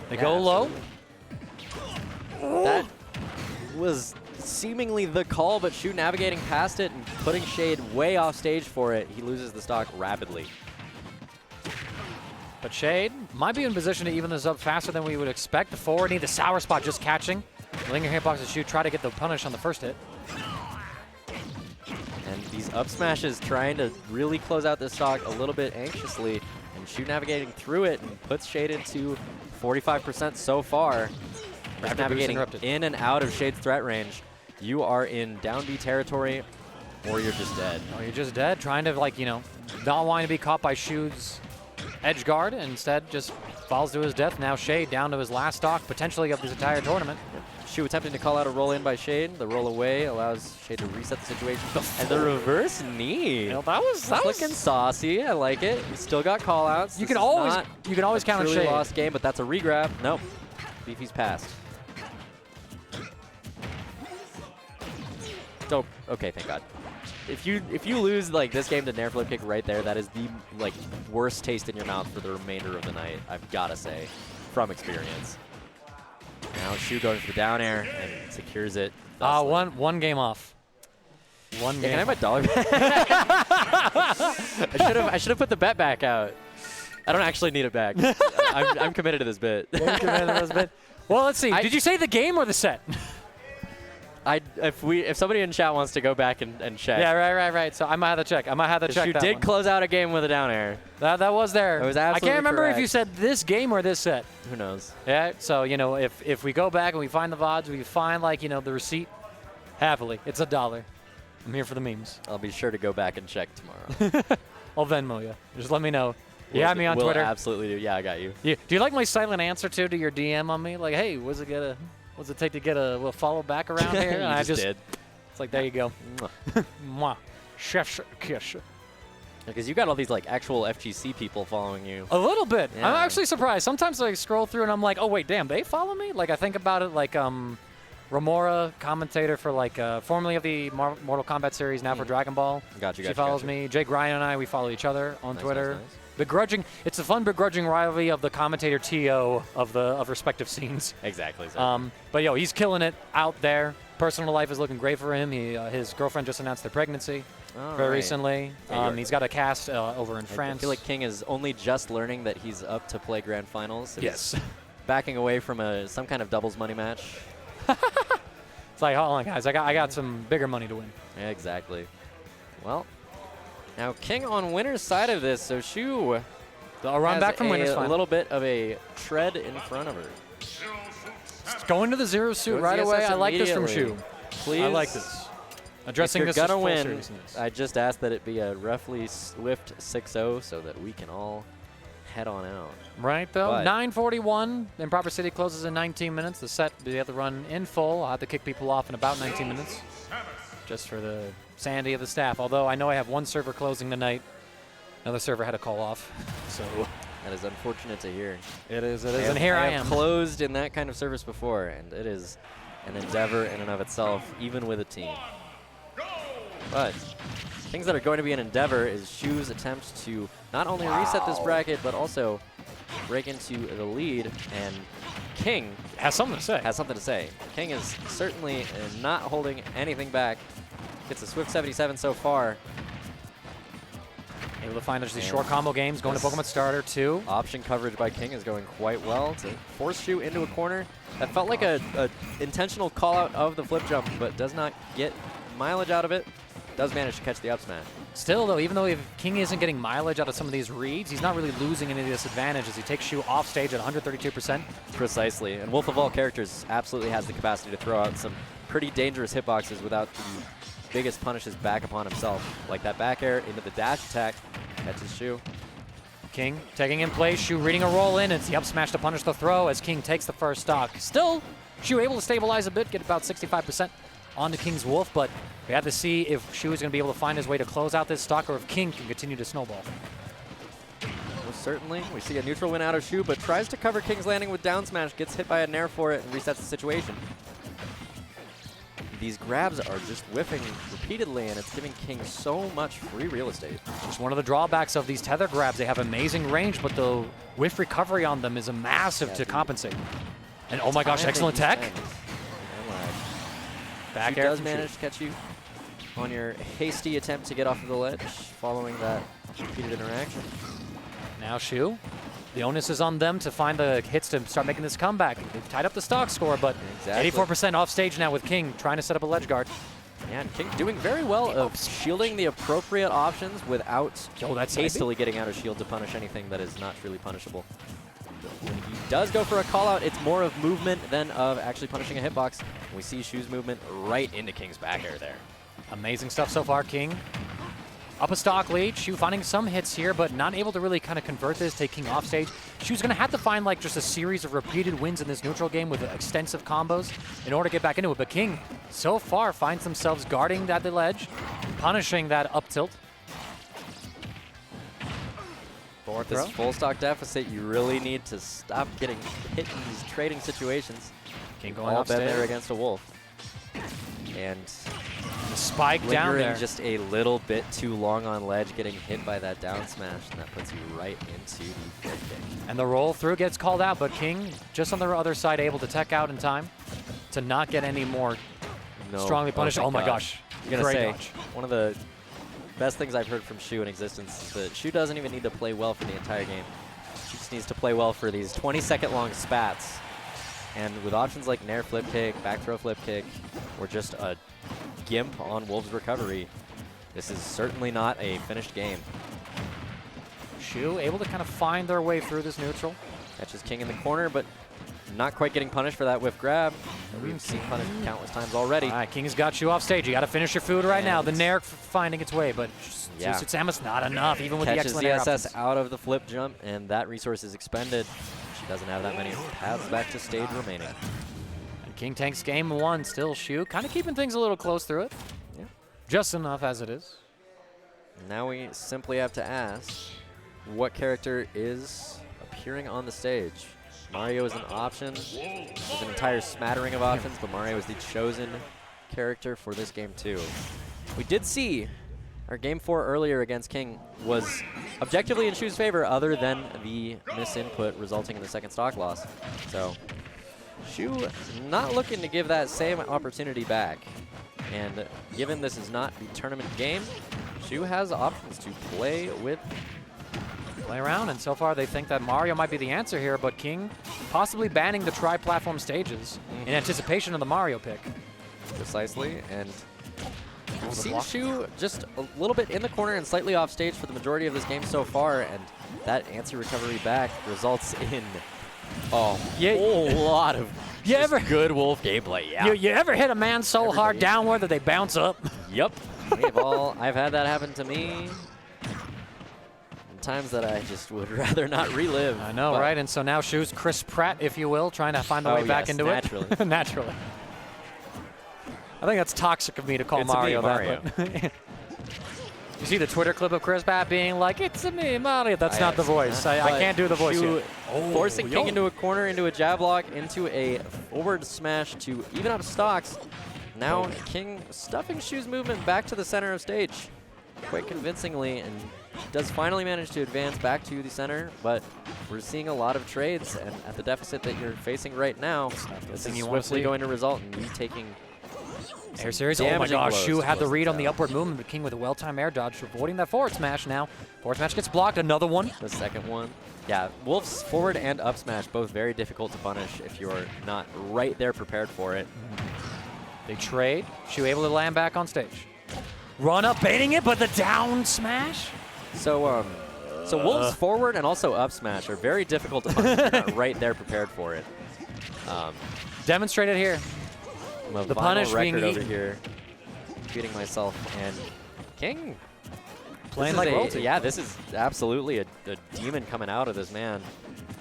They go low. That was seemingly the call, but Shu navigating past it and putting Shade way off stage for it. He loses the stock rapidly. But Shade might be in position to even this up faster than we would expect. The forward need the sour spot just catching. Linger hitbox to Shu, try to get the punish on the first hit. And these up smashes trying to really close out this stock a little bit anxiously, and Shu navigating through it and puts Shade into 45% so far. Just navigating in and out of Shade's threat range. You are in down B territory, or you're just dead. Oh, you're just dead, trying to not wanting to be caught by Shu's edge guard, and instead just falls to his death. Now Shade down to his last stock, potentially of this entire tournament. Shu attempting to call out a roll in by Shade. The roll away allows Shade to reset the situation. And the reverse knee. That was looking saucy. I like it. You still got call outs. You can always count on Shade. Shade. Lost game, but that's a regrab. Nope. Beefy's passed. So, okay, thank God. If you lose this game to nair flip kick right there, that is the worst taste in your mouth for the remainder of the night. I've got to say, from experience. Now Shu going for the down air and secures it. One game off. One game. Can I have $1 back? I should have put the bet back out. I don't actually need it back. I'm committed to this bit. Well, let's see. Did you say the game or the set? If somebody in chat wants to go back and check. Yeah, right. So I might have to check. Shu did close out a game with a down air. That was there. It was I absolutely can't remember correct. if you said this game or this set. Who knows? Yeah. So if we go back and we find the VODs, we find the receipt. Happily, it's $1. I'm here for the memes. I'll be sure to go back and check tomorrow. I'll Venmo you. Just let me know. You have me on Twitter. Absolutely do. Yeah, I got you. Do you like my silent answer to your DM on me? Like, hey, was it gonna? What's it take to get a little follow back around here? You I just did. It's like, there you go. Mwah. Chef's kiss. Because you got all these like actual FGC people following you. A little bit. Yeah. I'm actually surprised. Sometimes I scroll through and I'm like, oh wait, damn, they follow me? Like I think about it like Remora, commentator for like formerly of the Mortal Kombat series, now for Dragon Ball. Gotcha. She follows me. Jake Ryan and I, we follow each other on Twitter. Nice. Begrudging. It's a fun begrudging rivalry of the commentator TO of respective scenes. Exactly. But yo, he's killing it out there. Personal life is looking great for him. His girlfriend just announced their pregnancy very recently. He's got a cast over in France. I feel like King is only just learning that he's up to play Grand Finals. Yes. Backing away from some kind of doubles money match. It's like, hold on, guys. I got some bigger money to win. Yeah, exactly. Well, now King on winner's side of this, so Shu I'll run back from winner's a final. little bit of a tread in front of her. Going to the zero suit right away. I like this from Shu. Please. I like this. Addressing if this you're with gonna full win, seriousness. I just ask that it be a roughly swift 6-0 so that we can all head on out. Right, though. But 9:41. Improper City closes in 19 minutes. The set, we have to run in full. I'll have to kick people off in about 19 minutes. Just for the sanity of the staff. Although I know I have one server closing tonight. Another server had to call off. So that is unfortunate to hear. It is. And here I am. Closed in that kind of service before, and it is an endeavor in and of itself, even with a team. But things that are going to be an endeavor is Shu's attempt to not only reset this bracket, but also break into the lead. And King has something to say. King is certainly not holding anything back. Gets a swift 77 so far. Able to find these short combo games, going to Pokemon Starter 2. Option coverage by King is going quite well to force Shu into a corner. That felt like a intentional call out of the flip jump, but does not get mileage out of it. Does manage to catch the up smash. Still, though, even though if King isn't getting mileage out of some of these reads, he's not really losing any disadvantage as he takes Shu off stage at 132%. Precisely. And Wolf of all characters absolutely has the capacity to throw out some pretty dangerous hitboxes without the biggest punishes back upon himself. Like that back air into the dash attack. Catches Shu. King taking in place. Shu reading a roll in. It's the up smash to punish the throw as King takes the first stock. Still, Shu able to stabilize a bit, get about 65% onto King's Wolf, but we have to see if Shu is going to be able to find his way to close out this stock or if King can continue to snowball. Most certainly. We see a neutral win out of Shu, but tries to cover King's landing with down smash, gets hit by a nair for it, and resets the situation. These grabs are just whiffing repeatedly, and it's giving King so much free real estate. Just one of the drawbacks of these tether grabs. They have amazing range, but the whiff recovery on them is a massive to compensate. And oh my gosh, excellent tech. Back air does manage to catch you on your hasty attempt to get off of the ledge following that repeated interaction. Now Shu. The onus is on them to find the hits to start making this comeback. They've tied up the stock score, but 84% off stage now with King trying to set up a ledge guard. Yeah, and King doing very well of shielding the appropriate options without hastily getting out of shield to punish anything that is not truly punishable. When he does go for a call out, it's more of movement than of actually punishing a hitbox. We see Shu's movement right into King's back air there. Amazing stuff so far, King. Up a stock lead. Shu finding some hits here, but not able to really kind of convert this, take King off stage. Shu's going to have to find like just a series of repeated wins in this neutral game with extensive combos in order to get back into it. But King, so far, finds themselves guarding at the ledge, punishing that up tilt. This full stock deficit, you really need to stop getting hit in these trading situations. King going all off been stage. there against a Wolf. And the spike down there. Just a little bit too long on ledge, getting hit by that down smash, and that puts you right into the flip kick. And the roll through gets called out, but King just on the other side able to tech out in time to not get any more strongly punished. Oh my gosh. You're going to say, one of the best things I've heard from Shu in existence is that Shu doesn't even need to play well for the entire game. She just needs to play well for these 20-second long spats. And with options like nair flip kick, back throw flip kick, or just a gimp on Wolf's recovery, this is certainly not a finished game. Shu able to kind of find their way through this neutral. Catches King in the corner, but not quite getting punished for that whiff grab that we've seen punished countless times already. All right, King's got Shu off stage. You got to finish your food right now. The nair finding its way, but Samus not enough, even with the excellent air Catches options. the SS out of the flip jump, and that resource is expended. She doesn't have that many paths back to stage remaining. And King takes game 1 still. Shu kind of keeping things a little close through it. Yeah. Just enough as it is. Now we simply have to ask, what character is appearing on the stage? Mario is an option. There's an entire smattering of options, but Mario is the chosen character for this game too. We did see our game 4 earlier against King was objectively in Shu's favor, other than the misinput resulting in the second stock loss. So Shu not looking to give that same opportunity back. And given this is not the tournament game, Shu has options to play with. Play around, and so far they think that Mario might be the answer here, but King possibly banning the tri-platform stages in anticipation of the Mario pick. Precisely, and we've seen Shu just a little bit in the corner and slightly off stage for the majority of this game so far, and that anti-recovery back results in a whole lot of good Wolf gameplay. Yeah. You ever hit a man so hard downward that they bounce up? Yep. I've had that happen to me. Times that I just would rather not relive. I know, right? And so now Shu's Chris Pratt, if you will, trying to find the way back into it. Naturally. I think that's toxic of me to call Mario that. You see the Twitter clip of Chris Pratt being like, "It's me, Mario." That's not the voice. I can't do the voice yet. Forcing King into a corner, into a jab block, into a forward smash to even up stocks. Now King stuffing Shu's movement back to the center of stage quite convincingly, and does finally manage to advance back to the center, but we're seeing a lot of trades, and at the deficit that you're facing right now, this is swiftly going to result in you taking air series. Oh my gosh, Shu had the read on the upward movement, but King with a well-timed air dodge, avoiding that forward smash now. Forward smash gets blocked, another one. The second one. Yeah, Wolf's forward and up smash, both very difficult to punish if you're not right there prepared for it. They trade, Shu able to land back on stage. Run up, baiting it, but the down smash? So Wolf's forward and also up smash are very difficult to punish if you're not right there prepared for it. Demonstrated here. The punish record over here, beating myself, and King playing like royalty. Yeah, this is absolutely a demon coming out of this man.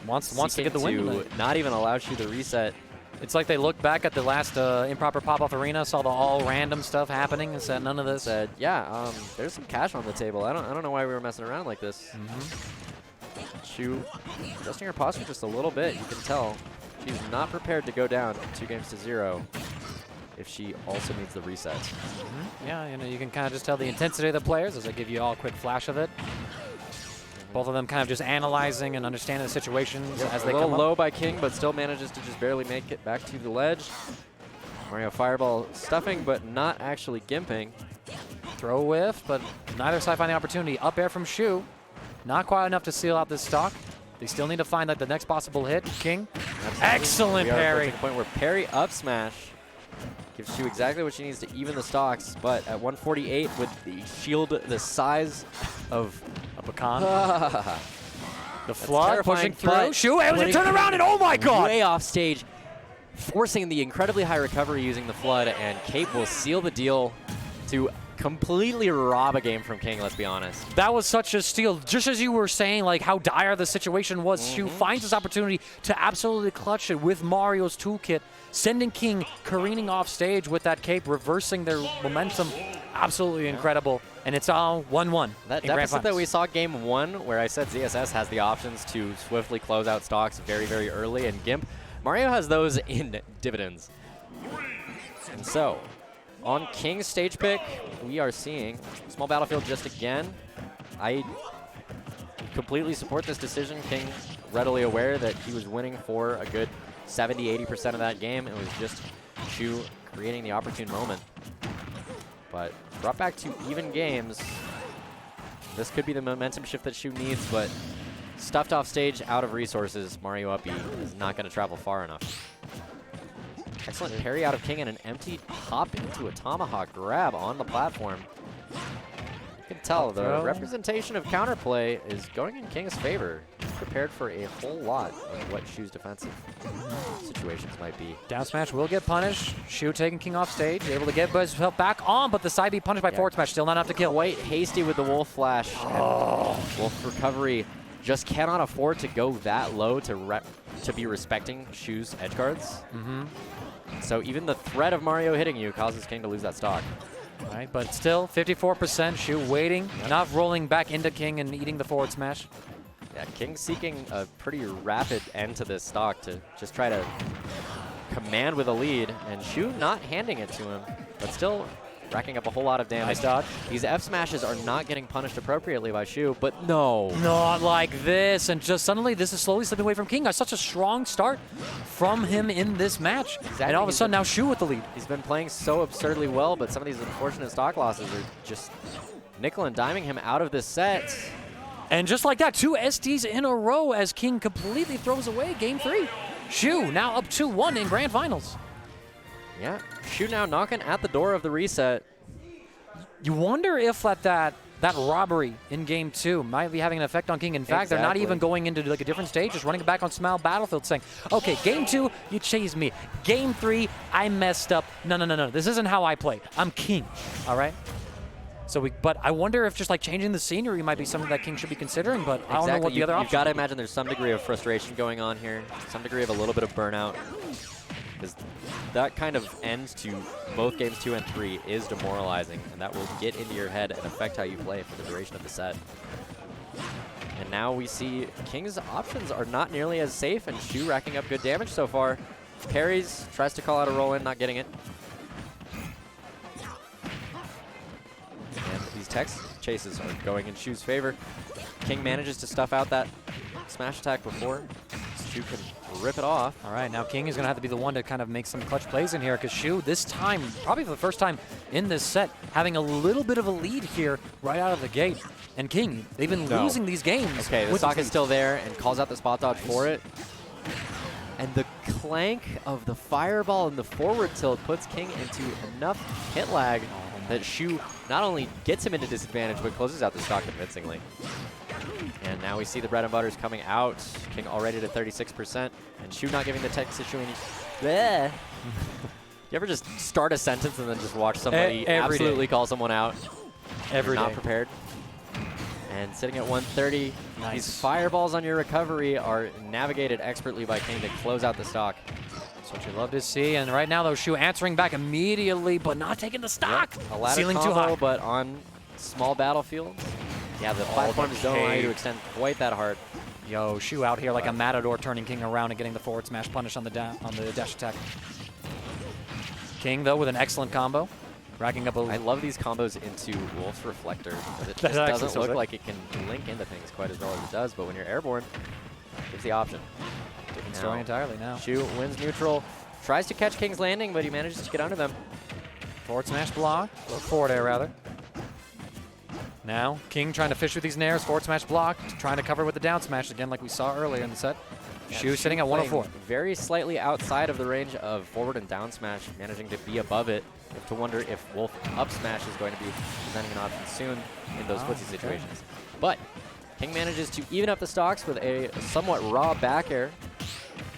Wants to get the win. Not even allow Shu to reset. It's like they looked back at the last Improper Popoff Arena, saw the all random stuff happening, and said none of this. Said, yeah, there's some cash on the table. I don't know why we were messing around like this. Shu adjusting her posture just a little bit. You can tell she's not prepared to go down 2-0 if she also needs the reset. Yeah, you can kind of just tell the intensity of the players as I give you all a quick flash of it. Both of them kind of just analyzing and understanding the situations as they come up. A little low by King, but still manages to just barely make it back to the ledge. Mario Fireball stuffing, but not actually gimping. Throw whiff, but neither side finding the opportunity. Up air from Shu. Not quite enough to seal out this stock. They still need to find like the next possible hit. King. Excellent parry. We are approaching the point where parry up smash gives Shu exactly what she needs to even the stocks, but at 148 with the shield the size of a pecan. The flood pushing through. Shu able to turn around and oh my god! Way off stage, forcing the incredibly high recovery using the flood, and Cape will seal the deal to completely rob a game from King, let's be honest. That was such a steal. Just as you were saying, like how dire the situation was, Shu finds this opportunity to absolutely clutch it with Mario's toolkit, sending King careening off stage with that cape, reversing their momentum. Absolutely incredible. And it's all 1-1. That deficit that we saw game 1, where I said ZSS has the options to swiftly close out stocks very, very early, and Gimp, Mario has those in dividends. And so, on King's stage pick, we are seeing small battlefield just again. I completely support this decision. King readily aware that he was winning for a good 70–80% of that game. It was just Shu creating the opportune moment. But brought back to even games. This could be the momentum shift that Shu needs, but stuffed off stage, out of resources, Mario Uppy is not going to travel far enough. Excellent parry out of King and an empty hop into a tomahawk grab on the platform. You can tell the representation of counterplay is going in King's favor. He's prepared for a whole lot of what Shu's defensive situations might be. Down smash will get punished. Shu taking King off stage, able to get himself back on, but the side B punished by forward smash, still not enough to kill. Quite hasty with the Wolf Flash. Wolf recovery just cannot afford to go that low to be respecting Shu's edge guards. So even the threat of Mario hitting you causes King to lose that stock. All right, but still 54%. Shu waiting, not rolling back into King and eating the forward smash. Yeah, King seeking a pretty rapid end to this stock to just try to command with a lead, and Shu not handing it to him, but still racking up a whole lot of damage. Nice dodge. These F smashes are not getting punished appropriately by Shu, but no. Not like this, and just suddenly this is slowly slipping away from King. Got such a strong start from him in this match. Exactly. And all of a sudden now Shu with the lead. He's been playing so absurdly well, but some of these unfortunate stock losses are just nickel and diming him out of this set. And just like that, 2 SDs in a row as King completely throws away game 3. Shu now up 2-1 in grand finals. Yeah, Shu now knocking at the door of the reset. You wonder if that robbery in game 2 might be having an effect on King. In fact, they're not even going into like a different stage, just running back on Smile Battlefield saying, okay, game 2, you chased me. Game 3, I messed up. No. This isn't how I play. I'm King, all right? But I wonder if just like changing the scenery might be something that King should be considering, but I don't know what the other option is. You've got to imagine there's some degree of frustration going on here, some degree of a little bit of burnout. Because that kind of end to both games 2 and 3 is demoralizing, and that will get into your head and affect how you play for the duration of the set. And now we see King's options are not nearly as safe, and Shu racking up good damage so far. Parries, tries to call out a roll-in, not getting it. And these tech chases are going in Shu's favor. King manages to stuff out that smash attack before Shu can rip it off. All right, now King is going to have to be the one to kind of make some clutch plays in here because Shu, this time, probably for the first time in this set, having a little bit of a lead here right out of the gate. And King, they've been losing these games. Okay, the stock is still there and calls out the spot dodge for it. And the clank of the fireball and the forward tilt puts King into enough hit lag that Shu not only gets him into disadvantage, but closes out the stock convincingly. And now we see the bread and butters coming out. King already to 36%, and Shu not giving the tech Shu any. Bleh. You ever just start a sentence and then just watch somebody absolutely call someone out? Not prepared. And sitting at 130, these fireballs on your recovery are navigated expertly by King to close out the stock. That's what you love to see. And right now, though, Shu answering back immediately, but not taking the stock. Yep. A ladder ceiling combo, too high. But on small battlefields. Yeah, the platforms don't allow you to extend quite that hard. Yo, Shu out here like a matador, turning King around and getting the forward smash punish on the dash attack. King, though, with an excellent combo. Racking up a... I love these combos into Wolf's Reflector. It just doesn't look like it can link into things quite as well as it does, but when you're airborne, gives the option. Different story entirely now. Shu wins neutral, tries to catch King's landing, but he manages to get under them. Forward smash block, or forward air rather. Now, King trying to fish with these nairs, forward smash blocked, trying to cover with the down smash again like we saw earlier in the set. Shu sitting at 104. Very slightly outside of the range of forward and down smash, managing to be above it. You have to wonder if Wolf up smash is going to be presenting an option soon in those footsie situations. But King manages to even up the stocks with a somewhat raw back air,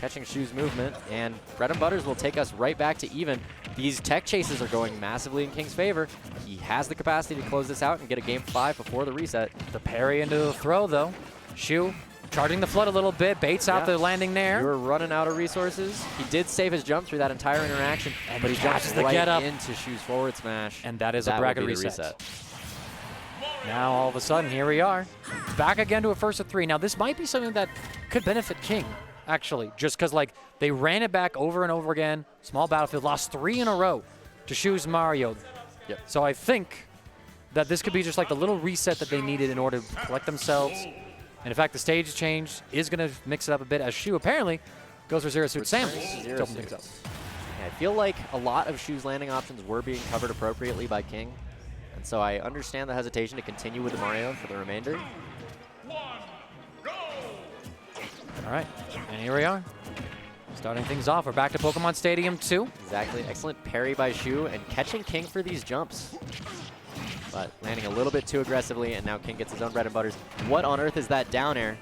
catching Shu's movement, and bread and butters will take us right back to even. These tech chases are going massively in King's favor. He has the capacity to close this out and get a game 5 before the reset. The parry into the throw, though. Shu charging the flood a little bit, baits out the landing there. You're running out of resources. He did save his jump through that entire interaction, but he jumps the right get up into Shu's forward smash. And that is a bracket reset. Now, all of a sudden, here we are. Back again to a first of 3. Now, this might be something that could benefit King, actually, just because, like, they ran it back over and over again. Small Battlefield lost 3 in a row to Shu's Mario. Yep. So I think that this could be just like the little reset that they needed in order to collect themselves. And in fact, the stage change is going to mix it up a bit as Shu apparently goes for Zero Suit Samus to open things up. Yeah, I feel like a lot of Shu's landing options were being covered appropriately by King. And so I understand the hesitation to continue with the Mario for the remainder. All right, and here we are. Starting things off, we're back to Pokemon Stadium 2. Exactly, excellent parry by Shu and catching King for these jumps. But landing a little bit too aggressively, and now King gets his own bread and butters. What on earth is that down air?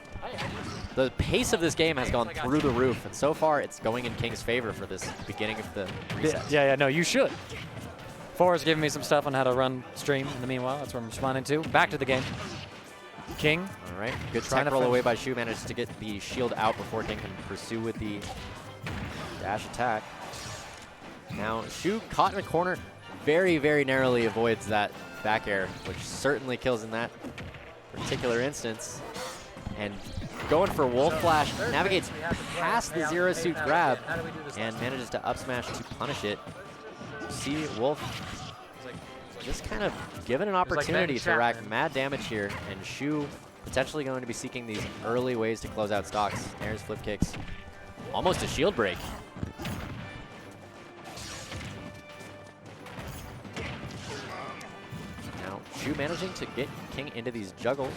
The pace of this game has gone through the roof, and so far it's going in King's favor for this beginning of the reset. Yeah, no, you should. Forrest giving me some stuff on how to run stream in the meanwhile. That's what I'm responding to. Back to the game. King. All right, good tech roll away by Shu. Managed to get the shield out before King can pursue with the dash attack. Now, Shu caught in a corner, very, very narrowly avoids that back air, which certainly kills in that particular instance. And going for Wolf Flash, navigates past the Zero Suit grab and manages to up smash to punish it. See Wolf just kind of given an opportunity to rack mad damage here, and Shu potentially going to be seeking these early ways to close out stocks. There's flip kicks. Almost a shield break. Now, Shu managing to get King into these juggles,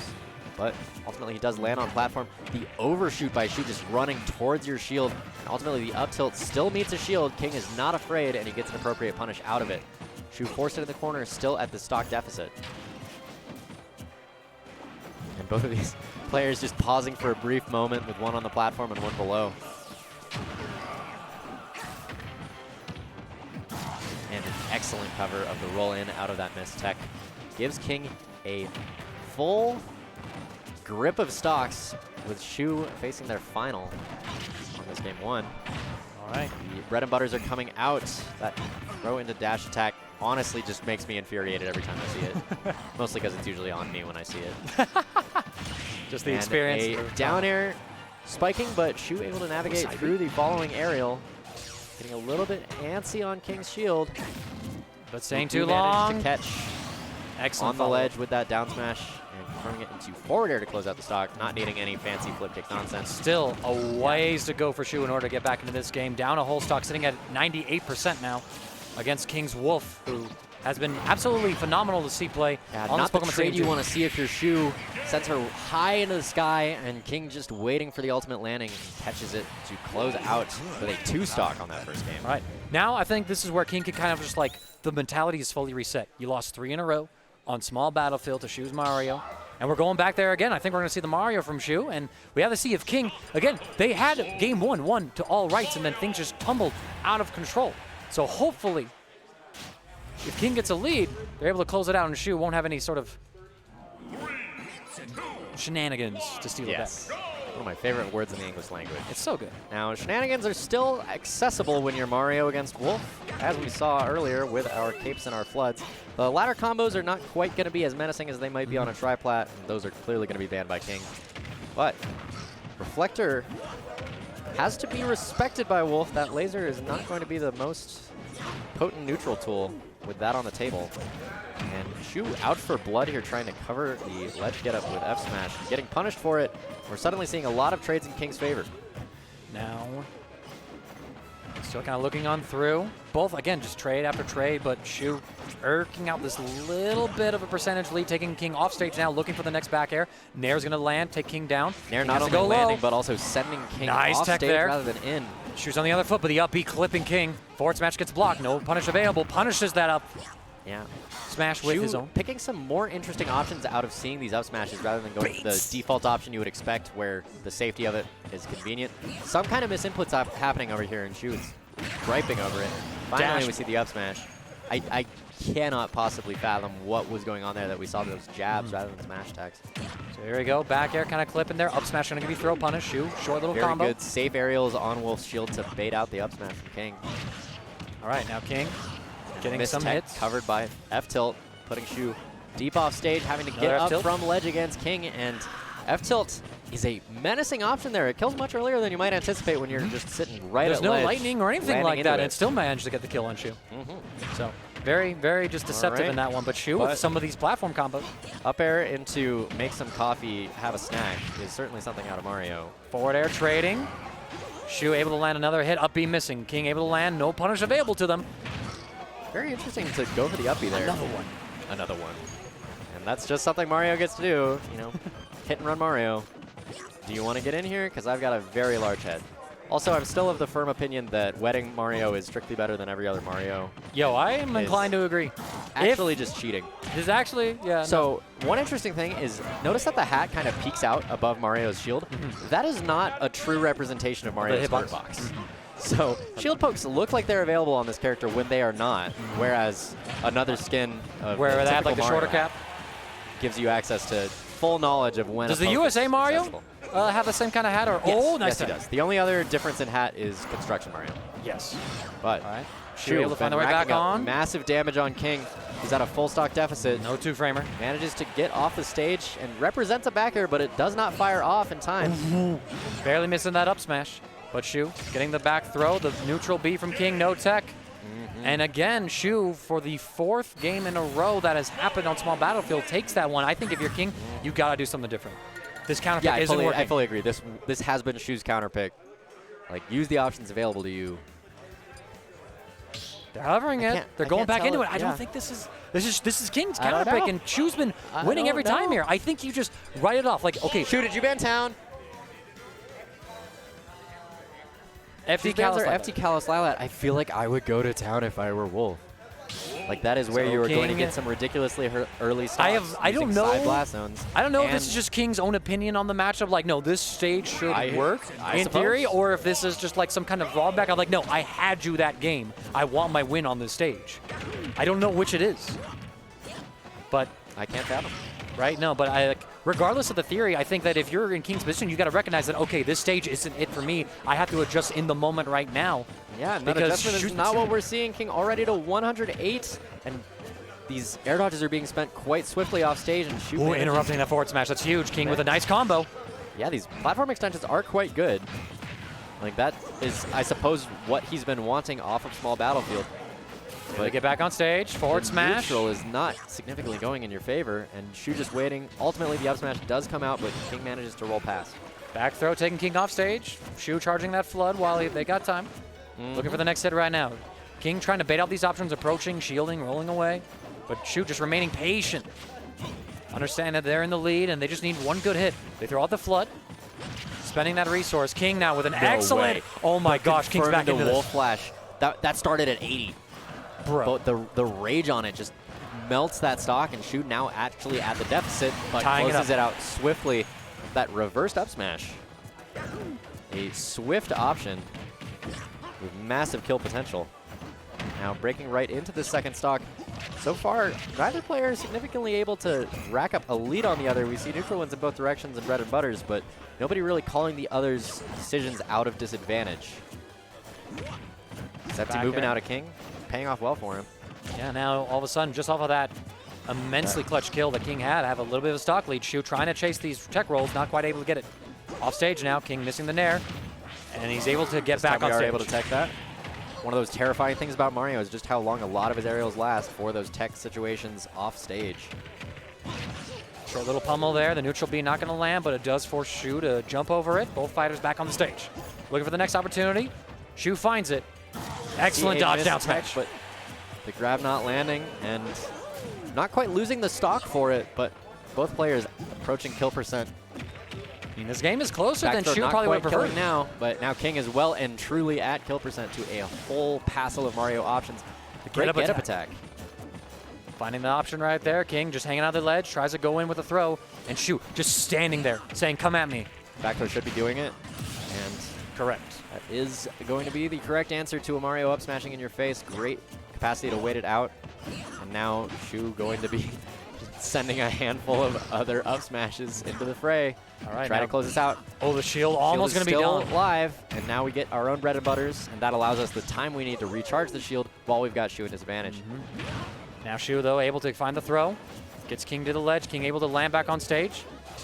but ultimately he does land on platform. The overshoot by Shu just running towards your shield, and ultimately the up tilt still meets a shield. King is not afraid, and he gets an appropriate punish out of it. Shu forced it in the corner, still at the stock deficit. And both of these players just pausing for a brief moment with one on the platform and one below. And an excellent cover of the roll in out of that missed tech. Gives King a full grip of stocks with Shu facing their final on this game 1. All right. The bread and butters are coming out. That throw into dash attack honestly just makes me infuriated every time I see it. Mostly because it's usually on me when I see it. Just the and experience. A down air spiking, but Shu able to navigate through the following aerial. Getting a little bit antsy on King's shield. But staying Shu too long. to catch Excellent on the ledge with that down smash and throwing it into forward air to close out the stock, not needing any fancy flip kick nonsense. Still a ways to go for Shu in order to get back into this game. Down a whole stock, sitting at 98% now against King's Wolf, who has been absolutely phenomenal to see play. Yeah, on not this the Pokemon trade you Stadium want to see if your Shu sends her high into the sky, and King just waiting for the ultimate landing, catches it to close out with a 2-stock on that first game. Right. Now I think this is where King can kind of just like, the mentality is fully reset. You lost 3 in a row on small battlefield to Shu's Mario. And we're going back there again. I think we're going to see the Mario from Shu, and we have to see if King, again, they had game 1 won to all rights, and then things just tumbled out of control. So hopefully, if King gets a lead, they're able to close it out, and Shu won't have any sort of shenanigans to steal it back. One of my favorite words in the English language. It's so good. Now, shenanigans are still accessible when you're Mario against Wolf, as we saw earlier with our capes and our floods. The ladder combos are not quite going to be as menacing as they might be on a triplat, and those are clearly going to be banned by King. But Reflector has to be respected by Wolf. That laser is not going to be the most potent neutral tool with that on the table. And Shu out for blood here, trying to cover the ledge get up with F smash, getting punished for it. We're suddenly seeing a lot of trades in King's favor. Now, still kind of looking on through. Both, again, just trade after trade, but Shu irking out this little bit of a percentage lead, taking King off stage now, looking for the next back air. Nair's going to land, take King down. Nair not only landing, but also sending King off stage there. rather than in. Shu's on the other foot, but the up B clipping King. Forward smash gets blocked. No punish available. Punishes that up. Yeah. Smash with Shu his own. Picking some more interesting options out of seeing these up smashes rather than going to the default option you would expect where the safety of it is convenient. Some kind of misinputs happening over here, and Shu is griping over it. Finally, we see the up smash. I cannot possibly fathom what was going on there that we saw those jabs rather than smash attacks. So here we go. Back air kind of clipping there. Up smash going to give you throw punish. Shu, short little combo. Very good. Safe aerials on Wolf's shield to bait out the up smash from King. All right, now King getting some hits. Covered by F-tilt, putting Shu deep off stage, having to get up from ledge against King, and F-tilt is a menacing option there. It kills much earlier than you might anticipate when you're just sitting right at ledge. There's no lightning or anything like that, and it still managed to get the kill on Shu. So very, very just deceptive in that one, but Shu with some of these platform combos. Up air into make some coffee, have a snack is certainly something out of Mario. Forward air trading. Shu able to land another hit, up B missing. King able to land, no punish available to them. Very interesting to go for the up B there. Another one. And that's just something Mario gets to do, you know, hit and run Mario. Do you want to get in here? Because I've got a very large head. Also, I'm still of the firm opinion that wedding Mario is strictly better than every other Mario. Yo, I am inclined to agree. Actually just cheating. Is actually, yeah. So one interesting thing is, notice that the hat kind of peeks out above Mario's shield. That is not a true representation of Mario's hitbox. So shield pokes look like they're available on this character when they are not, whereas another skin of where they have like the Mario shorter cap gives you access to full knowledge of when. Does the USA Mario have the same kind of hat? Or yes, oh, nice. Yes, he does. The only other difference in hat is Construction Mario. Yes. But Shu able to find the way back on. Massive damage on King. He's at a full stock deficit. No two-framer. Manages to get off the stage and represents a back air, but it does not fire off in time. Barely missing that up smash. But Shu getting the back throw, the neutral B from King, no tech. And again, Shu, for the 4th game in a row that has happened on Small Battlefield, takes that one. I think if you're King, you got to do something different. This counter pick isn't working. I fully agree. This has been Shu's counter pick. Like, use the options available to you. They're hovering it. They're going back into it. I don't think this is King's counter pick, and Shu's been winning every time here. I think you just write it off. Like, okay, Shu, did you ban town? FT Kles Lilat. I feel like I would go to town if I were Wolf. Like, that is where you are going to get some ridiculously early stocks. I don't know. Side blast zones. I don't know if this is just King's own opinion on the matchup. Like, no, this stage should work in theory, or if this is just like some kind of drawback. I'm like, no, I had you that game. I want my win on this stage. I don't know which it is, but I can't fathom. Right? No, but regardless of the theory, I think that if you're in King's position, you got to recognize that, okay, this stage isn't it for me. I have to adjust in the moment right now. Yeah, that adjustment is not what we're seeing. King already to 108, and these air dodges are being spent quite swiftly off stage. And Ooh, interrupting that forward smash. That's huge. King with a nice combo. Yeah, these platform extensions are quite good. Like, that is, I suppose, what he's been wanting off of Small Battlefield. But get back on stage, forward smash. Neutral is not significantly going in your favor, and Shu just waiting. Ultimately, the up smash does come out, but King manages to roll past. Back throw taking King off stage. Shu charging that flood while they got time. Looking for the next hit right now. King trying to bait out these options, approaching, shielding, rolling away. But Shu just remaining patient. Understand that they're in the lead, and they just need one good hit. They throw out the flood. Spending that resource. King now with an excellent. Oh my gosh, King's back into Wolf this. Flash. That started at 80. Bro. But the rage on it just melts that stock, and Shu now actually at the deficit, but closes it out swiftly. That reversed up smash. A swift option with massive kill potential. Now breaking right into the second stock. So far, neither player is significantly able to rack up a lead on the other. We see neutral wins in both directions and bread and butters, but nobody really calling the other's decisions out of disadvantage. Septi movement out of King, paying off well for him. Yeah, now all of a sudden, just off of that immensely clutch kill that King had, have a little bit of a stock lead. Shu trying to chase these tech rolls, not quite able to get it. Off stage now, King missing the nair, and he's able to get back on stage. Able to tech that. One of those terrifying things about Mario is just how long a lot of his aerials last for those tech situations off stage. Short little pummel there. The neutral B not going to land, but it does force Shu to jump over it. Both fighters back on the stage. Looking for the next opportunity. Shu finds it. Excellent dodge down smash. But the grab not landing, and not quite losing the stock for it, but both players approaching kill percent. I mean, this game is closer than Shu probably would have preferred. Now, but now King is well and truly at kill percent to a whole passel of Mario options. The great get-up attack. Finding the option right there. King just hanging out the ledge, tries to go in with a throw, and Shu just standing there saying, come at me. Back throw should be doing it, and correct. That is going to be the correct answer to a Mario up smashing in your face. Great capacity to wait it out. And now Shu going to be sending a handful of other up smashes into the fray. All right, try to close this out. Oh, the shield almost going to be down. Live, and now we get our own bread and butters, and that allows us the time we need to recharge the shield while we've got Shu in disadvantage. Now Shu, though, able to find the throw. Gets King to the ledge. King able to land back on stage.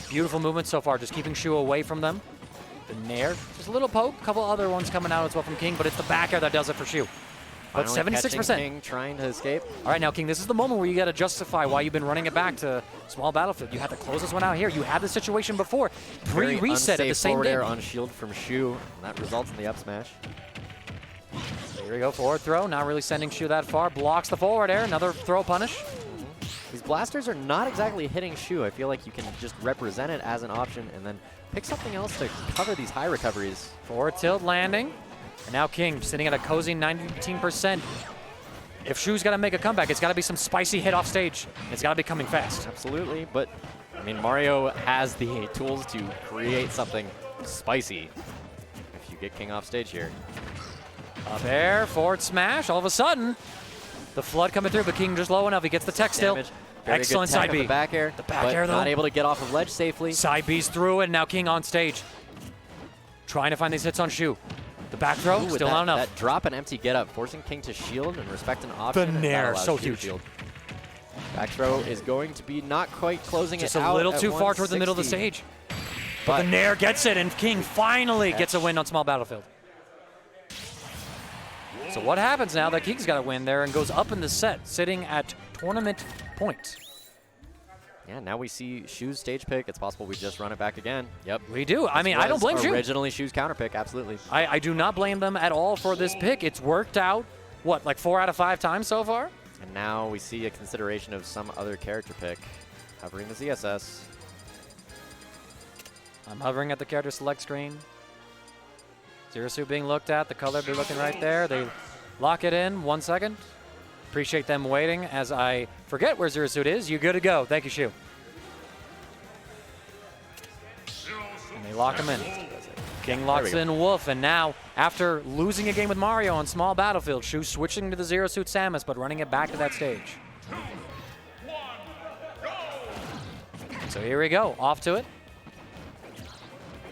Beautiful movement so far, just keeping Shu away from them. The nair, just a little poke. A couple other ones coming out as well from King, but it's the back air that does it for Shu. But 76%. King trying to escape. All right, now King, this is the moment where you got to justify why you've been running it back to Small Battlefield. You had to close this one out here. You had the situation before. Pre-reset at the same forward game. air on shield from Shu, and that results in the up smash. Here we go, forward throw. Not really sending Shu that far. Blocks the forward air. Another throw punish. These blasters are not exactly hitting Shu. I feel like you can just represent it as an option and then pick something else to cover these high recoveries. Forward tilt landing. And now King sitting at a cozy 19%. If Shu's got to make a comeback, it's got to be some spicy hit off stage. It's got to be coming fast. Absolutely, but I mean, Mario has the tools to create something spicy if you get King off stage here. Up air, forward smash. All of a sudden, the flood coming through, but King just low enough. He gets the tech still. Excellent side B. The back air. The back air, though. Not able to get off of ledge safely. Side B's through it. Now King on stage. Trying to find these hits on Shu. The back throw, Ooh, still not enough. That drop and empty get up, forcing King to shield and respect an option. The nair, so huge. Shield. Back throw is going to be not quite closing Just it out. a little at too far toward the middle of the 160. stage. But the nair gets it, and King finally gets a win on small battlefield. So what happens now that King's got a win there and goes up in the set, sitting at tournament points? Yeah, now we see Shu's stage pick. It's possible we just run it back again. Yep. We do. I mean, I don't blame Shu. Originally Shu's counter pick, absolutely. I do not blame them at all for this pick. It's worked out, what, like 4 out of 5 times so far? And now we see a consideration of some other character pick. Hovering the ZSS. I'm hovering at the character select screen. Zero Suit being looked at, the color they're looking right there. They lock it in, 1 second. Appreciate them waiting as I forget where Zero Suit is. You're good to go. Thank you, Shu. And they lock him in. King locks in Wolf, and now, after losing a game with Mario on small battlefield, Shu switching to the Zero Suit Samus, but running it back to that stage. So here we go, off to it.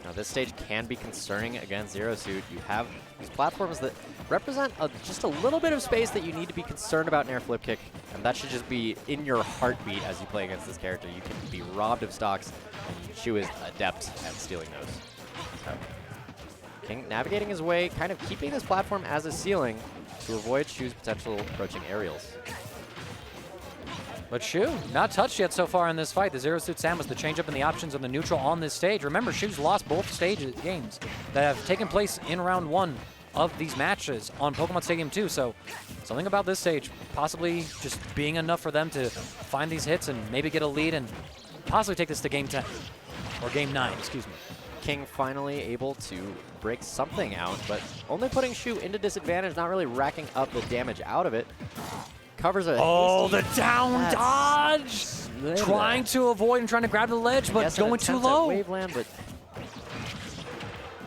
Now this stage can be concerning against Zero Suit. You have these platforms that represent just a little bit of space that you need to be concerned about in air flip kick, and that should just be in your heartbeat as you play against this character. You can be robbed of stocks, and Shu is adept at stealing those. So, King navigating his way, kind of keeping this platform as a ceiling to avoid Shu's potential approaching aerials. But Shu, not touched yet so far in this fight. The Zero Suit Samus, the change-up in the options on the neutral on this stage. Remember, Shu's lost both games that have taken place in round 1 of these matches on Pokemon Stadium 2. So something about this stage possibly just being enough for them to find these hits and maybe get a lead and possibly take this to game 10, or game 9, excuse me. King finally able to break something out, but only putting Shu into disadvantage, not really racking up the damage out of it. Covers a the down dodge! Trying to avoid and trying to grab the ledge, but going too low. Waveland, but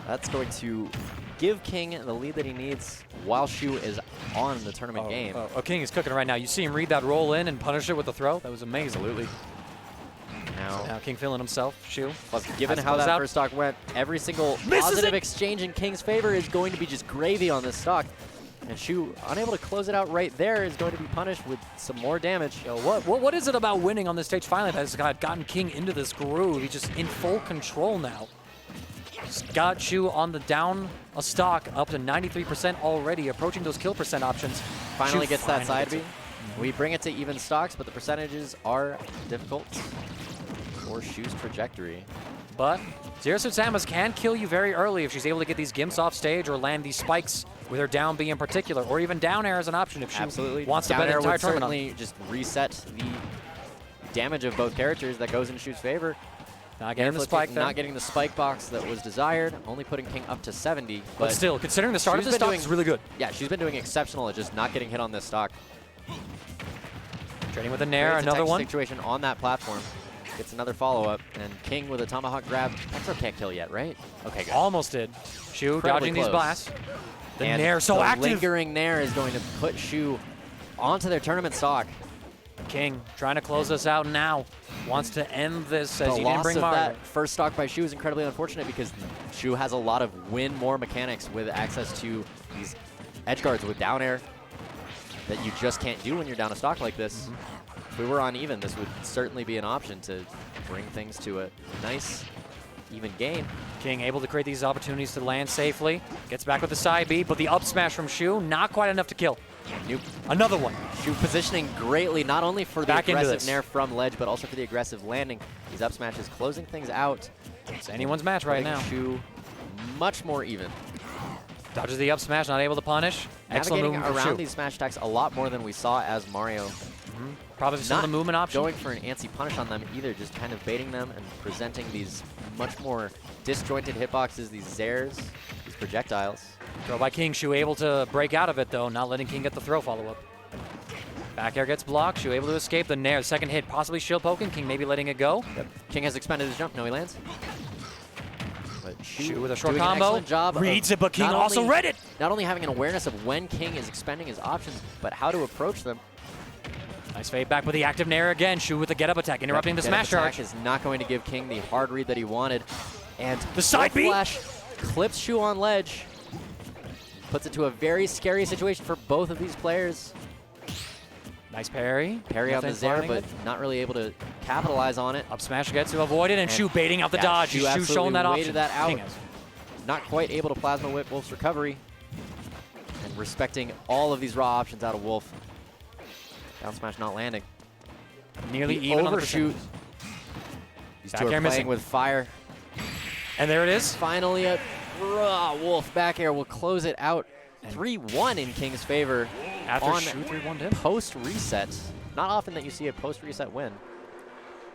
that's going to give King the lead that he needs while Shu is on the tournament game. King is cooking right now. You see him read that roll in and punish it with the throw. That was amazing. Absolutely. Now King feeling himself. Shu. Plus, given how that first stock went, every single positive exchange in King's favor is going to be just gravy on this stock. And Shu, unable to close it out right there, is going to be punished with some more damage. Yo, what is it about winning on this stage finally that has gotten King into this groove? He's just in full control now. Just got Shu on the down a stock up to 93% already, approaching those kill percent options. Finally gets that side B. We bring it to even stocks, but the percentages are difficult for Shu's trajectory. But Zero Suit Samus can kill you very early if she's able to get these gimps off stage or land these spikes with her down B in particular, or even down air as an option if she wants to bet an entire tournament. Certainly just reset the damage of both characters that goes in Shu's favor. Not getting the spike, not getting the spike box that was desired, only putting King up to 70. But still, considering the start of the stock is really good. Yeah, she's been doing exceptional at just not getting hit on this stock. Trading with a nair, another one. Situation on that platform. Gets another follow-up, and King with a tomahawk grab. Petro can't kill yet, right? Okay, good. Almost did. Shu dodging these blasts. The nair so active. The lingering nair is going to put Shu onto their tournament stock. King trying to close us out now. Wants to end this as he didn't bring Mario. That first stock by Shu is incredibly unfortunate because Shu has a lot of win more mechanics with access to these edge guards with down air that you just can't do when you're down a stock like this. If we were on even, this would certainly be an option to bring things to a nice, even game. King able to create these opportunities to land safely. Gets back with the side B, but the up smash from Shu, not quite enough to kill. Nope. Another one. Shu positioning greatly, not only for the aggressive nair from ledge, but also for the aggressive landing. These up smashes closing things out. It's anyone's match right now. Shu much more even. Dodges the up smash, not able to punish. Excellent Navigating movement around these smash attacks a lot more than we saw as Mario. Probably some of the movement option. Going for an antsy punish on them either, just kind of baiting them and presenting these much more disjointed hitboxes, these zairs, these projectiles. Throw by King, Shu able to break out of it though, not letting King get the throw follow-up. Back air gets blocked, Shu able to escape the nair. Second hit, possibly shield poking, King maybe letting it go. Yep. King has expended his jump, no he lands. But Shu with a short doing combo, an excellent job reads it, but King also read it. Not only having an awareness of when King is expending his options, but how to approach them. Nice fade back with the active nair again. Shu with the get-up attack, interrupting the smash charge. Is not going to give King the hard read that he wanted. And the side B flash clips Shu on ledge. puts it to a very scary situation for both of these players. Nice parry. Parry on the Zair, finding but not really able to capitalize on it. Up smash gets to avoid it, and Shu baiting out the dodge. Shu Shu absolutely showing that waited option. that out. King is. Not quite able to Plasma Whip Wolf's recovery. And respecting all of these raw options out of Wolf. Down smash not landing. Nearly The even on the overshoot. percentage. These Back two are air playing missing. with fire. And there it is. Finally, a raw Wolf back air will close it out. 3-1 in King's favor. After on Shu 3-1'd him. post reset. Not often that you see a post reset win.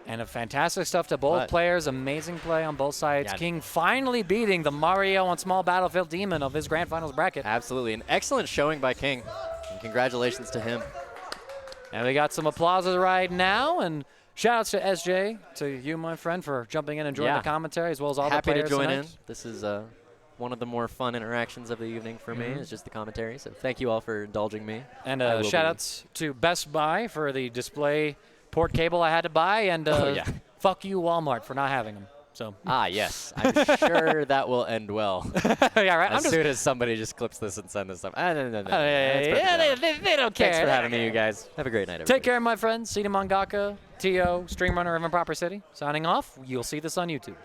And a fantastic stuff to both But- players. Amazing play on both sides. Yeah. King finally beating the Mario on Small Battlefield Demon of his Grand Finals bracket. Absolutely. An excellent showing by King. And congratulations to him. And we got some applauses right now. And shout outs to SJ, to you, my friend, for jumping in and joining Yeah. the commentary, as well as all Happy the to players join tonight. in. This is one of the more fun interactions of the evening for me. It's just the commentary. So thank you all for indulging me. And I will shout be- outs to Best Buy for the display port cable I had to buy. And yeah. fuck you, Walmart, for not having them. So Ah, yes. I'm sure that will end well. yeah, right. As soon as somebody just clips this and sends this stuff. No. That's perfect. yeah, they don't care. Thanks for having me, you guys. Have a great night, everybody. Take care, my friends. Sita Mangaka, T.O., Stream Runner of Improper City. Signing off. You'll see this on YouTube.